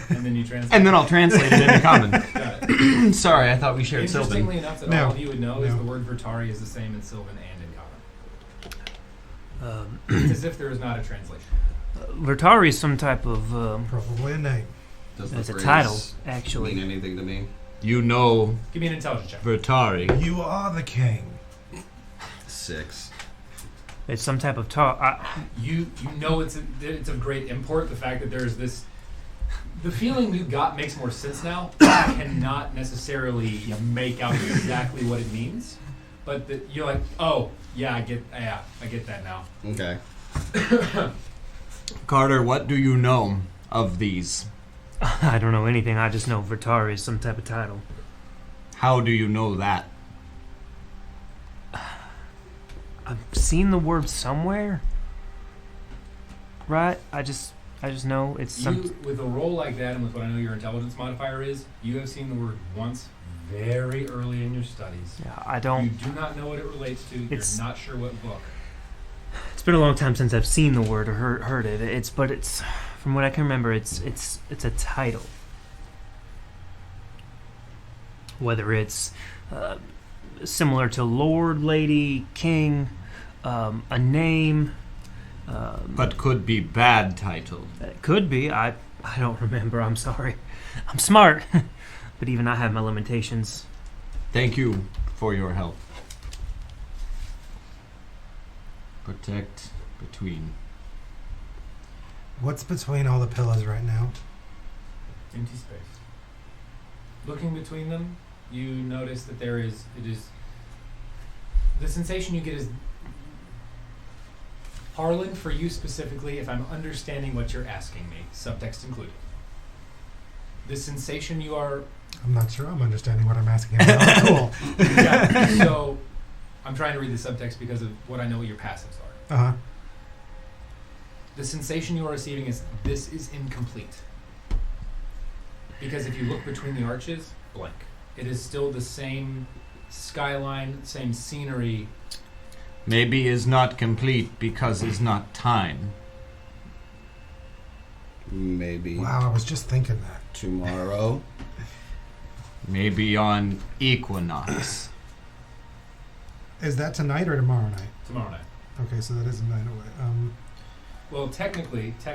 C: and then you translate.
E: And then I'll translate it into common.
C: Got it.
E: Sorry, I thought we shared Sylvan.
C: Interestingly enough, that
A: No.
C: all of you would know is
A: No.
C: the word Vertari is the same in Sylvan and in Common.
B: Um,
C: It's as if there is not a translation.
B: Vertari is some type of.
A: Probably a name.
D: Does the
B: It's a
D: phrase
B: title,
D: mean
B: actually.
D: anything to me?
E: You know
C: Give me an intelligence check.
E: Vertari.
A: You are the king.
D: 6.
B: It's some type of talk.
C: You know it's of great import. The fact that there's this, the feeling you got makes more sense now. I cannot necessarily make out exactly what it means, but you're like, oh yeah, I get that now.
D: Okay.
E: Carter, what do you know of these?
B: I don't know anything. I just know Vertari is some type of title.
E: How do you know that?
B: I've seen the word somewhere. Right? I just know it's some.
C: You, with a roll like that, and with what I know your intelligence modifier is, you have seen the word once very early in your studies.
B: Yeah, I
C: You
B: don't.
C: do not know what it relates to.
B: It's-
C: You're not sure what book.
B: It's been a long time since I've seen the word or heard it. It's from what I can remember. It's a title. Whether it's similar to Lord, Lady, King, a name.
E: But could be bad title.
B: It could be. I don't remember. I'm sorry. I'm smart, but even I have my limitations.
E: Thank you for your help. Protect between.
A: What's between all the pillars right now?
C: Empty space. Looking between them, you notice that it is the sensation you get is Harlan, for you specifically, if I'm understanding what you're asking me, subtext included. The sensation you are
A: I'm not sure I'm understanding what I'm asking about. Cool.
C: yeah, so I'm trying to read the subtext because of what I know what your passives are.
A: Uh-huh.
C: The sensation you are receiving is this is incomplete. Because if you look between the arches, blank. It is still the same skyline, same scenery.
E: Maybe is not complete because is not time.
D: Maybe
A: Wow, I was just thinking that.
D: tomorrow.
E: Maybe on equinox.
A: Is that tonight or tomorrow night?
C: Tomorrow night.
A: Okay, so that is a night away.
C: Well, technically, it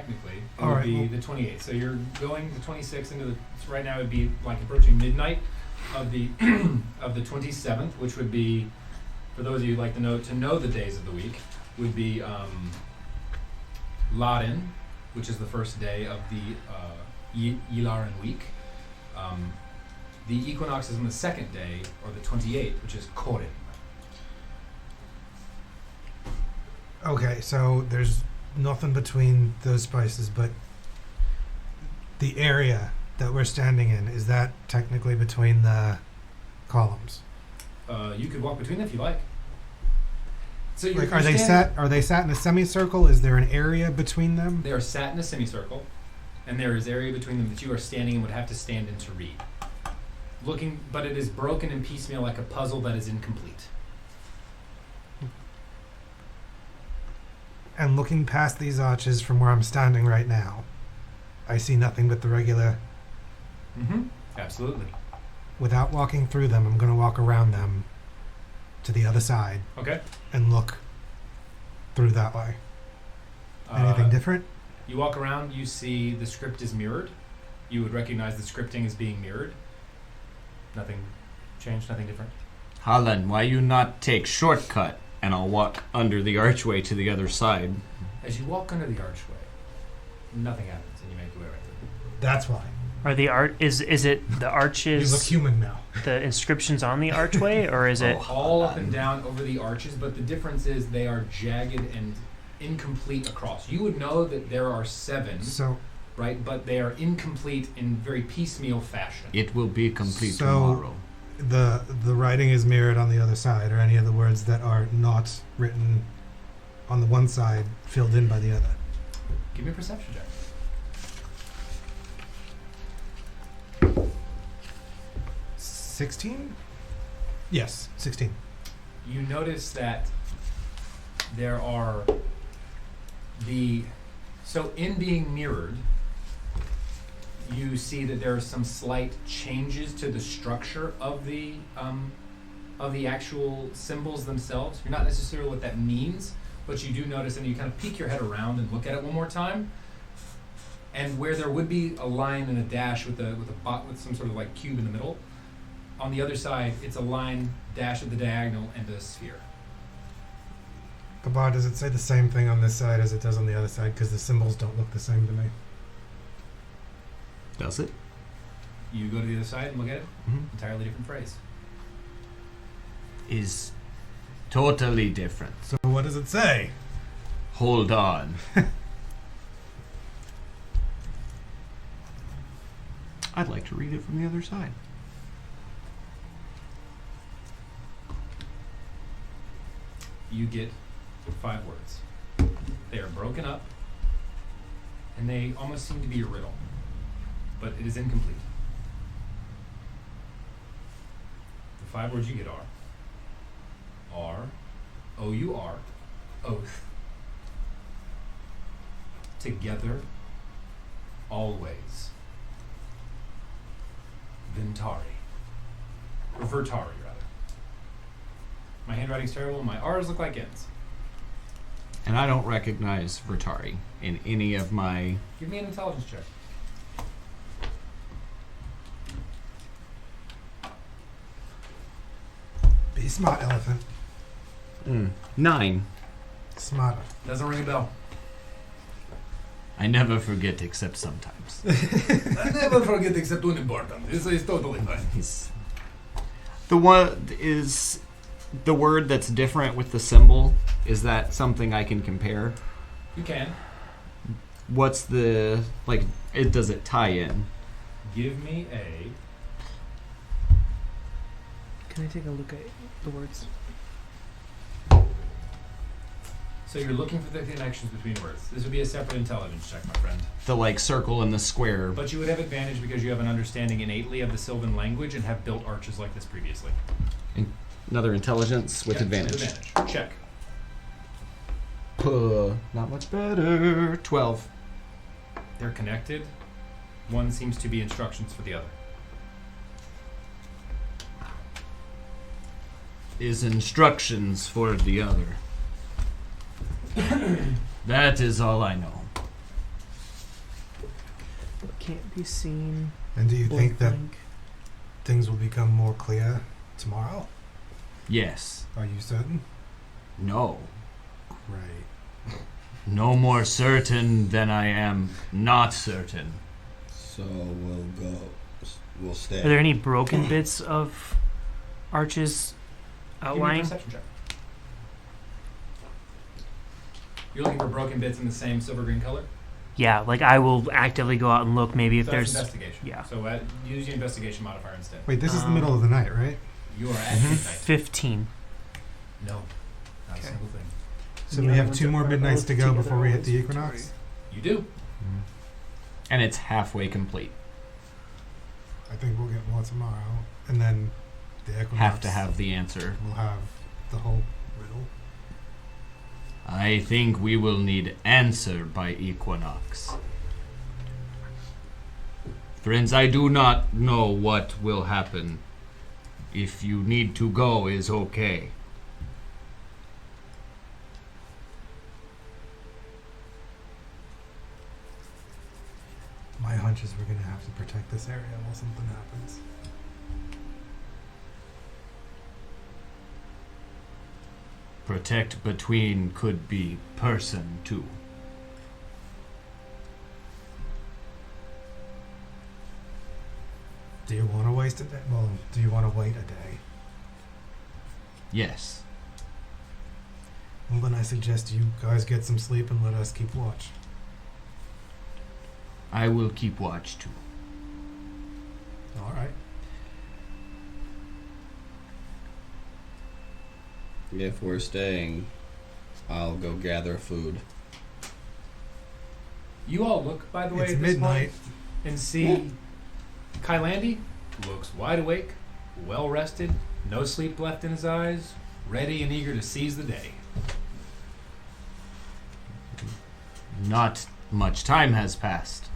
A: All
C: would
A: right,
C: be
A: well-
C: the 28th. So you're going the 26th into the. So right now, it'd be like approaching midnight of the of the 27th, which would be, for those of you who'd like to know the days of the week, would be Laden, which is the first day of the Yilaran week. The equinox is on the second day, or the 28th, which is Korin.
A: Okay, so there's nothing between those spices, but the area that we're standing in, is that technically between the columns?
C: You could walk between them if you like. So you're,
A: Like, are they sat in a semicircle? Is there an area between them?
C: They are sat in a semicircle, and there is area between them that you are standing and would have to stand in to read. But it is broken and piecemeal like a puzzle that is incomplete.
A: And looking past these arches from where I'm standing right now, I see nothing but the regular.
C: Mm-hmm. Absolutely.
A: Without walking through them, I'm going to walk around them to the other side
C: Okay.
A: and look through that way. Anything different?
C: You walk around, you see the script is mirrored. You would recognize the scripting as being mirrored. Nothing changed, nothing different.
E: Harlan, why you not take shortcut and I'll walk under the archway to the other side?
C: As you walk under the archway, nothing happens, and you make your way right through.
A: That's why.
B: Are the art is it the
A: You look
B: arches,
A: human now.
B: the inscriptions on the archway, or is it?
C: All up and down over the arches, but the difference is they are jagged and incomplete across. You would know that there are 7,
A: So,
C: right? But they are incomplete in very piecemeal fashion.
E: It will be complete
A: So-
E: tomorrow.
A: the writing is mirrored on the other side, or any of the words that are not written on the one side filled in by the other.
C: Give me a perception check.
A: 16? Yes, 16.
C: You notice that there are so in being mirrored, you see that there are some slight changes to the structure of the actual symbols themselves. You're not necessarily what that means, but you do notice, and you kind of peek your head around and look at it one more time. And where there would be a line and a dash with some sort of like cube in the middle, on the other side it's a line, dash at the diagonal, and a sphere.
A: Kabar, does it say the same thing on this side as it does on the other side? Because the symbols don't look the same to me.
E: Does it?
C: You go to the other side and look at it.
A: Mm-hmm.
C: Entirely different phrase.
E: Is totally different.
A: So what does it say?
E: Hold on. I'd like to read it from the other side.
C: You get 5 words. They are broken up, and they almost seem to be a riddle, but it is incomplete. The 5 words you get are O-U-R, oath, together, always, Ventari, or Vertari, rather. My handwriting's terrible. My R's look like N's.
E: And I don't recognize Vertari in any of my...
C: Give me an intelligence check.
A: Be smart, elephant.
E: 9.
A: Smarter.
C: Doesn't ring a bell.
E: I never forget except sometimes.
C: I never forget except when important. This is totally fine.
E: The one is the word that's different with the symbol. Is that something I can compare?
C: You can.
E: What's the does it tie in?
C: Give me a...
B: Can I take a look at the words?
C: So you're looking for the connections between words. This would be a separate intelligence check, my friend.
E: The circle and the square.
C: But you would have advantage because you have an understanding innately of the Sylvan language and have built arches like this previously.
E: Another intelligence with
C: Yeah,
E: advantage.
C: Check.
E: Not much better. 12.
C: They're connected. One seems to be instructions for the other.
E: Is instructions for the other. That is all I know.
B: What can't be seen.
A: And do you think that
B: blank.
A: things will become more clear tomorrow?
E: Yes.
A: Are you certain?
E: No.
A: Right.
E: No more certain than I am not certain.
D: So we'll stay.
B: Are there any broken bits of arches
C: Give me a
B: outlying?
C: perception check. You're looking for broken bits in the same silver-green color?
B: Yeah, I will actively go out and look. Maybe if
C: So that's
B: there's.
C: investigation.
B: Yeah.
C: So use your investigation modifier instead.
A: Wait, this is the middle of the night, right?
C: You are at midnight.
B: 15.
C: No. Not a
B: Okay.
C: single thing.
A: So we have 2 more midnights to go before we hit the equinox?
C: You do.
E: And it's halfway complete.
A: I think we'll get more tomorrow. And then the equinox.
E: Have to have the answer.
A: We'll have the whole riddle.
F: I think we will need answer by equinox. Friends, I do not know what will happen. If you need to go, is okay.
A: My hunch is we're going to have to protect this area while something happens.
F: Protect between could be person too.
A: Do you want to waste a day? Well, do you want to wait a day?
F: Yes.
A: Well, then I suggest you guys get some sleep and let us keep watch.
F: I will keep watch too.
A: All right.
D: If we're staying, I'll go gather food.
C: You all look, by the way,
A: It's
C: at this
A: midnight.
C: point and see Kylandy looks wide awake, well rested, no sleep left in his eyes, ready and eager to seize the day.
F: Not much time has passed.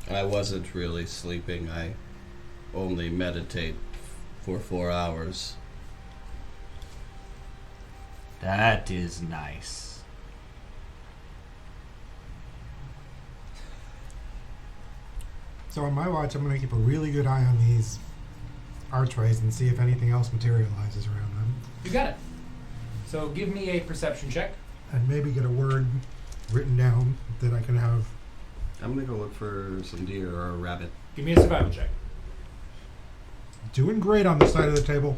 D: I wasn't really sleeping. I only meditate for 4 hours.
F: That is nice.
A: So on my watch, I'm going to keep a really good eye on these archways and see if anything else materializes around them.
C: You got it. So give me a perception check.
A: And maybe get a word written down that I can have.
D: I'm gonna go look for some deer or a rabbit.
C: Give me a survival check.
A: Doing great on this side of the table.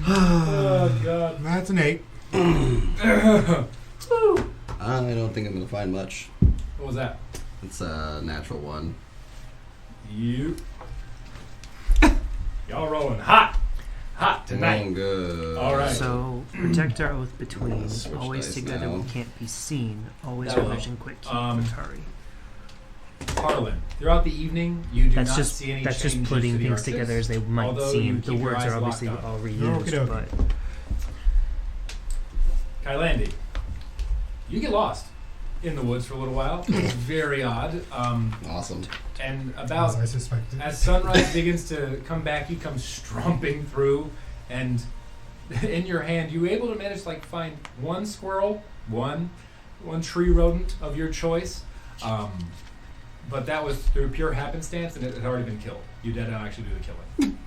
C: Oh, God.
A: That's an 8.
D: I don't think I'm gonna find much.
C: What was that?
D: It's a natural one.
C: You. Y'all rolling hot. Hot tonight.
D: Going good.
C: All right.
B: So protect our oath between.
D: Let's switch
B: Always
D: dice
B: together,
D: now.
B: we can't be seen. Always
C: That will.
B: revision quick. Keep Atari.
C: Harlan, throughout the evening, you do
B: That's
C: not
B: just
C: see any
B: that's just
C: changes
B: putting
C: to the
B: things
C: Arctics,
B: together as they might
C: although
B: seem.
C: you
B: The
C: keep your
B: words
C: eyes
B: are obviously
C: locked on.
B: all reused,
A: Okey-dokey.
B: but
C: Kylandy, you get lost in the woods for a little while. It's very odd.
D: Awesome.
C: And
A: As
C: about
A: I suspected.
C: as sunrise begins to come back, you come stomping through, and in your hand, you able to manage to find one squirrel, one tree rodent of your choice. But that was through pure happenstance, and it had already been killed. You did not actually do the killing.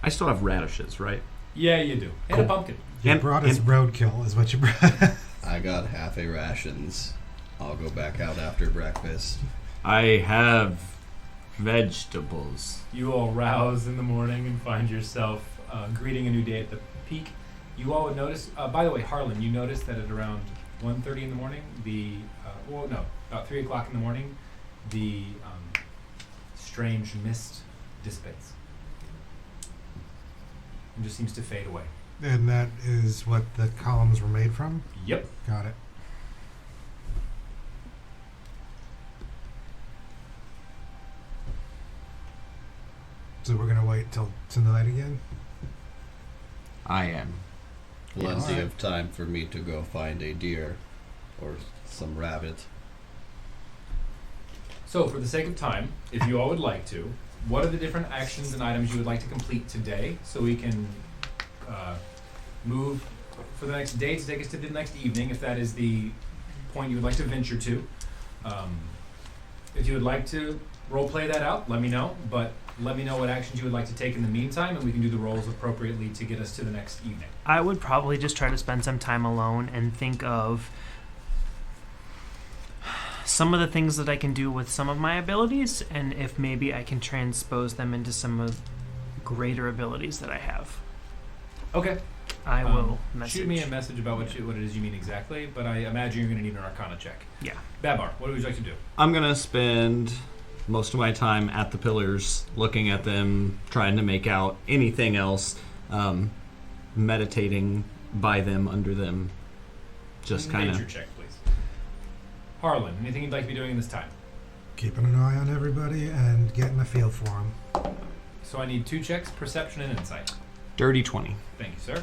E: I still have radishes, right?
C: Yeah, you do. And a pumpkin.
A: You
E: And-
A: brought us
E: and-
A: roadkill, is what you brought.
D: I got half a rations. I'll go back out after breakfast.
F: I have vegetables.
C: You all rouse in the morning and find yourself greeting a new day at the peak. You all would notice, by the way, Harlan, you noticed that at around 1:30 in the morning, about 3 o'clock in the morning, the strange mist dissipates. And just seems to fade away.
A: And that is what the columns were made from?
C: Yep.
A: Got it. So we're going to wait till tonight again?
F: I am.
D: Plenty
A: Alright.
D: of time for me to go find a deer or some rabbit.
C: So, for the sake of time, if you all would like to, what are the different actions and items you would like to complete today so we can move for the next day to take us to the next evening, if that is the point you would like to venture to. If you would like to role-play that out, let me know, but let me know what actions you would like to take in the meantime, and we can do the rolls appropriately to get us to the next evening.
B: I would probably just try to spend some time alone and think of some of the things that I can do with some of my abilities, and if maybe I can transpose them into some of greater abilities that I have.
C: Okay.
B: I will message.
C: Shoot me a message about what it is you mean exactly, but I imagine you're going to need an Arcana check.
B: Yeah.
C: Babar, what would you like to do?
E: I'm going to spend most of my time at the pillars, looking at them, trying to make out anything else, meditating by them, under them, just kind
C: Nature
E: of...
C: check, please. Harlan, anything you'd like to be doing in this time?
A: keeping an eye on everybody and getting a feel for them.
C: So I need 2 checks, perception and insight.
E: Dirty 20.
C: Thank you, sir.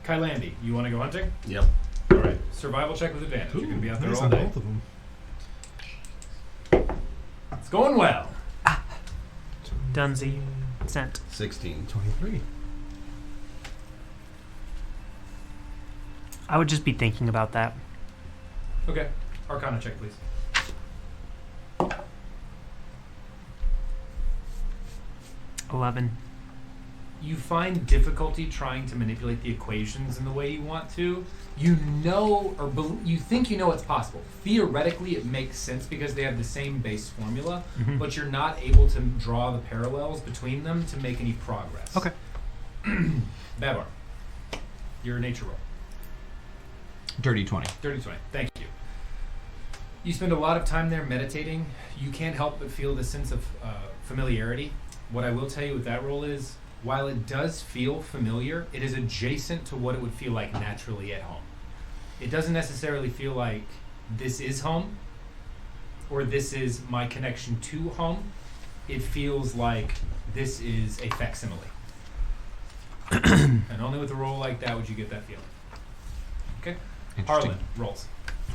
C: Kylandy, you want to go hunting?
D: Yep.
C: All right. Survival check with advantage. You're going to be out there
A: Nice
C: all
A: on
C: day.
A: both of them.
C: It's going well.
B: Dunsey. Sent.
D: 16.
A: 23.
B: I would just be thinking about that.
C: Okay. Arcana check, please.
B: 11.
C: You find difficulty trying to manipulate the equations in the way you want to. You know, or you think you know it's possible. Theoretically, it makes sense because they have the same base formula,
B: Mhm.
C: but you're not able to draw the parallels between them to make any progress.
B: Okay.
C: Babar, your nature roll.
E: Dirty 20.
C: Dirty 20. Thank you. You spend a lot of time there meditating. You can't help but feel the sense of familiarity. What I will tell you with that roll is, while it does feel familiar, it is adjacent to what it would feel like naturally at home. It doesn't necessarily feel like this is home or this is my connection to home. It feels like this is a facsimile. And only with a roll like that would you get that feeling. Okay?
E: Interesting.
C: Harlan, rolls.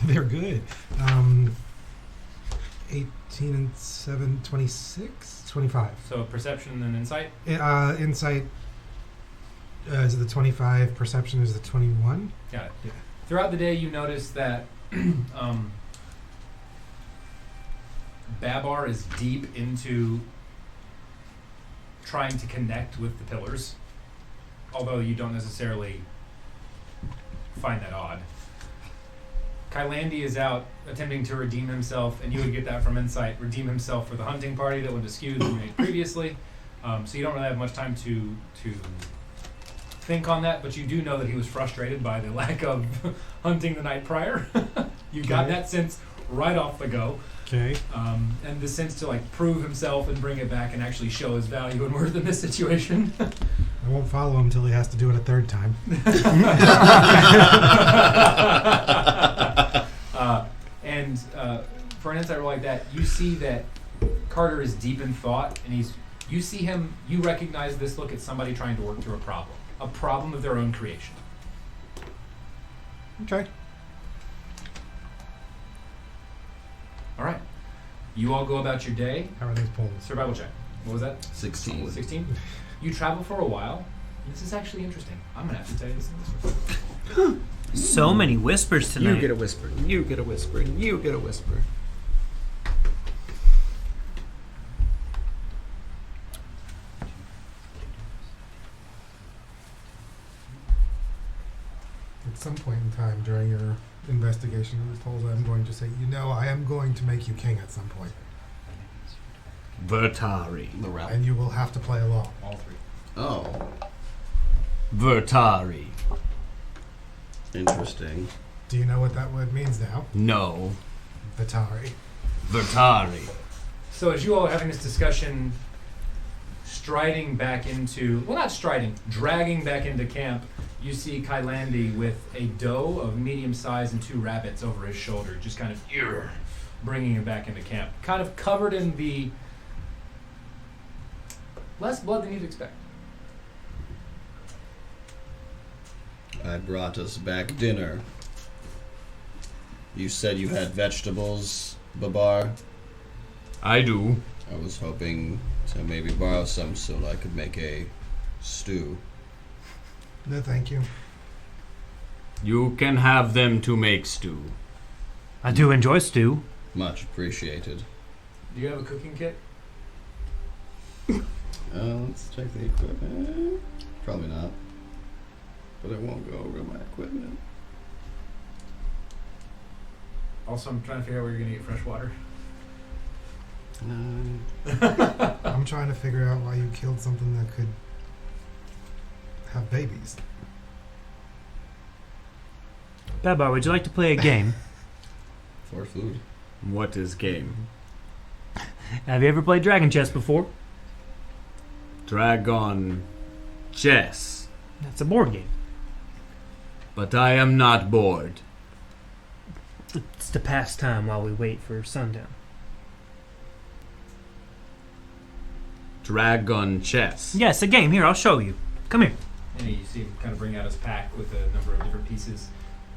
A: They're good. 18 and 7, 26? 25.
C: So perception and insight.
A: Insight is the 25. Perception is the 21.
C: Got it.
A: Yeah.
C: Throughout the day, you notice that Babar is deep into trying to connect with the pillars, although you don't necessarily find that odd. Kylandy is out attempting to redeem himself, and you would get that from insight, redeem himself for the hunting party that went askew that you made previously. So you don't really have much time to think on that, but you do know that he was frustrated by the lack of hunting the night prior. You got
A: Okay.
C: that sense right off the go.
A: Okay.
C: And the sense to like prove himself and bring it back and actually show his value and worth in this situation.
A: I won't follow him until he has to do it a third time.
C: And for an insight roll like that, you see that Carter is deep in thought, and you see him, you recognize this look at somebody trying to work through a problem of their own creation.
A: Okay.
C: All right. You all go about your day.
A: How are those polls?
C: Survival check. What was that?
D: 16.
C: 16. You travel for a while. This is actually interesting. I'm going to have to tell you this in this one.
B: So many whispers tonight.
E: You get a whisper. You get a whisper. You get a whisper.
A: At some point in time during your investigation of the polls, I'm going to say, I am going to make you king at some point.
F: Vertari.
D: The route.
A: And you will have to play along.
C: All three.
D: Oh,
F: Vertari.
D: interesting.
A: Do you know what that word means now?
F: No.
A: Vitari.
F: Vertari.
C: So as you all are having this discussion, dragging back into camp, you see Kylandy with a doe of medium size and 2 rabbits over his shoulder, just kind of bringing him back into camp. Kind of covered in the less blood than you'd expect.
D: I brought us back dinner. You said you had vegetables, Babar.
F: I do.
D: I was hoping to maybe borrow some so I could make a stew.
A: No, thank you.
F: You can have them to make stew.
B: I do enjoy stew.
D: Much appreciated.
C: Do you have a cooking kit?
D: Let's check the equipment. Probably not. But I won't go over my equipment.
C: Also, I'm trying to figure out where you're going to get fresh water.
A: I'm trying to figure out why you killed something that could have babies.
B: Babar, would you like to play a game?
D: For food.
F: What is game?
B: Have you ever played Dragon Chess before?
F: Dragon chess.
B: That's a board game.
F: But I am not bored.
B: It's to pass time while we wait for sundown.
F: Dragon chess.
B: Yes, a game. Here, I'll show you. Come here.
C: And you see him kind of bring out his pack with a number of different pieces.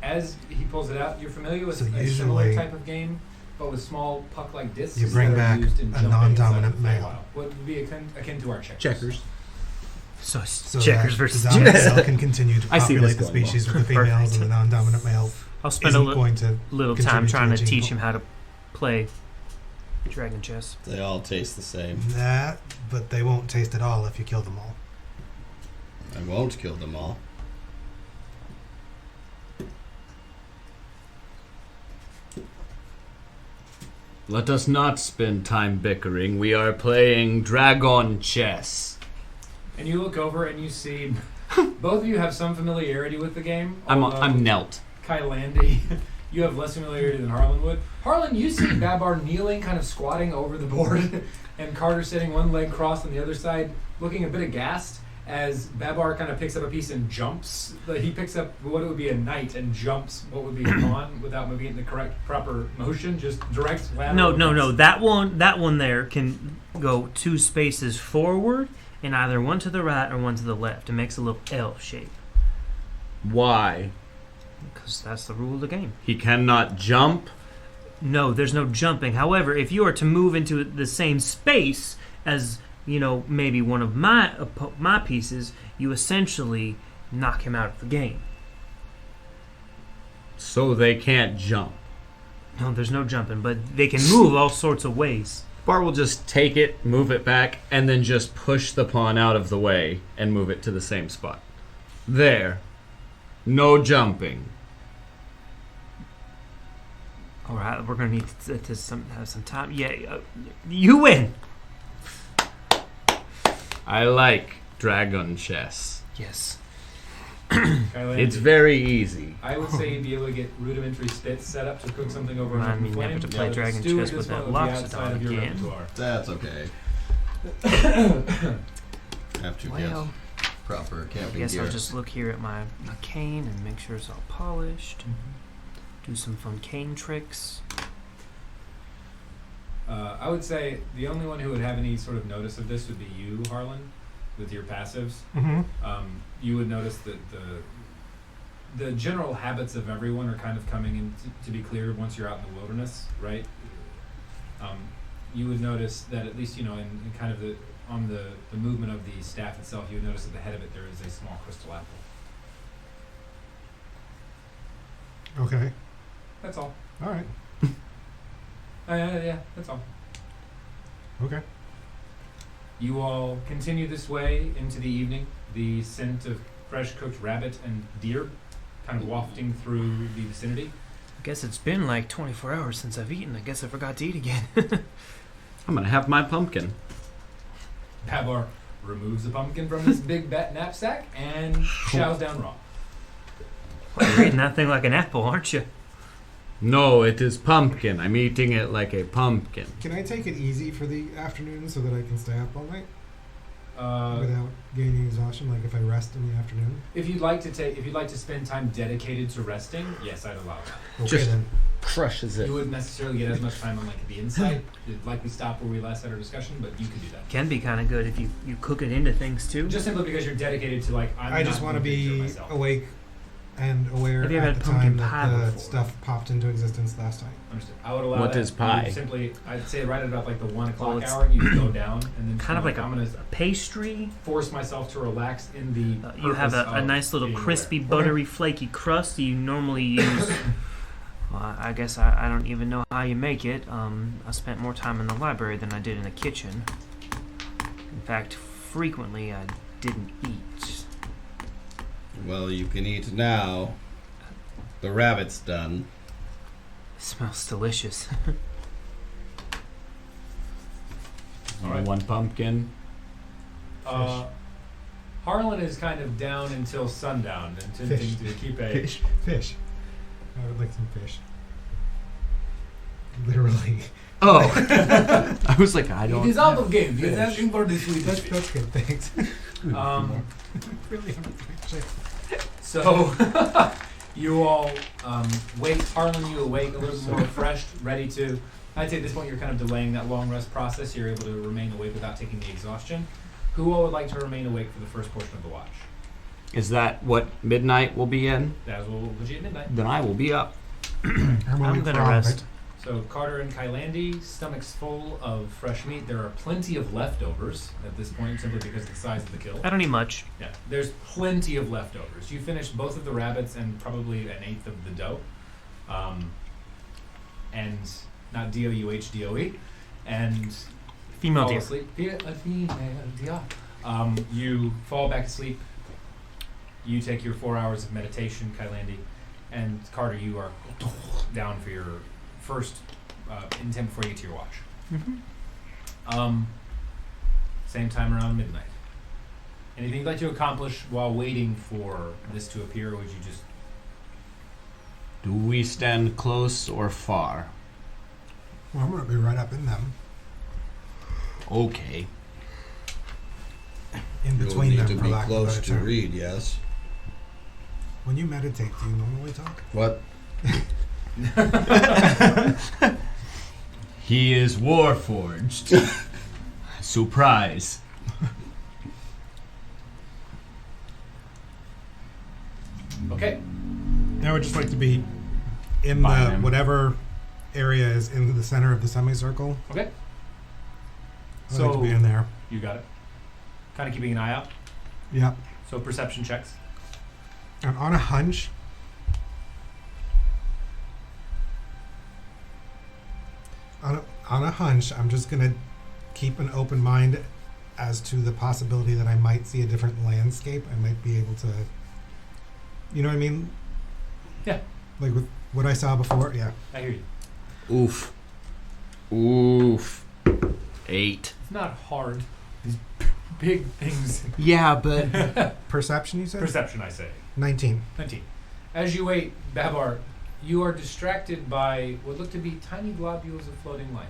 C: As he pulls it out, you're familiar with
A: So
C: a similar
A: usually
C: type of game, but with small puck-like discs.
A: you bring
C: that are
A: back
C: used in
A: a
C: jumping
A: non-dominant
C: inside of the
A: male.
C: Feywild. What would be akin to our checkers.
E: Checkers.
B: So, it's
A: So
B: checkers
A: that
B: versus
A: the dominant
B: chess.
A: male can continue to
E: I see
A: populate
E: this
A: the
E: going
A: species
E: well.
A: with the females,
B: Perfect.
A: and the non-dominant male
B: I'll spend a
A: isn't going to.
B: little time
A: contribute to
B: trying
A: the
B: to
A: gene
B: teach
A: pool.
B: him how to play dragon chess.
D: They all taste the same.
A: That, but they won't taste at all if you kill them all.
D: I won't kill them all.
F: Let us not spend time bickering. We are playing dragon chess.
C: And you look over and you see both of you have some familiarity with the game.
E: I'm
C: although
E: Nelt.
C: Kylandy, you have less familiarity than Harlan would. Harlan, you see Babar kneeling, kind of squatting over the board, and Carter sitting one leg crossed on the other side, looking a bit aghast as Babar kind of picks up a piece and jumps. He picks up what it would be a knight and jumps what would be a pawn without moving it in the correct, proper motion, just direct lateral.
B: No. That one there can go 2 spaces forward and either one to the right or one to the left. It makes a little L shape
F: Why?
B: because that's the rule of the game.
F: He cannot jump.
B: No, there's no jumping. However, if you are to move into the same space as, maybe one of my pieces, you essentially knock him out of the game.
F: So they can't jump.
B: No, there's no jumping, but they can move all sorts of ways.
F: Bar will just take it, move it back, and then just push the pawn out of the way and move it to the same spot. There. No jumping.
B: All right, we're gonna need to have some time. Yeah, you win.
F: I like dragon chess.
B: Yes.
C: Kylandy,
F: It's very easy.
C: I would say you'd be able to get rudimentary spits set up to cook something over
B: Remind
C: an
B: me
C: open
B: never
C: flame.
B: to play
C: but
B: dragon
C: stew
B: chess
C: at
B: with
C: this
B: that
C: point would be
B: lobster
C: outside of your
B: again.
C: repertoire.
D: That's okay. Have to
B: Well,
D: get proper
B: I
D: camping
B: guess
D: gear.
B: I'll just look here at my cane and make sure it's all polished. Do some fun cane tricks.
C: I would say the only one who would have any sort of notice of this would be you, Harlan, with your passives.
A: Mm-hmm.
C: You would notice that the general habits of everyone are kind of coming in to be clear once you're out in the wilderness, right? You would notice that at least, in kind of on the movement of the staff itself, you would notice at the head of it there is a small crystal apple.
A: Okay.
C: That's all.
A: All right.
C: Yeah, that's all.
A: Okay.
C: You all continue this way into the evening, the scent of fresh cooked rabbit and deer kind of wafting through the vicinity.
B: I guess it's been like 24 hours since I've eaten. I guess I forgot to eat again.
E: I'm gonna have my pumpkin.
C: Babar removes the pumpkin from his big knapsack and chows down raw.
B: You're eating that thing like an apple, aren't you?
F: No, it is pumpkin. I'm eating it like a pumpkin.
A: Can I take it easy for the afternoon so that I can stay up all night
C: Uh,
A: without gaining exhaustion? Like if I rest in the afternoon.
C: if you'd like to spend time dedicated to resting, yes, I'd allow that.
A: Okay
E: Just-
A: then.
E: Crushes it.
C: You wouldn't necessarily get as much time on like the inside. It'd likely stop where we last had our discussion, but you could do that.
B: Can be kind of good if you cook it into things too.
C: Just simply because you're dedicated to
A: I just want to be
C: myself.
A: awake and aware
B: Have you ever
A: at
B: had
A: the
B: pumpkin
A: time
B: pie
A: that the
B: before?
A: stuff popped into existence last time.
C: Understood. I would allow
F: What
C: that.
F: is pie?
C: You simply, I'd say right at about like the 1 o'clock
B: it's
C: hour, you go down and then
B: kind of like
C: I'm
B: a
C: gonna
B: pastry.
C: force myself to relax in the.
B: You have
C: purpose
B: a
C: of
B: nice little
C: being
B: crispy,
C: aware.
B: buttery, flaky crust that you normally use. Well, I guess I don't even know how you make it. I spent more time in the library than I did in the kitchen. In fact, frequently I didn't eat.
D: Well, you can eat now. The rabbit's done.
B: It smells delicious.
C: All right.
F: One pumpkin.
C: Harlan is kind of down until sundown, intending
A: Fish.
C: to keep a.
A: Fish. I would like some fish. Literally.
E: Oh, I was like, I
C: It
E: don't.
C: is out of game. He is
A: Fish.
C: asking for the Swedish
A: That's
C: fish.
A: good. Thanks. Really fish.
C: So you all wake. Harlan, you awake a little more refreshed, ready to I'd say at this point you're kind of delaying that long rest process. You're able to remain awake without taking the exhaustion. Who all would like to remain awake for the first portion of the watch?
E: Is that what midnight will be in?
C: That will legit midnight.
E: Then I will be up.
A: I'm
B: I'm gonna rest.
C: So Carter and Kylandy, stomachs full of fresh meat. There are plenty of leftovers at this point, simply because of the size of the kill.
B: I don't need much.
C: Yeah, there's plenty of leftovers. You finished both of the rabbits and probably an eighth of the dough. And not DOUHDOE. And
B: Female
C: fall
B: deer.
C: asleep. A female deer. You fall back asleep. You take your 4 hours of meditation, Kylandy. And Carter, you are down for your first intent before you get to your watch.
B: Mm-hmm.
C: Same time around midnight. Anything you'd like to accomplish while waiting for this to appear, or would you just...
F: Do we stand close or far?
A: Well, I'm gonna be right up in them,
F: Okay.
A: in
D: You'll
A: between
D: need
A: them,
D: to
A: for
D: be
A: lack of a
D: close
A: better
D: to
A: term.
D: read, yes.
A: When you meditate, do you normally talk?
D: What?
F: He is warforged. Surprise.
C: Okay.
A: I would just like to be in
F: By
A: the
F: them.
A: whatever area is in the center of the semicircle.
C: Okay.
A: I'd like to be in there.
C: You got it. Kind of keeping an eye out.
A: Yep.
C: So perception checks.
A: And on a hunch, on a hunch, I'm just gonna keep an open mind as to the possibility that I might see a different landscape. I might be able to, you know what I mean?
C: Yeah.
A: Like with what I saw before. Yeah.
C: I hear you.
E: Oof. Oof. 8.
C: It's not hard. These big things.
E: Yeah, but
A: Perception, you said?
C: Perception, I say.
A: 19.
C: 19. As you wait, Babar, you are distracted by what look to be tiny globules of floating light.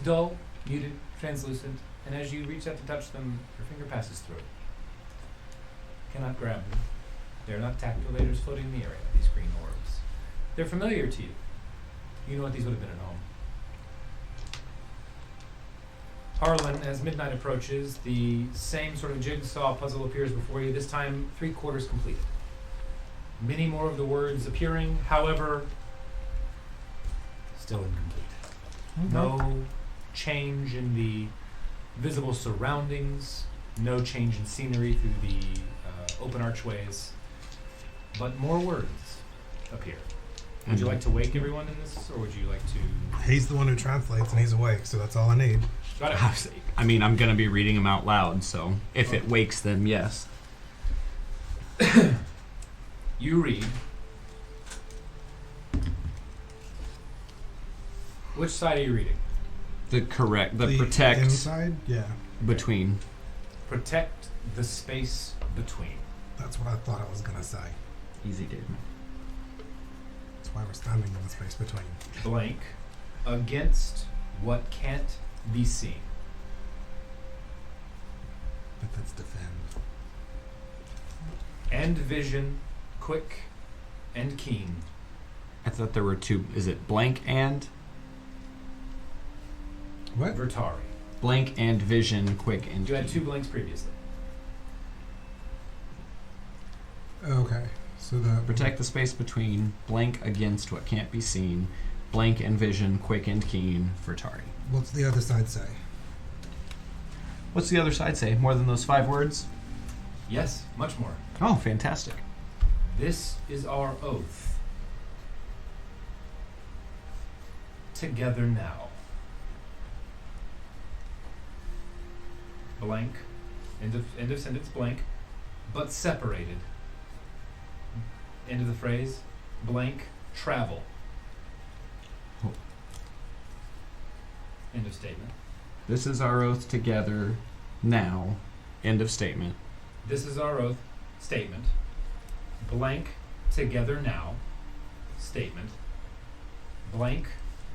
C: Dull, muted, translucent, and as you reach out to touch them, your finger passes through it. Cannot grab them. They are not tactile, they are just floating in the area, these green orbs. They're familiar to you. You know what these would have been at home. Harlan, as midnight approaches, the same sort of jigsaw puzzle appears before you, this time 3/4 completed. Many more of the words appearing, however, still incomplete. No change in the visible surroundings, no change in scenery through the open archways, but more words appear. Would you like to wake everyone in this, or would you like to...
A: He's the one who translates, and he's awake, so that's all I need.
C: Got it.
E: I mean, I'm going to be reading them out loud, so if it wakes them, yes.
C: You read. Which side are you reading?
E: The protect
A: inside? Yeah.
E: between.
C: Protect the space between.
A: That's what I thought I was going to say.
E: Easy, dude.
A: That's why we're standing in the space between.
C: Blank. Against what can't be seen.
A: But that's defend.
C: And vision, quick and keen.
E: I thought there were two. Is it blank and?
A: What?
C: Vertari.
E: Blank and vision, quick and
C: You had
E: keen.
C: 2 blanks previously.
A: Okay. So the...
E: Protect the space between, blank against what can't be seen, blank and vision, quick and keen, Vertari.
A: What's the other side say?
E: What's the other side say? More than those 5 words?
C: Yes, much more.
E: Oh, fantastic.
C: This is our oath. Together now. Blank. End of sentence blank. But separated. End of the phrase. Blank. Travel.
E: Oh.
C: End of statement.
E: This is our oath together now. End of statement.
C: This is our oath. Statement. Blank. Together now. Statement. Blank.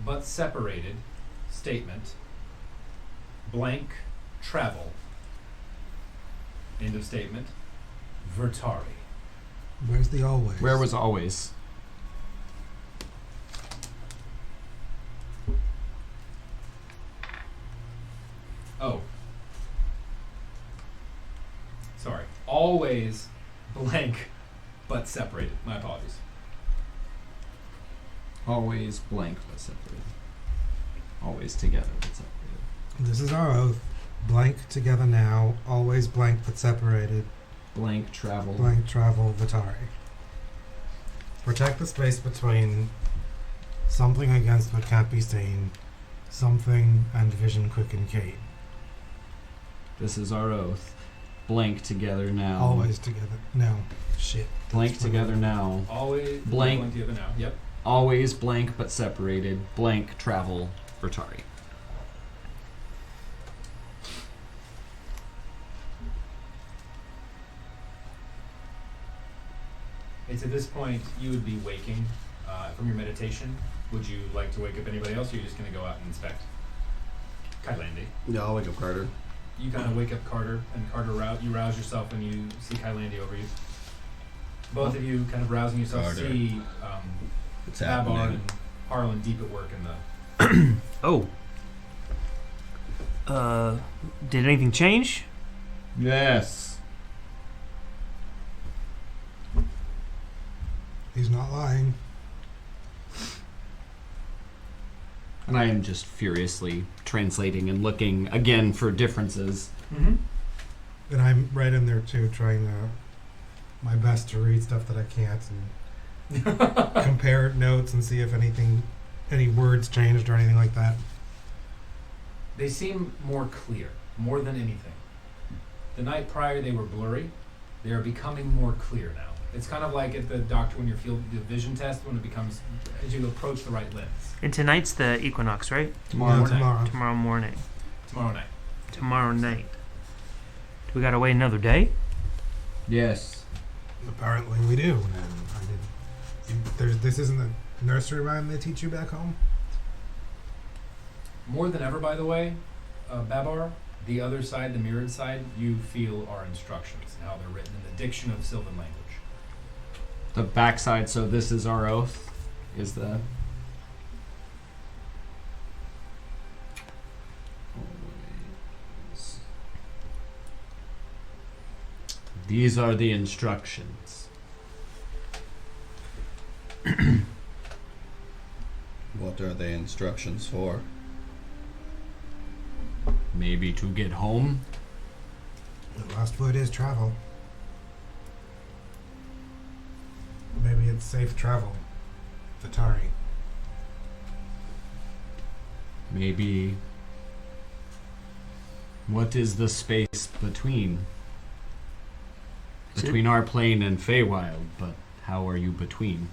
C: But separated. Statement. Blank. Travel. End of statement. Vertari.
A: Where's the always?
E: Where was always?
C: always blank but separated. My apologies.
E: Always blank but separated. Always together but separated.
A: This is our oath. Blank together now, always blank but separated.
E: Blank travel.
A: Blank travel Vitari. Protect the space between something against what can't be seen, something and vision quick and Kate.
E: This is our oath. Blank together now.
A: Always together. No. Shit.
E: Blank
A: That's
E: together
A: funny.
E: now.
C: Always
E: Blank.
C: together now. Yep.
E: Always blank but separated. Blank travel Vertari.
C: It's at this point you would be waking from your meditation. Would you like to wake up anybody else, or are you just going to go out and inspect? Kylandy.
D: Yeah, I'll wake up Carter.
C: You kind of wake up Carter, and Carter you rouse yourself when you see Kylandy over you. Both of you kind of rousing yourself
D: Carter.
C: see
D: It's
C: Babar
D: happening.
C: and Harlan deep at work in the...
B: Oh. Did anything change?
E: Yes.
A: He's not lying.
E: And I am just furiously translating and looking again for differences.
C: Mm-hmm.
A: And I'm right in there too, trying my best to read stuff that I can't and compare notes and see if any words changed or anything like that.
C: They seem more clear, more than anything. The night prior they were blurry. They are becoming more clear now. It's kind of like at the doctor when you feel the vision test, when it becomes, as you approach the right lens.
B: And tonight's the equinox, right?
A: Tomorrow.
B: Tomorrow morning.
C: Tomorrow night.
B: Tomorrow night. Do we gotta wait another day?
E: Yes.
A: Apparently we do. This isn't the nursery rhyme they teach you back home?
C: More than ever, by the way, Babar, the other side, the mirrored side, you feel are instructions and how they're written in the diction of Sylvan language.
E: The backside, so this is our oath, is the... Always. These are the instructions.
D: What are the instructions for?
E: Maybe to get home?
A: The last word is travel. Maybe it's safe travel. Vitari.
E: Maybe... What is the space between? Between our plane and Feywild, but how are you between?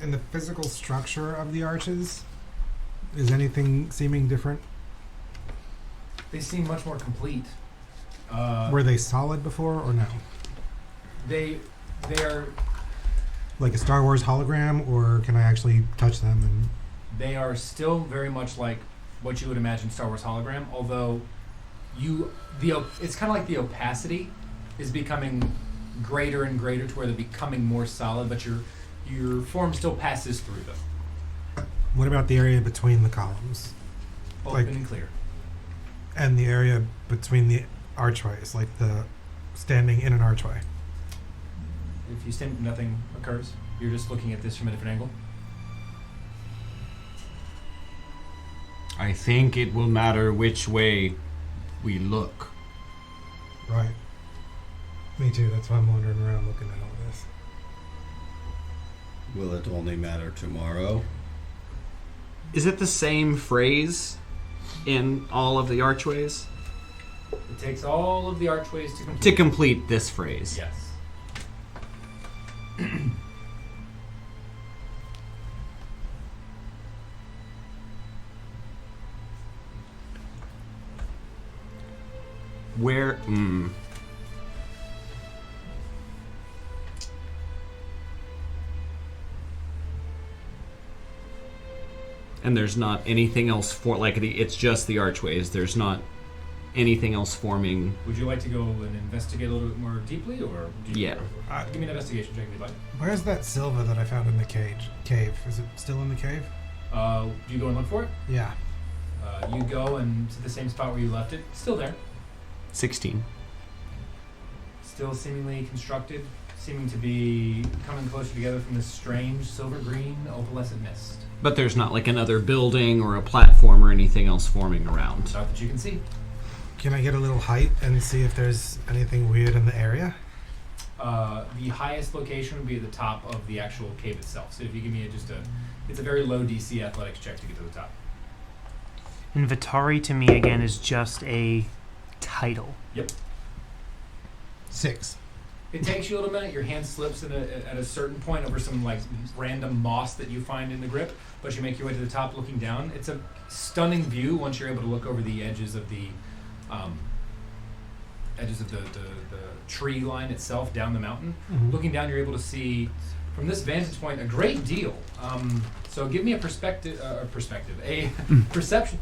A: In the physical structure of the arches, is anything seeming different?
C: They seem much more complete.
A: Were they solid before or no?
C: They are
A: Like a Star Wars hologram, or can I actually touch them? And
C: they are still very much like what you would imagine Star Wars hologram, although it's kind of like the opacity is becoming greater and greater to where they're becoming more solid, but your form still passes through them.
A: what about the area between the columns
C: Open
A: Like-
C: and clear.
A: and the area between the archways, like the standing in an archway?
C: If you stand, nothing occurs. You're just looking at this from a different angle.
E: I think it will matter which way we look.
A: Right. Me too. That's why I'm wandering around looking at all this.
D: Will it only matter tomorrow?
E: Is it the same phrase in all of the archways?
C: It takes all of the archways to complete.
E: To complete this phrase.
C: Yes.
E: Where... And there's not anything else for, like, it's just the archways. There's not anything else forming.
C: Would you like to go and investigate a little bit more deeply, or do you
E: Yeah.
C: give me an investigation check if you'd like.
A: Where's that silver that I found in the cave? Is it still in the cave?
C: Do you go and look for it?
A: Yeah.
C: You go and to the same spot where you left it. Still there.
E: 16.
C: Still seemingly constructed. Seeming to be coming closer together from this strange silver-green opalescent mist.
E: But there's not like another building or a platform or anything else forming around.
C: Not that you can see.
A: Can I get a little height and see if there's anything weird in the area?
C: The highest location would be at the top of the actual cave itself. So if you give me it's a very low DC athletics check to get to the top.
B: And Vitari to me again is just a title.
C: Yep.
A: 6.
C: It takes you a little minute. Your hand slips at a certain point over some like random moss that you find in the grip, but you make your way to the top, looking down. It's a stunning view once you're able to look over the edges of the tree line itself down the mountain.
A: Mm-hmm.
C: Looking down, you're able to see from this vantage point a great deal. So give me a perception.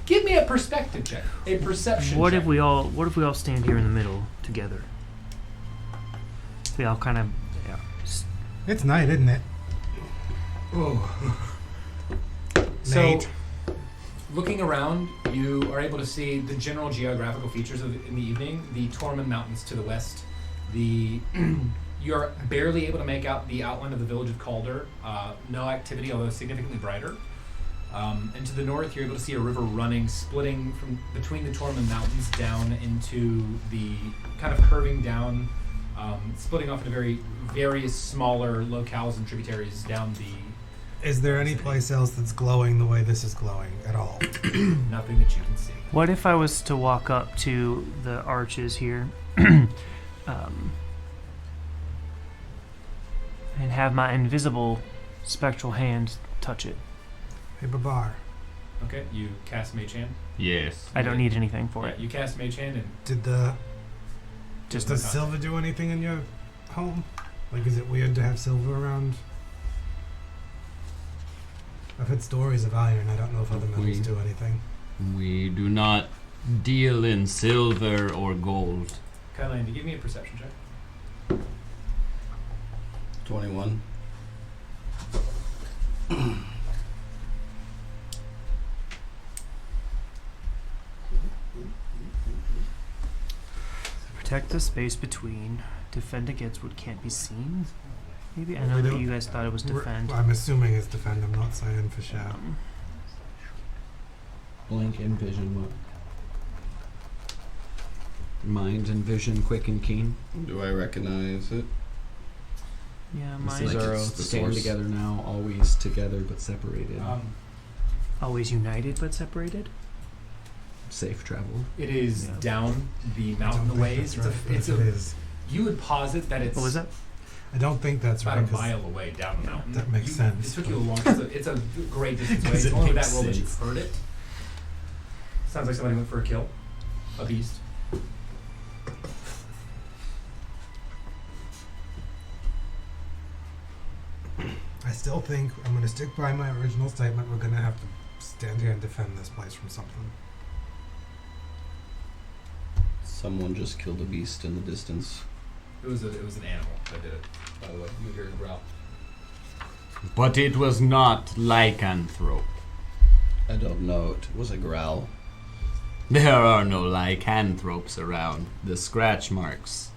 C: Give me a perspective check. A perception.
B: What
C: check.
B: if we all stand here in the middle together? We all kind of
A: It's night, isn't it?
C: Oh. So,
A: Nate.
C: looking around, you are able to see the general geographical features in the evening. The Tormund Mountains to the west. You're barely able to make out the outline of the village of Calder. No activity, although significantly brighter. And to the north, you're able to see a river running, splitting from between the Tormund Mountains down into the kind of curving down, splitting off into various smaller locales and tributaries down the.
A: Is there any place else that's glowing the way this is glowing at all?
C: Nothing that you can see.
B: What if I was to walk up to the arches here and have my invisible spectral hand touch it?
A: Hey, Babar.
C: Okay, you cast Mage Hand.
F: Yes.
B: I don't need anything for
C: Yeah,
B: it.
C: you cast Mage Hand and
B: Just
A: Does silver do anything in your home? Like, is it weird to have silver around? I've heard stories of iron. I don't know if other metals do anything.
F: We do not deal in silver or gold.
C: Kylan, give me a perception check.
D: 21.
B: protect the space between. Defend against what can't be seen. Maybe I
A: Well,
B: know
A: we
B: that
A: don't-
B: you guys thought it was defend.
A: I'm assuming it's defend. I'm not saying for sure.
E: Blink and vision. What? Mind and vision, quick and keen.
D: Do I recognize it?
B: Yeah,
E: This
B: mine
E: is
D: Like
E: our
D: it's the
E: stand
D: source.
E: together now, always together but separated.
B: always united but separated.
E: Safe travel.
C: It is
B: Yeah.
C: down the
A: I don't
C: mountain
A: think
C: ways.
A: that's right, but
C: It's
A: if
C: a.
A: it is.
C: You would posit that it's
B: What was that?
A: I don't think that's
C: about
A: right.
C: a
A: 'cause
C: mile away down the mountain.
A: that makes sense.
C: It took you a long. It's a great distance away.
A: Does
C: It's
A: it
C: only
A: make
C: that roll that
A: sense?
C: you've heard it. Sounds like somebody went for a kill. A beast.
A: I still think I'm going to stick by my original statement. We're going to have to stand here and defend this place from something.
D: Someone just killed a beast in the distance.
C: It was an animal that did it. By the way, you hear the growl.
F: But it was not lycanthrope.
D: I don't know. It was a growl.
F: There are no lycanthropes around. The scratch marks.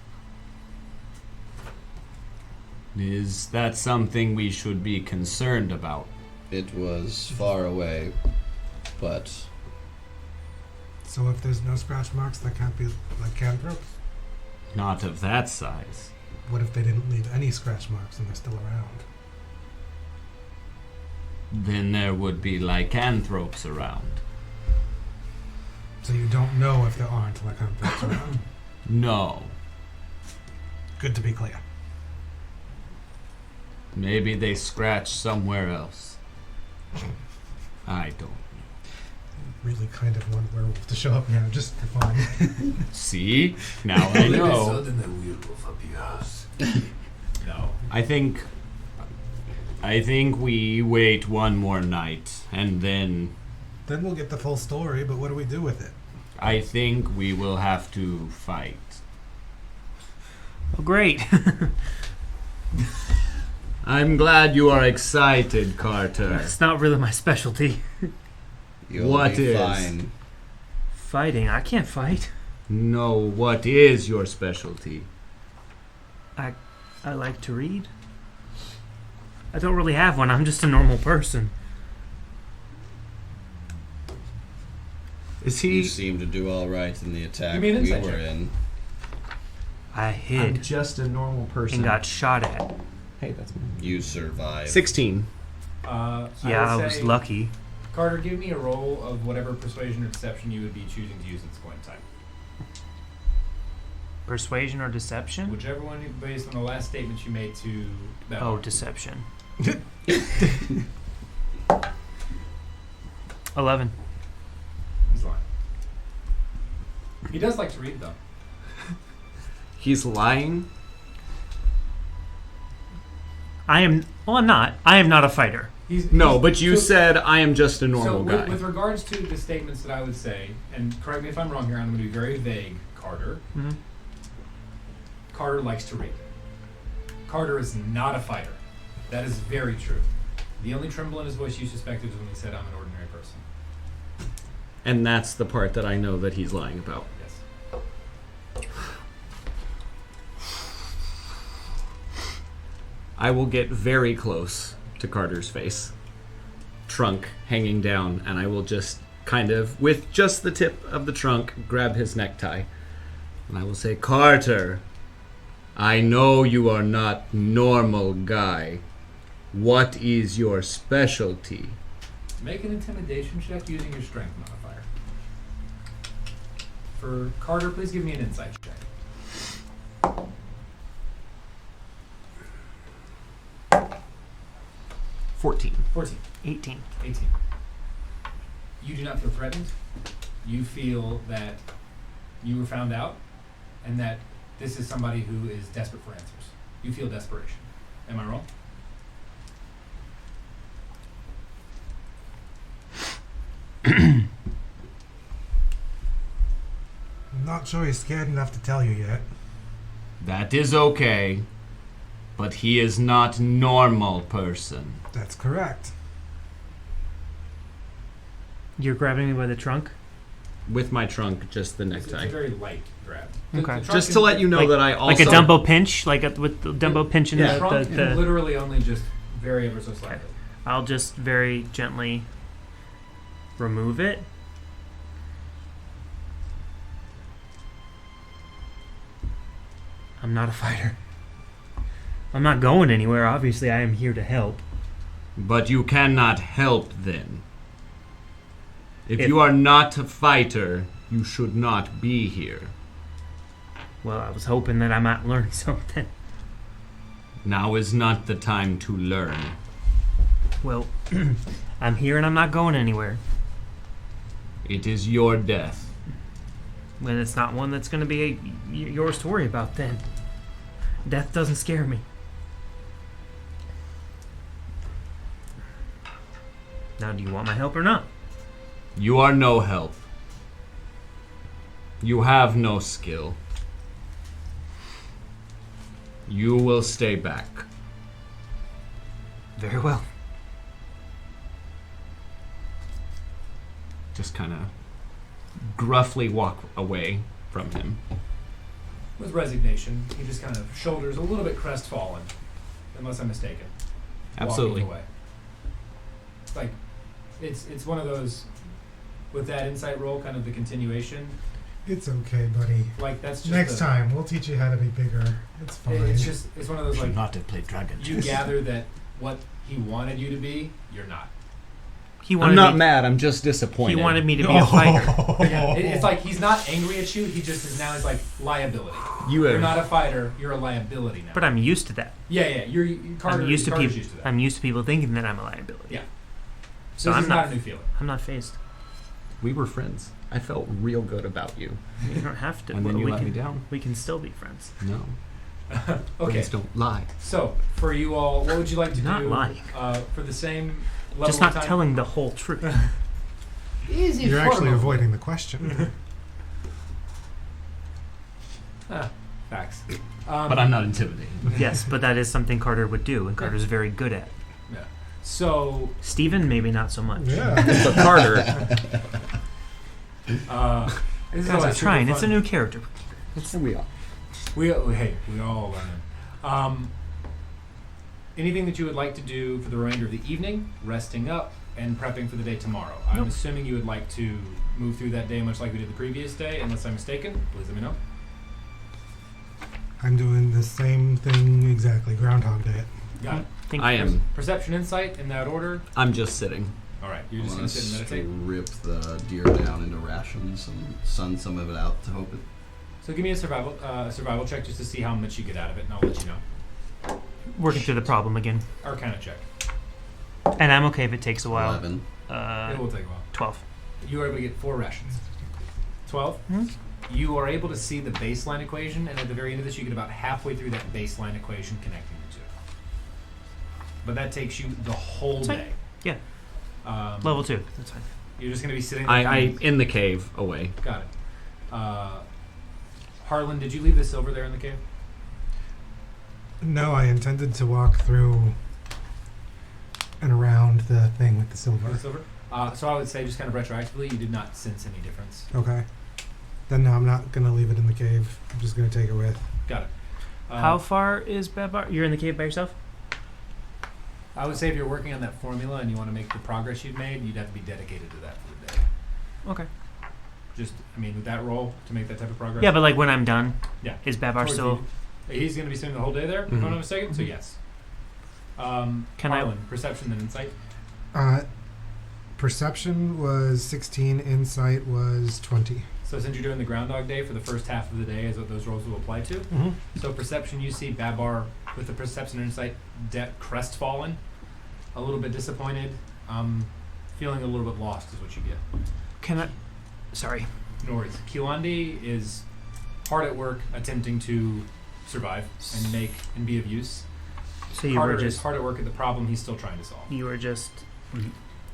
F: Is that something we should be concerned about?
D: It was far away, but
A: So if there's no scratch marks, that can't be lycanthropes?
F: Not of that size.
A: What if they didn't leave any scratch marks and they're still around?
F: Then there would be lycanthropes around.
A: So you don't know if there aren't lycanthropes around?
F: No.
A: Good to be clear.
F: Maybe they scratch somewhere else. I don't.
A: Really kind of want werewolf to show up now just for fun.
F: See? Now I know.
C: No.
F: I think we wait one more night and then
A: Then we'll get the full story, but what do we do with it?
F: I think we will have to fight.
B: Oh, great.
F: I'm glad you are excited, Carter.
B: It's not really my specialty.
D: You'll
F: What
D: be
F: is?
D: fine.
B: Fighting. I can't fight.
F: No, what is your specialty?
B: I like to read. I don't really have one. I'm just a normal person.
E: Is
D: You
E: he?
D: seem to do all right in the attack
C: Give me an
D: we
C: insight
D: were
C: check.
D: in.
B: I
E: I'm
B: hid
E: just a normal person.
B: and got shot at.
E: Hey, that's me.
D: You survived.
E: 16.
B: Yeah,
C: I
B: I
C: would
B: was
C: say,
B: lucky.
C: Carter, give me a roll of whatever persuasion or deception you would be choosing to use at this point in time.
B: Persuasion or deception?
C: Whichever one, based on the last statement you made to that.
B: Oh, deception. 11.
C: He's lying. He does like to read, though.
E: He's lying.
B: I'm not. I am not a fighter.
E: No, but you said I am just a
C: So
E: normal guy.
C: with regards to the statements that I would say, and correct me if I'm wrong here, I'm going to be very vague, Carter.
B: Mm-hmm.
C: Carter likes to read. Carter is not a fighter. That is very true. The only tremble in his voice you suspected was when he said, I'm an ordinary person.
E: And that's the part that I know that he's lying about.
C: Yes.
E: I will get very close to Carter's face, trunk hanging down, and I will just kind of, with just the tip of the trunk, grab his necktie. And I will say, Carter, I know you are not normal guy. What is your specialty?
C: Make an intimidation check using your strength modifier. For Carter, please give me an insight check.
E: 14.
C: 14.
B: 18.
C: 18. You do not feel threatened. You feel that you were found out and that this is somebody who is desperate for answers. You feel desperation. Am I wrong?
A: I'm not sure he's scared enough to tell you yet.
F: That is okay, but he is not normal person.
A: That's correct.
B: You're grabbing me by the trunk?
E: With my trunk, just the
C: It's a
E: necktie.
C: very light grab.
B: Okay.
C: trunk
E: Just
C: is-
E: to let you know
B: Like-
E: that I also...
B: Like a Dumbo pinch? Like with the Dumbo pinching
C: The
B: the,
C: trunk
B: the,
C: can
B: the...
C: literally only just vary ever so slightly.
B: I'll just very gently remove it. I'm not a fighter. I'm not going anywhere. Obviously, I am here to help.
F: But you cannot help then. If
B: If-
F: you are not a fighter, you should not be here.
B: Well, I was hoping that I might learn something.
F: Now is not the time to learn.
B: Well, I'm here and I'm not going anywhere.
F: It is your death.
B: When it's not one that's going to be yours to worry about then. Death doesn't scare me. Now, do you want my help or not?
F: You are no help. You have no skill. You will stay back.
B: Very well.
E: Just kind of gruffly walk away from him.
C: With resignation, he just kind of shoulders a little bit crestfallen, unless I'm mistaken.
E: Absolutely.
C: Walking away. Like, it's one of those, with that insight roll, kind of the continuation.
A: It's okay, buddy.
C: Like, that's just
A: Next time, we'll teach you how to be bigger. It's fine.
C: It's one of those, like,
F: not have played dragons.
C: you gather that what he wanted you to be, you're not.
B: He wanted
E: I'm not
B: me,
E: mad, I'm just disappointed.
B: He wanted me to be a fighter.
C: Yeah, it's like he's not angry at you. He just is now. He's like liability.
E: You
C: You're
E: have...
C: not a fighter. You're a liability now.
B: But I'm used to that.
C: yeah. You're Carter.
B: I'm used to
C: Carter's
B: people.
C: used to that.
B: I'm used to people thinking that I'm a liability.
C: Yeah.
B: So
C: this
B: I'm
C: is
B: not.
C: not a new feeling.
B: I'm not phased.
E: We were friends. I felt real good about you.
B: You don't have to.
E: And then
B: Well,
E: you
B: we
E: let
B: can,
E: me down.
B: We can still be friends.
E: No.
C: Okay.
E: Friends don't lie.
C: So for you all, what would you like to
B: Not
C: do?
B: lying.
C: For the same level
B: Just
C: of
B: not
C: time?
B: telling the whole truth.
C: Is it
A: You're actually
C: horrible?
A: avoiding the question.
C: Facts.
E: But I'm not intimidated.
B: Yes, but that is something Carter would do, and Carter's very good at.
C: Yeah. So,
B: Steven, maybe not so much.
A: Yeah.
E: So Carter,
C: this is
B: Guys,
C: always
B: I'm
C: super
B: trying. It's a
C: fun.
B: new character.
E: we are.
C: We all learn. Anything that you would like to do for the remainder of the evening, resting up, and prepping for the day tomorrow? I'm assuming you would like to move through that day much like we did the previous day, unless I'm mistaken. Please let me know.
A: I'm doing the same thing exactly. Groundhog Day.
C: Got it.
E: I am.
C: Perception, insight, in that order.
E: I'm just sitting.
C: All right, you're
D: I
C: just
D: want
C: going to sit and
D: to
C: meditate.
D: rip the deer down into rations and sun some of it out to hope it.
C: So give me a survival check just to see how much you get out of it, and I'll let you know.
B: Working through the problem again.
C: Arcana check.
B: And I'm okay if it takes a while.
D: 11.
C: It will take a while.
B: 12.
C: You are able to get 4 rations. 12. You are able to see the baseline equation, and at the very end of this, you get about halfway through that baseline equation connecting the two. But that takes you the whole
B: It's fine.
C: day.
B: Yeah. Level 2. That's fine.
C: You're just going to be sitting there.
E: I in the cave away.
C: Got it. Harlan, did you leave the silver there in the cave?
A: No, I intended to walk through and around the thing with the silver.
C: The silver? So I would say, just kind of retroactively, you did not sense any difference.
A: Okay. Then no, I'm not going to leave it in the cave. I'm just going to take it with.
C: Got it.
B: How far is Babar? You're in the cave by yourself?
C: I would say if you're working on that formula and you want to make the progress you've made, you'd have to be dedicated to that for the day.
B: Okay.
C: Just, I mean, with that role to make that type of progress.
B: Yeah, but like when I'm done,
C: Yeah.
B: is Babar
C: Towards
B: still...
C: He's going to be spending the whole day there, if I'm not mistaken. So yes.
B: Can
C: Harlan, perception and insight.
A: Perception was 16. Insight was 20.
C: So since you're doing the Groundhog Day for the first half of the day, is what those roles will apply to.
A: Mm-hmm.
C: So perception, you see Babar with the perception and insight crestfallen, a little bit disappointed, feeling a little bit lost is what you get.
B: Can I... Sorry.
C: No worries. Kiwandi is hard at work attempting to survive and make and be of use.
B: So you
C: Carter
B: were
C: is
B: just...
C: hard at work at the problem he's still trying to solve.
B: You were just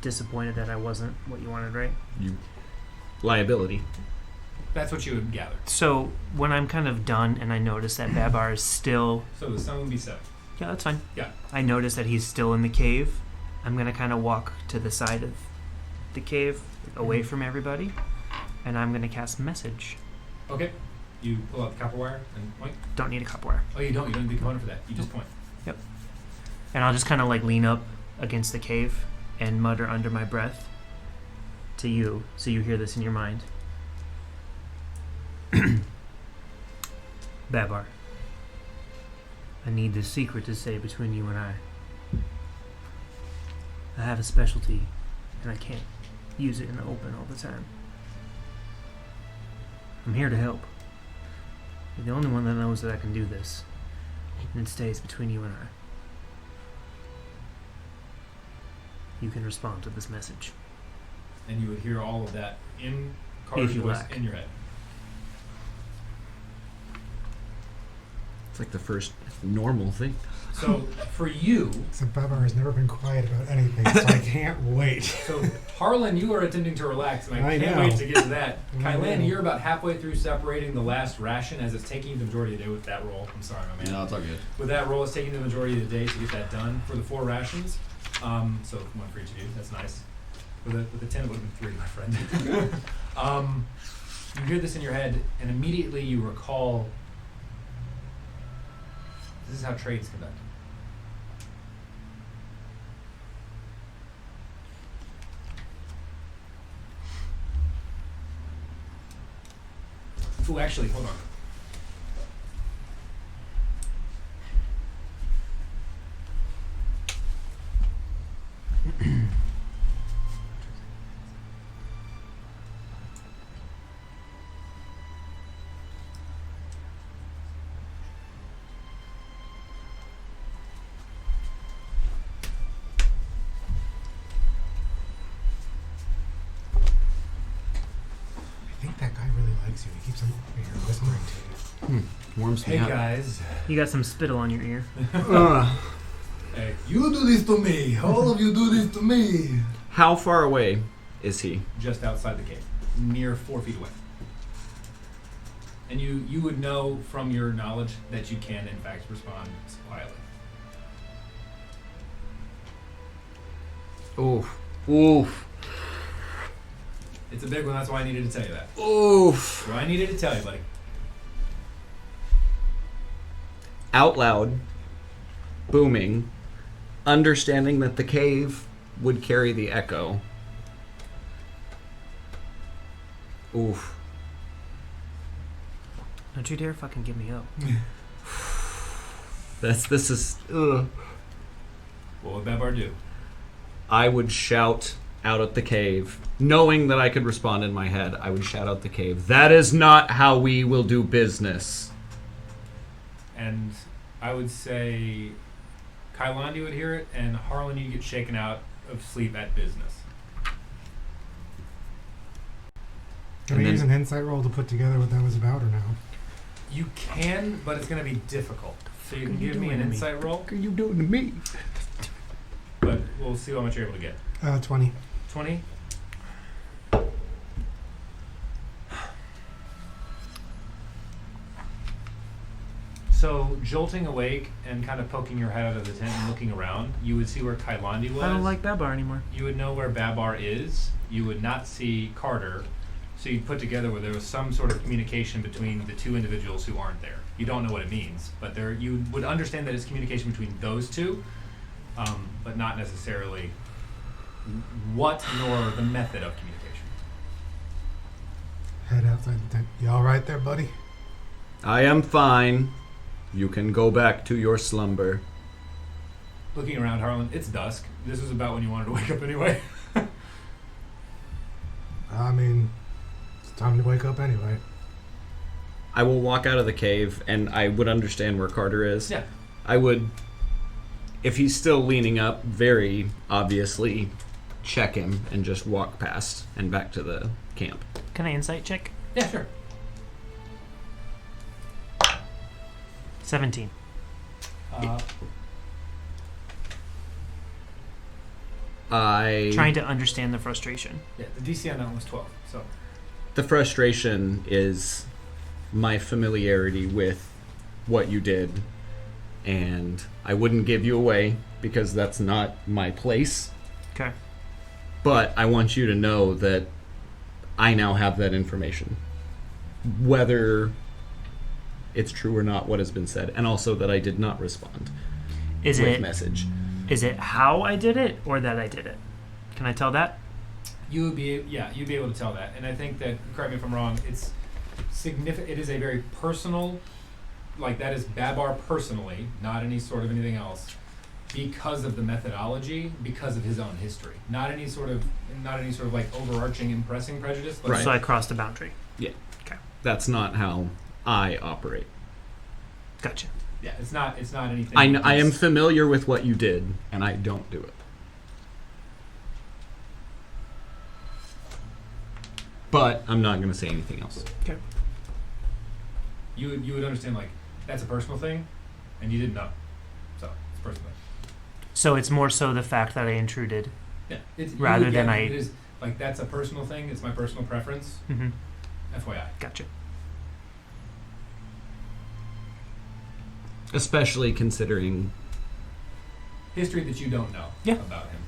B: disappointed that I wasn't what you wanted, right?
E: Liability.
C: That's what you would gather.
B: So when I'm kind of done and I notice that Babar is still...
C: So the sun would be set.
B: Yeah, that's fine.
C: Yeah.
B: I notice that he's still in the cave. I'm going to kind of walk to the side of the cave, away from everybody, and I'm going to cast Message.
C: Okay. You pull out the copper wire and point.
B: Don't need a copper wire.
C: Oh, you don't. You don't need the component for that. You just point.
B: And I'll just kind of like lean up against the cave and mutter under my breath to you, so you hear this in your mind. Babar, I need this secret to stay between you and I. I have a specialty, and I can't use it in the open all the time. I'm here to help. You're the only one that knows that I can do this, and it stays between you and I. You can respond to this message.
C: And you would hear all of that in Carter's
B: you
C: voice
B: lack.
C: in your head.
E: It's like the first normal thing.
C: So for you,
A: So Babar has never been quiet about anything, so I can't wait.
C: so Harlan, you are attempting to relax, and I
A: I
C: can't
A: know.
C: wait to get to that.
A: I
C: Kylan,
A: know.
C: you're about halfway through separating the last ration as it's taking the majority of the day with that roll. I'm sorry, my man.
D: No, it's all good.
C: With that roll, it's taking the majority of the day to get that done for the 4 rations. So one for each of you. That's nice. With a 10, it would have been 3, my friend. You hear this in your head, and immediately you recall. This is how trade's conducted. Oh, actually, hold on.
A: I think that guy really likes you. He keeps on over here whispering to you.
E: Warms me
C: Hey
E: up.
C: guys.
B: You got some spittle on your ear.
C: Hey, you do this to me. All of you do this to me.
E: How far away is he?
C: Just outside the cave, near 4 feet away. And you would know from your knowledge that you can, in fact, respond quietly.
E: Oof. Oof.
C: It's a big one, that's why I needed to tell you that.
E: Oof.
C: So I needed to tell you, buddy.
E: Out loud, booming, understanding that the cave would carry the echo. Oof.
B: Don't you dare fucking give me up.
E: This is. Ugh.
C: What would Babar do?
E: I would shout out at the cave, knowing that I could respond in my head. I would shout out the cave. That is not how we will do business.
C: And I would say Kailandi would hear it, and Harlan, you get shaken out of sleep at business.
A: Can
E: And
A: we
E: then-
A: use an insight roll to put together what that was about, or no?
C: You can, but it's going to be difficult. So you can
B: What are you
C: give me
B: doing
C: an
B: to me?
C: insight roll,
E: What are you doing to me?
C: but we'll see how much you're able to get.
A: 20.
C: 20? So, jolting awake and kind of poking your head out of the tent and looking around, you would see where Kailandi was.
B: I don't like Babar anymore.
C: You would know where Babar is. You would not see Carter. So you'd put together where there was some sort of communication between the two individuals who aren't there. You don't know what it means, but there you would understand that it's communication between those two, but not necessarily what nor the method of communication.
A: Head outside the tent. You all right there, buddy?
E: I am fine. You can go back to your slumber.
C: Looking around, Harlan, it's dusk. This was about when you wanted to wake up anyway.
A: I mean, it's time to wake up anyway.
E: I will walk out of the cave, and I would understand where Carter is.
C: Yeah.
E: I would, if he's still leaning up, very obviously check him and just walk past and back to the camp.
B: Can I insight check?
C: Yeah, sure.
B: 17. Trying to understand the frustration.
C: Yeah, the DC on that one was 12. So
E: The frustration is my familiarity with what you did, and I wouldn't give you away because that's not my place.
B: Okay.
E: But I want you to know that I now have that information, whether it's true or not what has been said, and also that I did not respond
B: Is
E: with
B: it
E: message.
B: is it how I did it or that I did it? Can I tell that?
C: you'd be able to tell that. And I think that, correct me if I'm wrong, it's significant. It is a very personal, like that is Babar personally, not any sort of anything else, because of the methodology, because of his own history, not any sort of like overarching impressing prejudice. But
E: Right.
B: So I crossed a boundary.
E: Yeah.
B: Okay.
E: That's not how I operate.
B: Gotcha.
C: Yeah, it's not anything.
E: I am familiar with what you did, and I don't do it. But I'm not going to say anything else.
B: Okay.
C: You would understand, like, that's a personal thing, and you didn't know, so it's a personal thing.
B: So it's more so the fact that I intruded.
C: Yeah, it's
B: Rather than I-
C: It is like that's a personal thing. It's my personal preference.
B: Mm-hmm.
C: FYI.
B: Gotcha.
E: Especially considering,
C: History that you don't know
B: Yeah.
C: about him.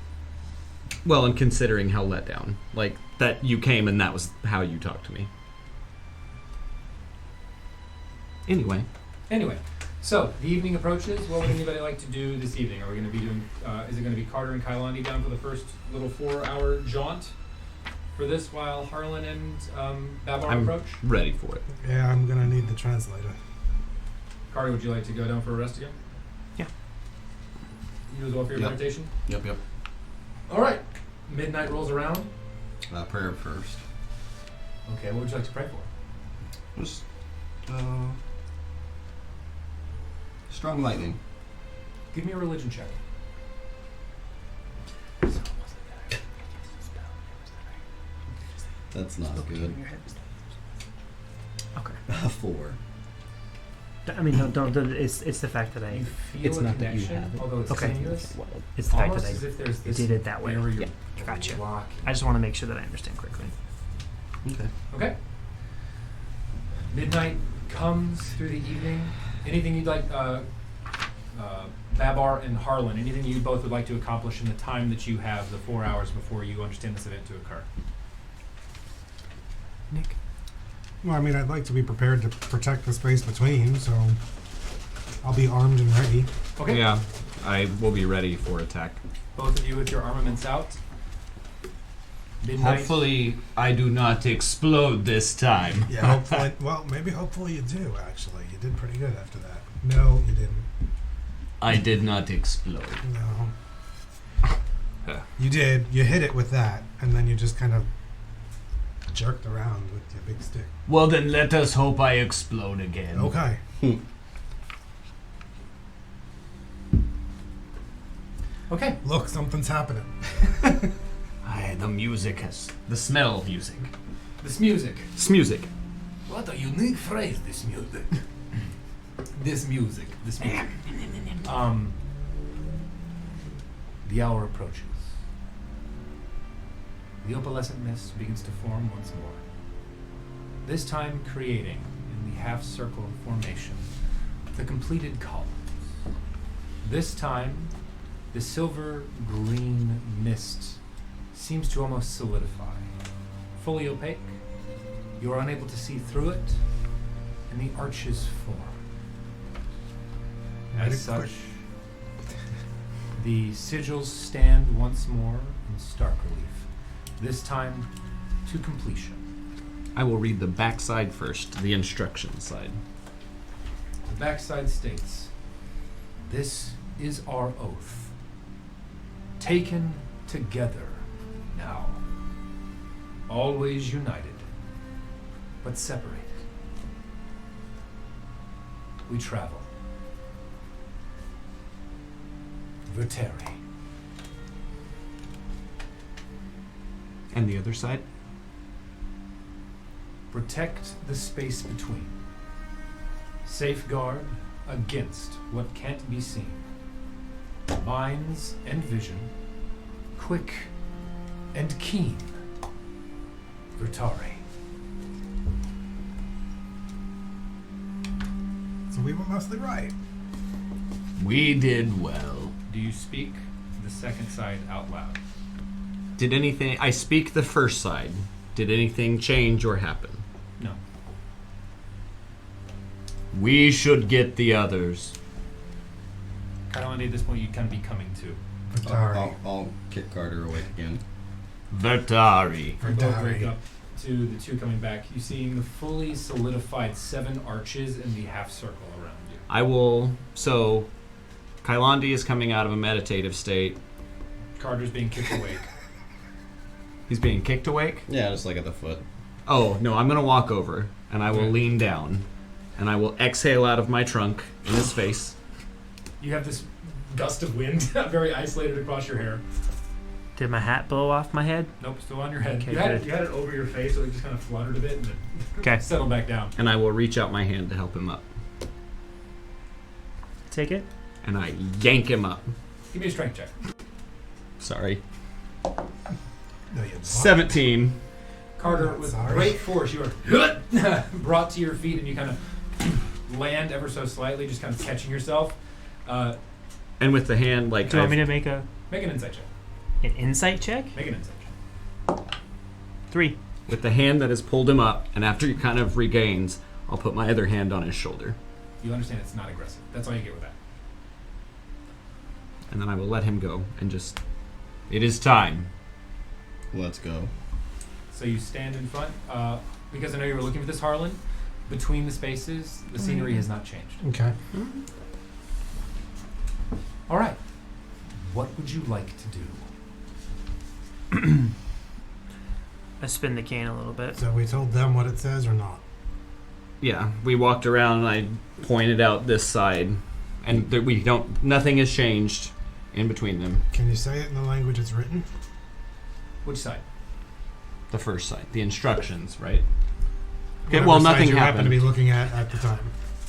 E: well, and considering how let down. Like, that you came and that was how you talked to me. Anyway.
C: Anyway, so the evening approaches. What would anybody like to do this evening? Are we going to be doing? Is it going to be Carter and Kailandi down for the first little 4-hour jaunt for this, while Harlan and Babar
E: I'm
C: approach?
E: ready for it.
A: Yeah, I'm gonna need the translator.
C: Carter, would you like to go down for a rest again?
B: Yeah.
C: You as well for your
D: Yep.
C: meditation.
D: Yep.
C: All right. Midnight rolls around.
D: Prayer first.
C: Okay. What would you like to pray for?
D: Just strong lightning.
C: Give me a religion check.
D: That's not good.
B: Okay.
D: 4.
B: I mean, don't it's the fact that I
C: You feel
E: It's
C: a
E: not that you
C: connection,
E: have it.
C: although it's
B: Okay.
C: tenuous.
B: it's the fact
C: Almost
B: that
C: as
B: I
C: if there's this
B: did it that way.
C: barrier
B: Yeah.
C: of
B: Gotcha.
C: block.
B: I just want to make sure that I understand correctly.
E: Okay.
C: Okay. Midnight comes through the evening. Anything you'd like, Babar and Harlan, anything you both would like to accomplish in the time that you have, the 4 hours before you understand this event to occur?
B: Nick?
A: Well, I mean, I'd like to be prepared to protect the space between, so I'll be armed and ready.
C: Okay.
E: Yeah, I will be ready for attack.
C: Both of you with your armaments out. Midnight.
F: Hopefully, I do not explode this time.
A: Yeah, hopefully. Well, hopefully you do, actually. You did pretty good after that. No, you didn't.
F: I did not explode.
A: No. You did. You hit it with that, and then you just kind of jerked around with your big stick.
F: Well, then let us hope I explode again.
A: Okay.
C: Okay.
A: Look, something's happening.
F: Aye, the music has... The smell of music.
C: This music.
E: It's music.
C: What a unique phrase, this music. This music. The hour approaches. The opalescent mist begins to form once more. This time creating, in the half-circle formation, the completed columns. This time, the silver-green mist seems to almost solidify. Fully opaque, you are unable to see through it, and the arches form. As such, the sigils stand once more in stark relief, this time to completion.
E: I will read the backside first, the instruction side.
C: The backside states, "This is our oath, taken together now, always united, but separated. We travel. Verteri."
E: And the other side?
C: Protect the space between. Safeguard against what can't be seen. Minds and vision, quick and keen. Vertari.
A: So we were mostly right.
F: We did well.
C: Do you speak the second side out loud?
E: Did anything... I speak the first side. Did anything change or happen?
C: No.
F: We should get the others.
C: Carolina, at this point, you'd kind of be coming to.
A: Vertari.
D: I'll kick Carter awake again.
F: Vertari.
C: You both wake
A: Vertari.
C: up to the two coming back. You seeing the fully solidified 7 arches in the half circle around you.
E: I will... So, Kailandi is coming out of a meditative state.
C: Carter's being kicked awake.
E: He's being kicked awake?
D: Yeah, just like at the foot.
E: Oh, no, I'm going to walk over, and I will
C: Okay.
E: lean down, and I will exhale out of my trunk in his face.
C: You have this gust of wind very isolated across your hair.
B: Did my hat blow off my head?
C: Nope, still on your head.
B: Okay,
C: you had
B: good.
C: it over your face, so it just kind of fluttered a bit and then
B: Okay.
C: settled back down.
E: And I will reach out my hand to help him up.
B: Take it.
E: And I yank him up.
C: Give me a strength check.
E: Sorry.
A: No, you don't.
E: 17.
C: Carter,
A: Oh,
C: with
A: sorry.
C: great force, you are brought to your feet and you kind of land ever so slightly, just kind of catching yourself.
E: And with the hand, like...
B: Do you want me
E: I've-
B: to make
C: Make an insight check.
B: an insight check?
C: Make an insight check.
B: 3.
E: with the hand that has pulled him up, and after he kind of regains, I'll put my other hand on his shoulder.
C: You understand it's not aggressive. That's all you get with that.
E: And then I will let him go and just... It is time.
D: Let's go.
C: So you stand in front. Because I know you were looking for this Harlan, between the spaces, the scenery has not changed.
A: Okay.
C: All right. What would you like to do?
B: I spin the can a little bit.
A: So we told them what it says or not?
E: Yeah, we walked around and I pointed out this side. And there, we don't... Nothing has changed in between them.
A: Can you say it in the language it's written?
C: Which side?
E: The first side. The instructions, right? Okay,
A: Whatever
E: well,
A: side
E: nothing
A: you happen to be
E: happened.
A: looking at the time.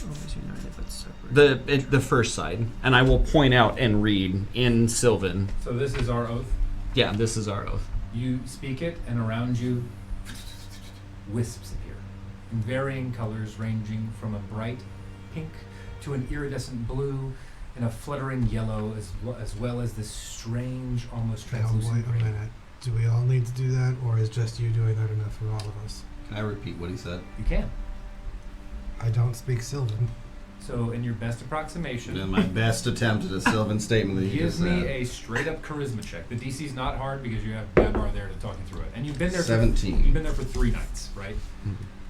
B: Always united but separate.
E: The first side. And I will point out and read in Sylvan.
C: So this is our oath.
E: Yeah, this is our oath.
C: You speak it, and around you, wisps appear. in varying colors ranging from a bright pink to an iridescent blue and a fluttering yellow, as well as this strange, almost
A: Now,
C: translucent
A: wait a
C: green.
A: minute. Do we all need to do that, or is just you doing that enough for all of us?
D: Can I repeat what he said?
C: You can.
A: I don't speak Sylvan.
C: So, in your best approximation,
D: In my best attempt at a Sylvan statement that you
C: give
D: just
C: me
D: said.
C: a straight up charisma check. The DC's not hard because you have Babar there to talk you through it, and you've been there.
D: 17.
C: You've been there for 3 nights, right?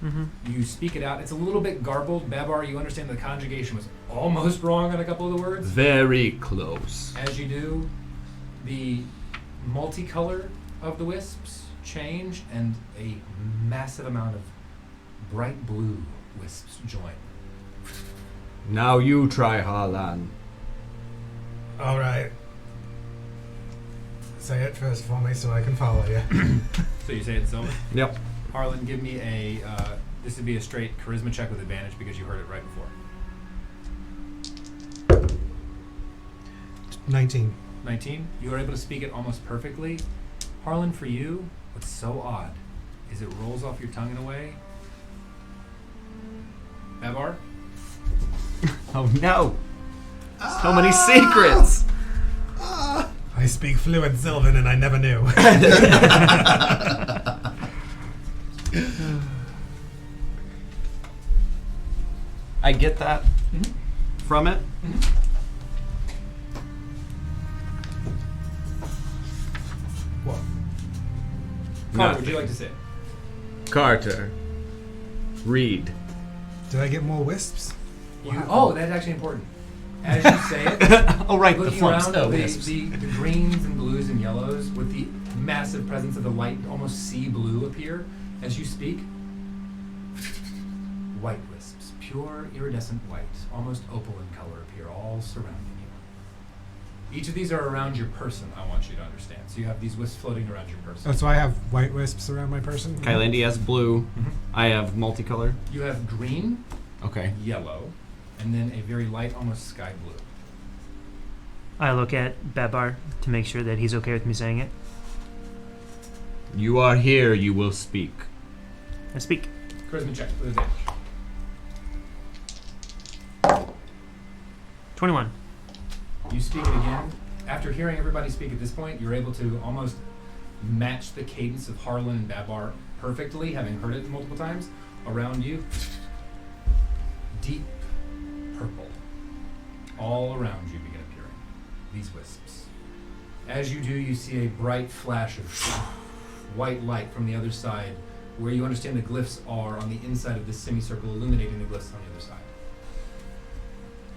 B: Mm-hmm.
C: You speak it out. It's a little bit garbled. Babar, you understand the conjugation was almost wrong on a couple of the words.
F: Very close.
C: As you do, the multicolor of the wisps change, and a massive amount of bright blue wisps join.
F: Now you try, Harlan.
A: All right. Say it first for me so I can follow you.
C: So you say it, Silver?
F: Yep.
C: Harlan, give me a. This would be a straight charisma check with advantage because you heard it right before.
A: 19.
C: 19. You are able to speak it almost perfectly. Harlan, for you, what's so odd is it rolls off your tongue in a way. Babar?
E: Oh no! So many secrets!
A: I speak fluent Sylvan and I never knew.
E: I get that from it.
A: What?
C: Carter, would you like to say it?
F: Carter. Read.
A: Did I get more wisps?
C: Oh, that's actually important. As you say it,
E: Oh right, the
C: looking
E: flumps.
C: around
E: Oh,
C: the
E: wisps.
C: greens and blues and yellows with the massive presence of the light, almost sea blue appear as you speak. White wisps, pure iridescent white, almost opal in color, appear all surrounding you. Each of these are around your person, I want you to understand. So you have these wisps floating around your person.
A: Oh, so I have white wisps around my person?
E: Kylandy has blue.
C: Mhm.
E: I have multicolor.
C: You have green,
E: Okay.
C: yellow, and then a very light, almost sky blue.
B: I look at Babar to make sure that he's okay with me saying it.
F: You are here, you will speak.
B: I speak.
C: Charisma check with advantage.
B: 21.
C: You speak it again. After hearing everybody speak at this point, you're able to almost match the cadence of Harlan and Babar perfectly, having heard it multiple times. Around you, deep purple. All around you begin appearing. These wisps. As you do, you see a bright flash of white light from the other side, where you understand the glyphs are on the inside of this semicircle, illuminating the glyphs on the other side.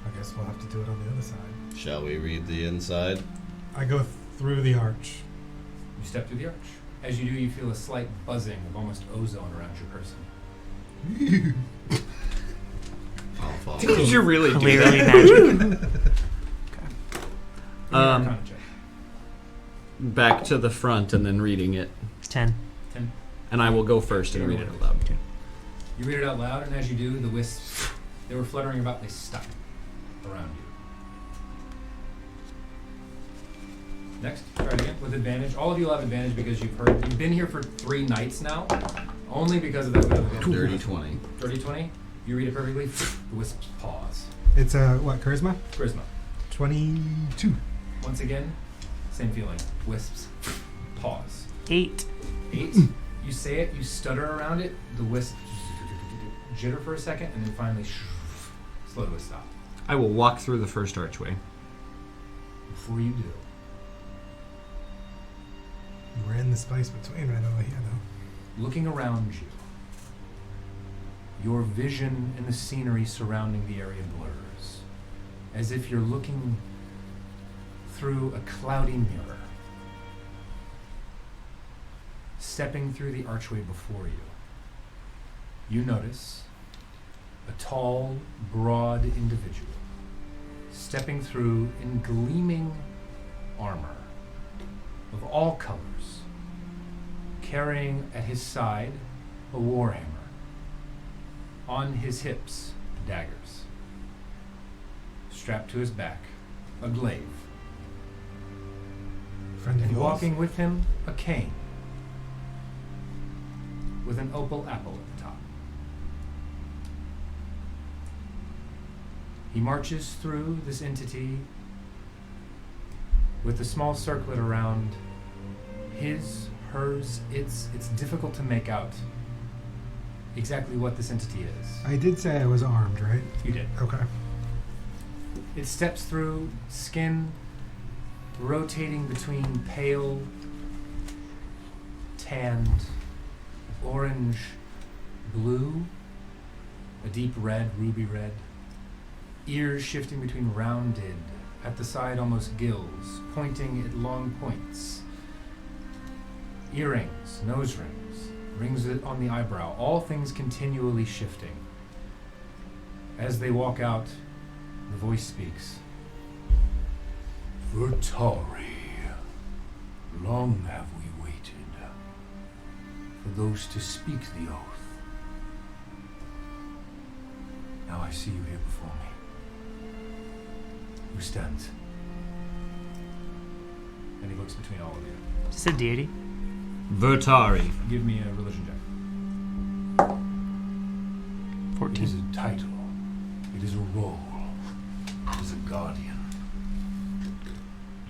A: I guess we'll have to do it on the other side.
D: Shall we read the inside?
A: I go through the arch.
C: You step through the arch. As you do, you feel a slight buzzing of almost ozone around your person.
D: I'll follow.
E: Did you really do
B: Clearly
E: that?
B: magic.
C: Give me an Arcana check.
E: Back to the front and then reading it.
B: 10.
C: 10.
E: And I will go first and read it out loud.
C: You read it out loud, and as you do, the wisps, they were fluttering about, they stop around you. Next, try it again with advantage. All of you will have advantage because you've been here for 3 nights now. Only because of that. We have advantage.
D: Dirty 20.
C: Dirty 20. You read it perfectly. The wisps pause.
A: It's what, charisma?
C: Charisma.
A: 22.
C: Once again, same feeling. Wisps pause.
B: 8.
C: 8. You say it, you stutter around it, the wisp jitter for a second, and then finally slow to a stop.
E: I will walk through the first archway.
C: Before you do,
A: We're in the space between right over here, though.
C: looking around you, your vision and the scenery surrounding the area blurs, as if you're looking through a cloudy mirror. Stepping through the archway before you, you notice a tall, broad individual stepping through in gleaming armor of all colors, carrying at his side a warhammer, on his hips daggers, strapped to his back a glaive,
A: Friend of
C: and
A: yours?
C: walking with him a cane with an opal apple at the top. He marches through this entity with a small circlet around his, hers. It's difficult to make out exactly what this entity is.
A: I did say I was armed, right?
C: You did.
A: Okay.
C: It steps through skin, rotating between pale, tanned, orange, blue, a deep red, ruby red, ears shifting between rounded, at the side almost gills, pointing at long points, earrings, nose rings, rings on the eyebrow, all things continually shifting. As they walk out, the voice speaks. Vertari, long have we waited for those to speak the oath. Now I see you here before me. Who stands? And he looks between all of you.
B: Is it deity?
F: Vertari.
C: Give me a religion check.
B: 14.
C: It is a title. It is a role. It is a guardian.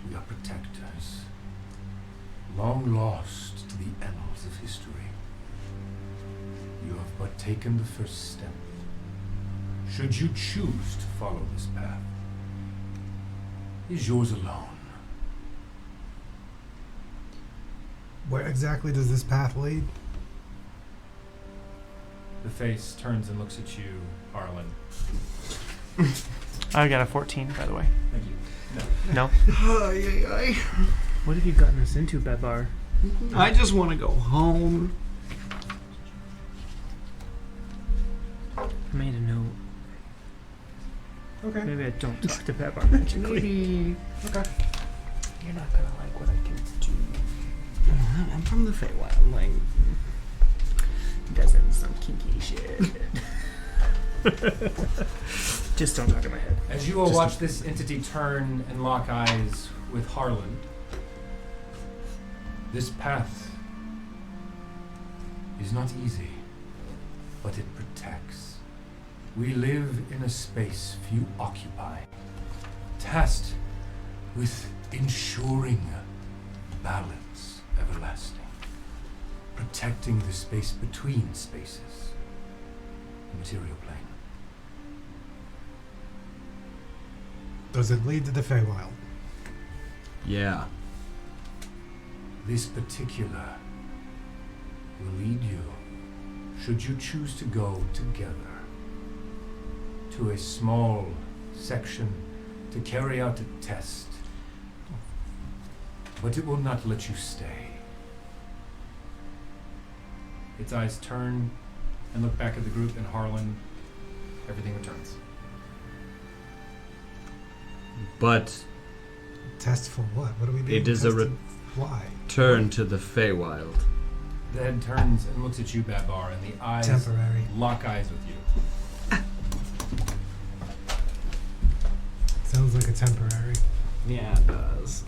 C: We are protectors, long lost to the annals of history. You have but taken the first step. Should you choose to follow this path, it is yours alone.
A: Where exactly does this path lead?
C: The face turns and looks at you, Harlan.
B: I got a 14, by the way.
C: Thank you.
B: No? What have you gotten us into, Babar?
E: I just want to go home.
B: I made a note.
A: Okay.
B: Maybe I don't talk to Babar magically.
E: Maybe.
A: Okay.
B: You're not gonna like what I can do.
E: I'm from the Feywild. Like,
B: You guys are in some kinky shit. Just don't talk in my head.
C: As you all watch this entity turn and lock eyes with Harlan, this path is not easy, but it protects. We live in a space few occupy, tasked with ensuring balance everlasting, protecting the space between spaces, the material plane.
A: Does it lead to the Feywild?
F: Yeah.
C: This particular will lead you, should you choose to go together, to a small section to carry out a test. But it will not let you stay. Its eyes turn and look back at the group, and Harlan, everything returns.
F: But
A: Test for what? What are we doing?
F: it is a
A: Why?
F: return to the Feywild.
C: The head turns and looks at you, Babar, and the eyes
A: Temporary.
C: lock eyes with you.
A: Sounds like a temporary.
E: yeah, it does.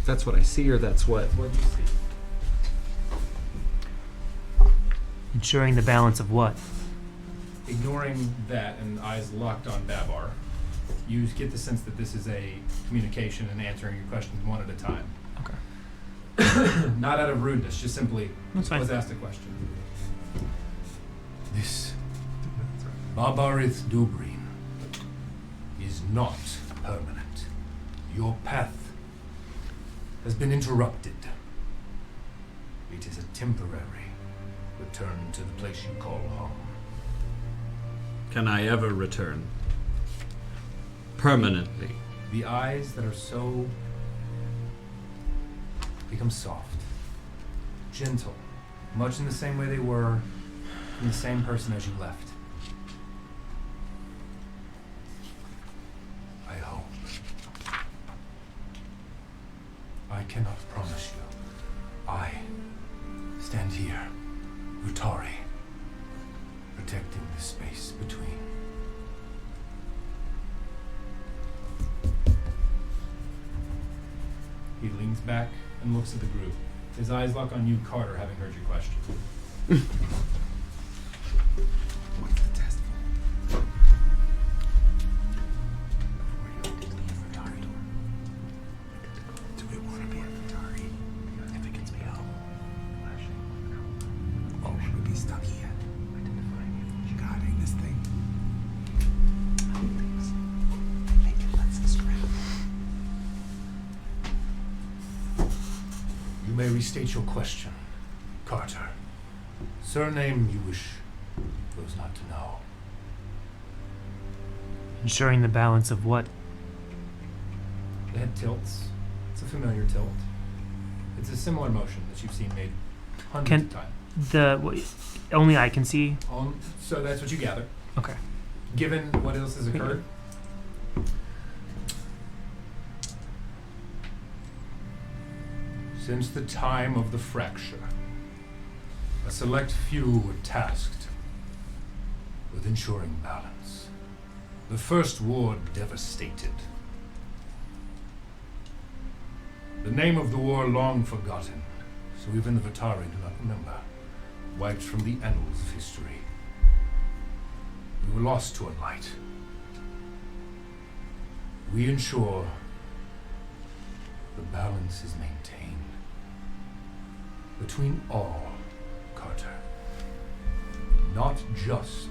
E: That's what I see, or that's what?
C: What do you see?
B: Ensuring the balance of what?
C: Ignoring that and eyes locked on Babar, you get the sense that this is a communication and answering your questions one at a time.
B: Okay.
C: Not out of rudeness, just simply
B: That's fine.
C: was asked a question. This Babarith Dubrin is not permanent. Your path has been interrupted. It is a temporary return to the place you call home.
F: Can I ever return? Permanently.
C: The eyes that are so become soft, gentle, much in the same way they were from the same person as you left. I hope. I cannot promise you. I stand here, Utari, protecting the space between. leans back and looks at the group. His eyes lock on you, Carter, having heard your question.
A: What's the test for? Do we want to be a Atari? If it gets me home. Or should we be stuck here? Guarding this thing? I think it lets us grab.
C: You may restate your question, Carter. Surname you wish those not to know.
B: Ensuring the balance of what?
C: The head tilts. It's a familiar tilt. It's a similar motion that you've seen made hundreds of times.
B: Only I can see.
C: So that's what you gather.
B: Okay.
C: Given what else has occurred, since the time of the fracture, a select few were tasked with ensuring balance. The first war devastated. The name of the war long forgotten, so even the Vatari do not remember, wiped from the annals of history. We were lost to a light. We ensure the balance is maintained between all, Carter. Not just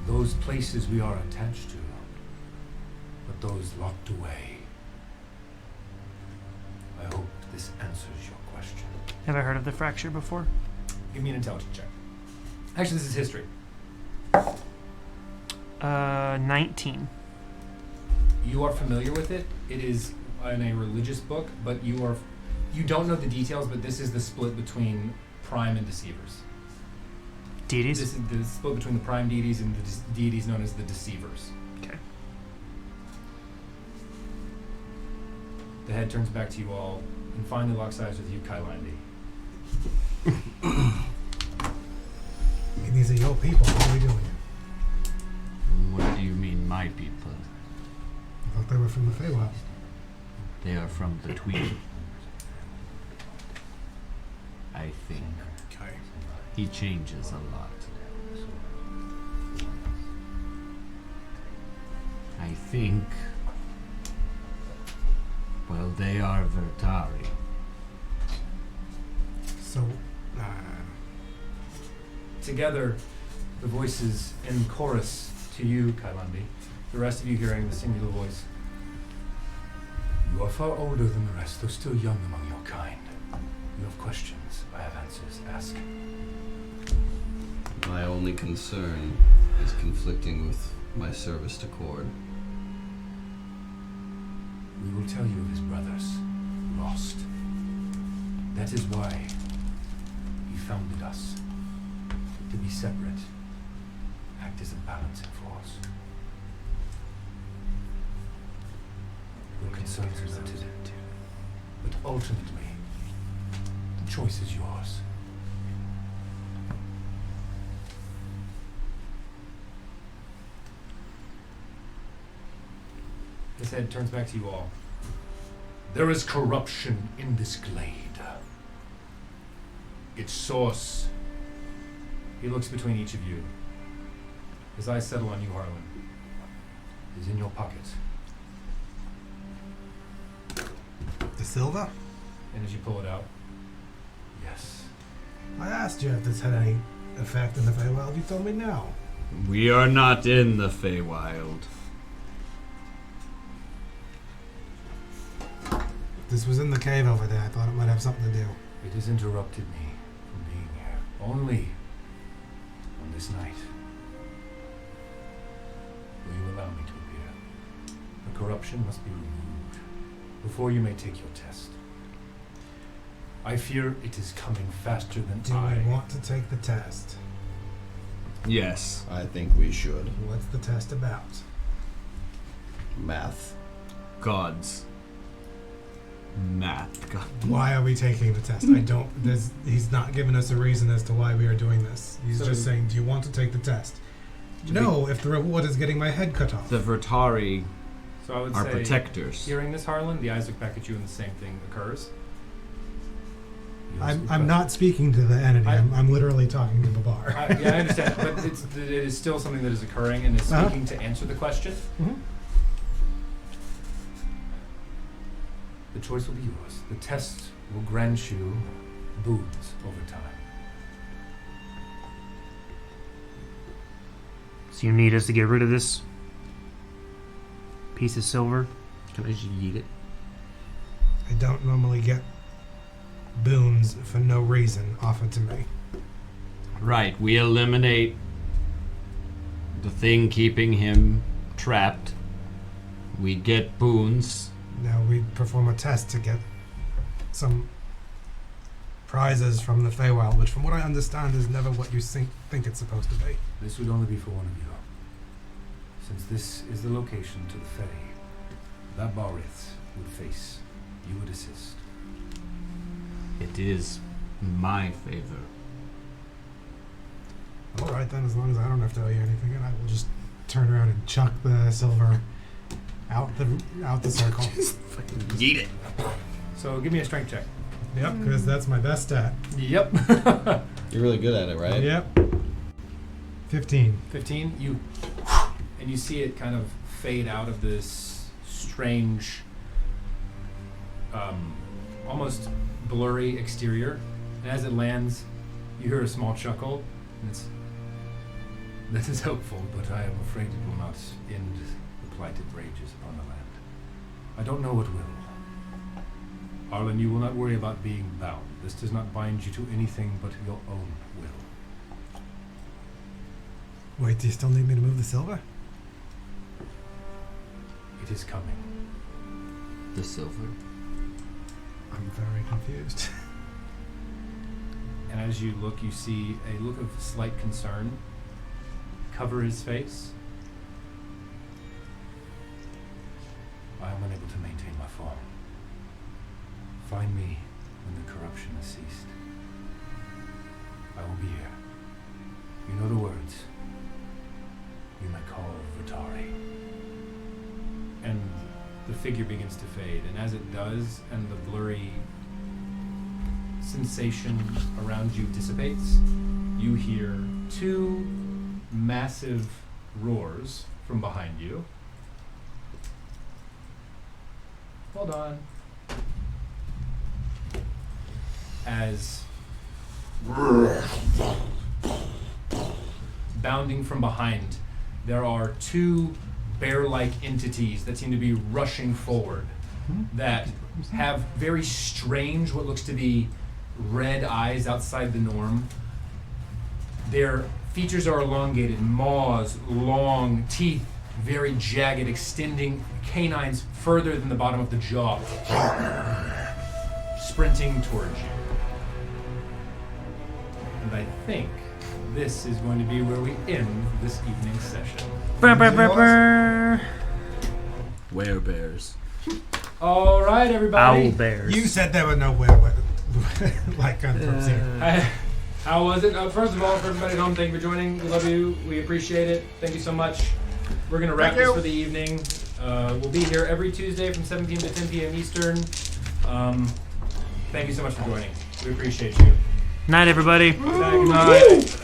C: those places we are attached to, but those locked away. I hope this answers your question.
B: Have I heard of the fracture before?
C: Give me an intelligence check. Actually, this is history.
B: 19.
C: You are familiar with it. It is in a religious book, but you don't know the details, but this is the split between prime and deceivers.
B: Deities?
C: This is the split between the prime deities and the deities known as the deceivers.
B: Okay.
C: The head turns back to you all and finally locks eyes with you, Kailandi.
A: I mean, these are your people. What are we doing here?
F: What do you mean, my people?
A: I thought they were from the Feywild.
F: They are from the Tweed. I think.
A: Okay.
F: He changes a lot. I think. Well, they are Vertari.
A: So,
C: Together, the voices in chorus to you, Kailandi, the rest of you hearing the singular voice. You are far older than the rest, though still young among your kind. You have questions, I have answers. Ask.
D: My only concern is conflicting with my service to Cord.
C: We will tell you of his brothers, lost. That is why he founded us. To be separate, act as a balancing force. Your concerns are noted, but ultimately, the choice is yours. His head turns back to you all. There is corruption in this glade. Its source. He looks between each of you. His eyes settle on you, Harlan. Is in your pocket.
A: the silver?
C: And as you pull it out, yes.
A: I asked you if this had any effect in the Feywild. You told me no.
F: We are not in the Feywild.
A: This was in the cave over there. I thought it might have something to do.
C: It has interrupted me from being here. Only on this night will you allow me to appear. The corruption must be removed before you may take your test. I fear it is coming faster than
A: Do
C: I
A: we want to take the test?
F: Yes.
D: I think we should.
A: What's the test about?
D: Math.
F: Gods. Math. God.
A: Why are we taking the test? I don't. He's not giving us a reason as to why we are doing this. He's
C: So-
A: just saying, "Do you want to take the test?"
F: Do
A: No, if the reward is getting my head cut off.
F: The Vertari
C: So I would
F: Our
C: say,
F: protectors.
C: hearing this, Harlan, the eyes look back at you and the same thing occurs. You ask a
A: I'm
C: question.
A: not speaking to the entity.
C: I-
A: I'm literally talking to Babar.
C: Yeah, I understand, but it is still something that is occurring and is
A: Uh-huh.
C: speaking to answer the question.
A: Mhm.
C: The choice will be yours. The test will grant you boons over time.
B: So you need us to get rid of this piece of silver?
F: Can I just eat it?
A: I don't normally get boons for no reason offered to me.
F: Right, we eliminate the thing keeping him trapped. We get boons.
A: Now we perform a test to get some prizes from the Feywild, which from what I understand is never what you think it's supposed to be.
C: This would only be for one of you. Since this is the location to the Fey, that Barith would face. You would assist.
F: It is my favor.
A: All right then, as long as I don't have to tell you anything, and I will just turn around and chuck the silver out the circle.
F: Eat it.
C: So give me a strength check.
A: Yep, because that's my best stat.
C: Yep.
D: You're really good at it, right?
A: Yep. 15.
C: 15. You see it kind of fade out of this strange, almost blurry exterior. And as it lands, you hear a small chuckle. And that is hopeful, but I am afraid it will not end the plighted rages upon the land. I don't know what will. Arlen, you will not worry about being bound. This does not bind you to anything but your own will.
A: Wait, do you still need me to move the silver?
C: It is coming.
F: The silver.
A: I'm very confused.
C: And as you look, you see a look of slight concern cover his face. I am unable to maintain my form. Find me when the corruption has ceased. I will be here. You know the words. You may call Vitari. And the figure begins to fade, and as it does, and the blurry sensation around you dissipates, you hear two massive roars from behind you. Hold on. As bounding from behind, there are two bear-like entities that seem to be rushing forward that have very strange, what looks to be red eyes outside the norm. Their features are elongated, maws, long, teeth, very jagged, extending canines further than the bottom of the jaw, sprinting towards you. And I think this is going to be where we end this evening's session.
F: Werebears.
C: All right, everybody.
B: Owl bears.
A: You said there were no like throats here.
C: How was it? First of all, for everybody at home, thank you for joining. We love you. We appreciate it. Thank you so much. We're going to wrap this for the evening. We'll be here every Tuesday from 7 p.m. to 10 p.m. Eastern. Thank you so much for joining. We appreciate you.
B: Night, everybody.
C: Good night.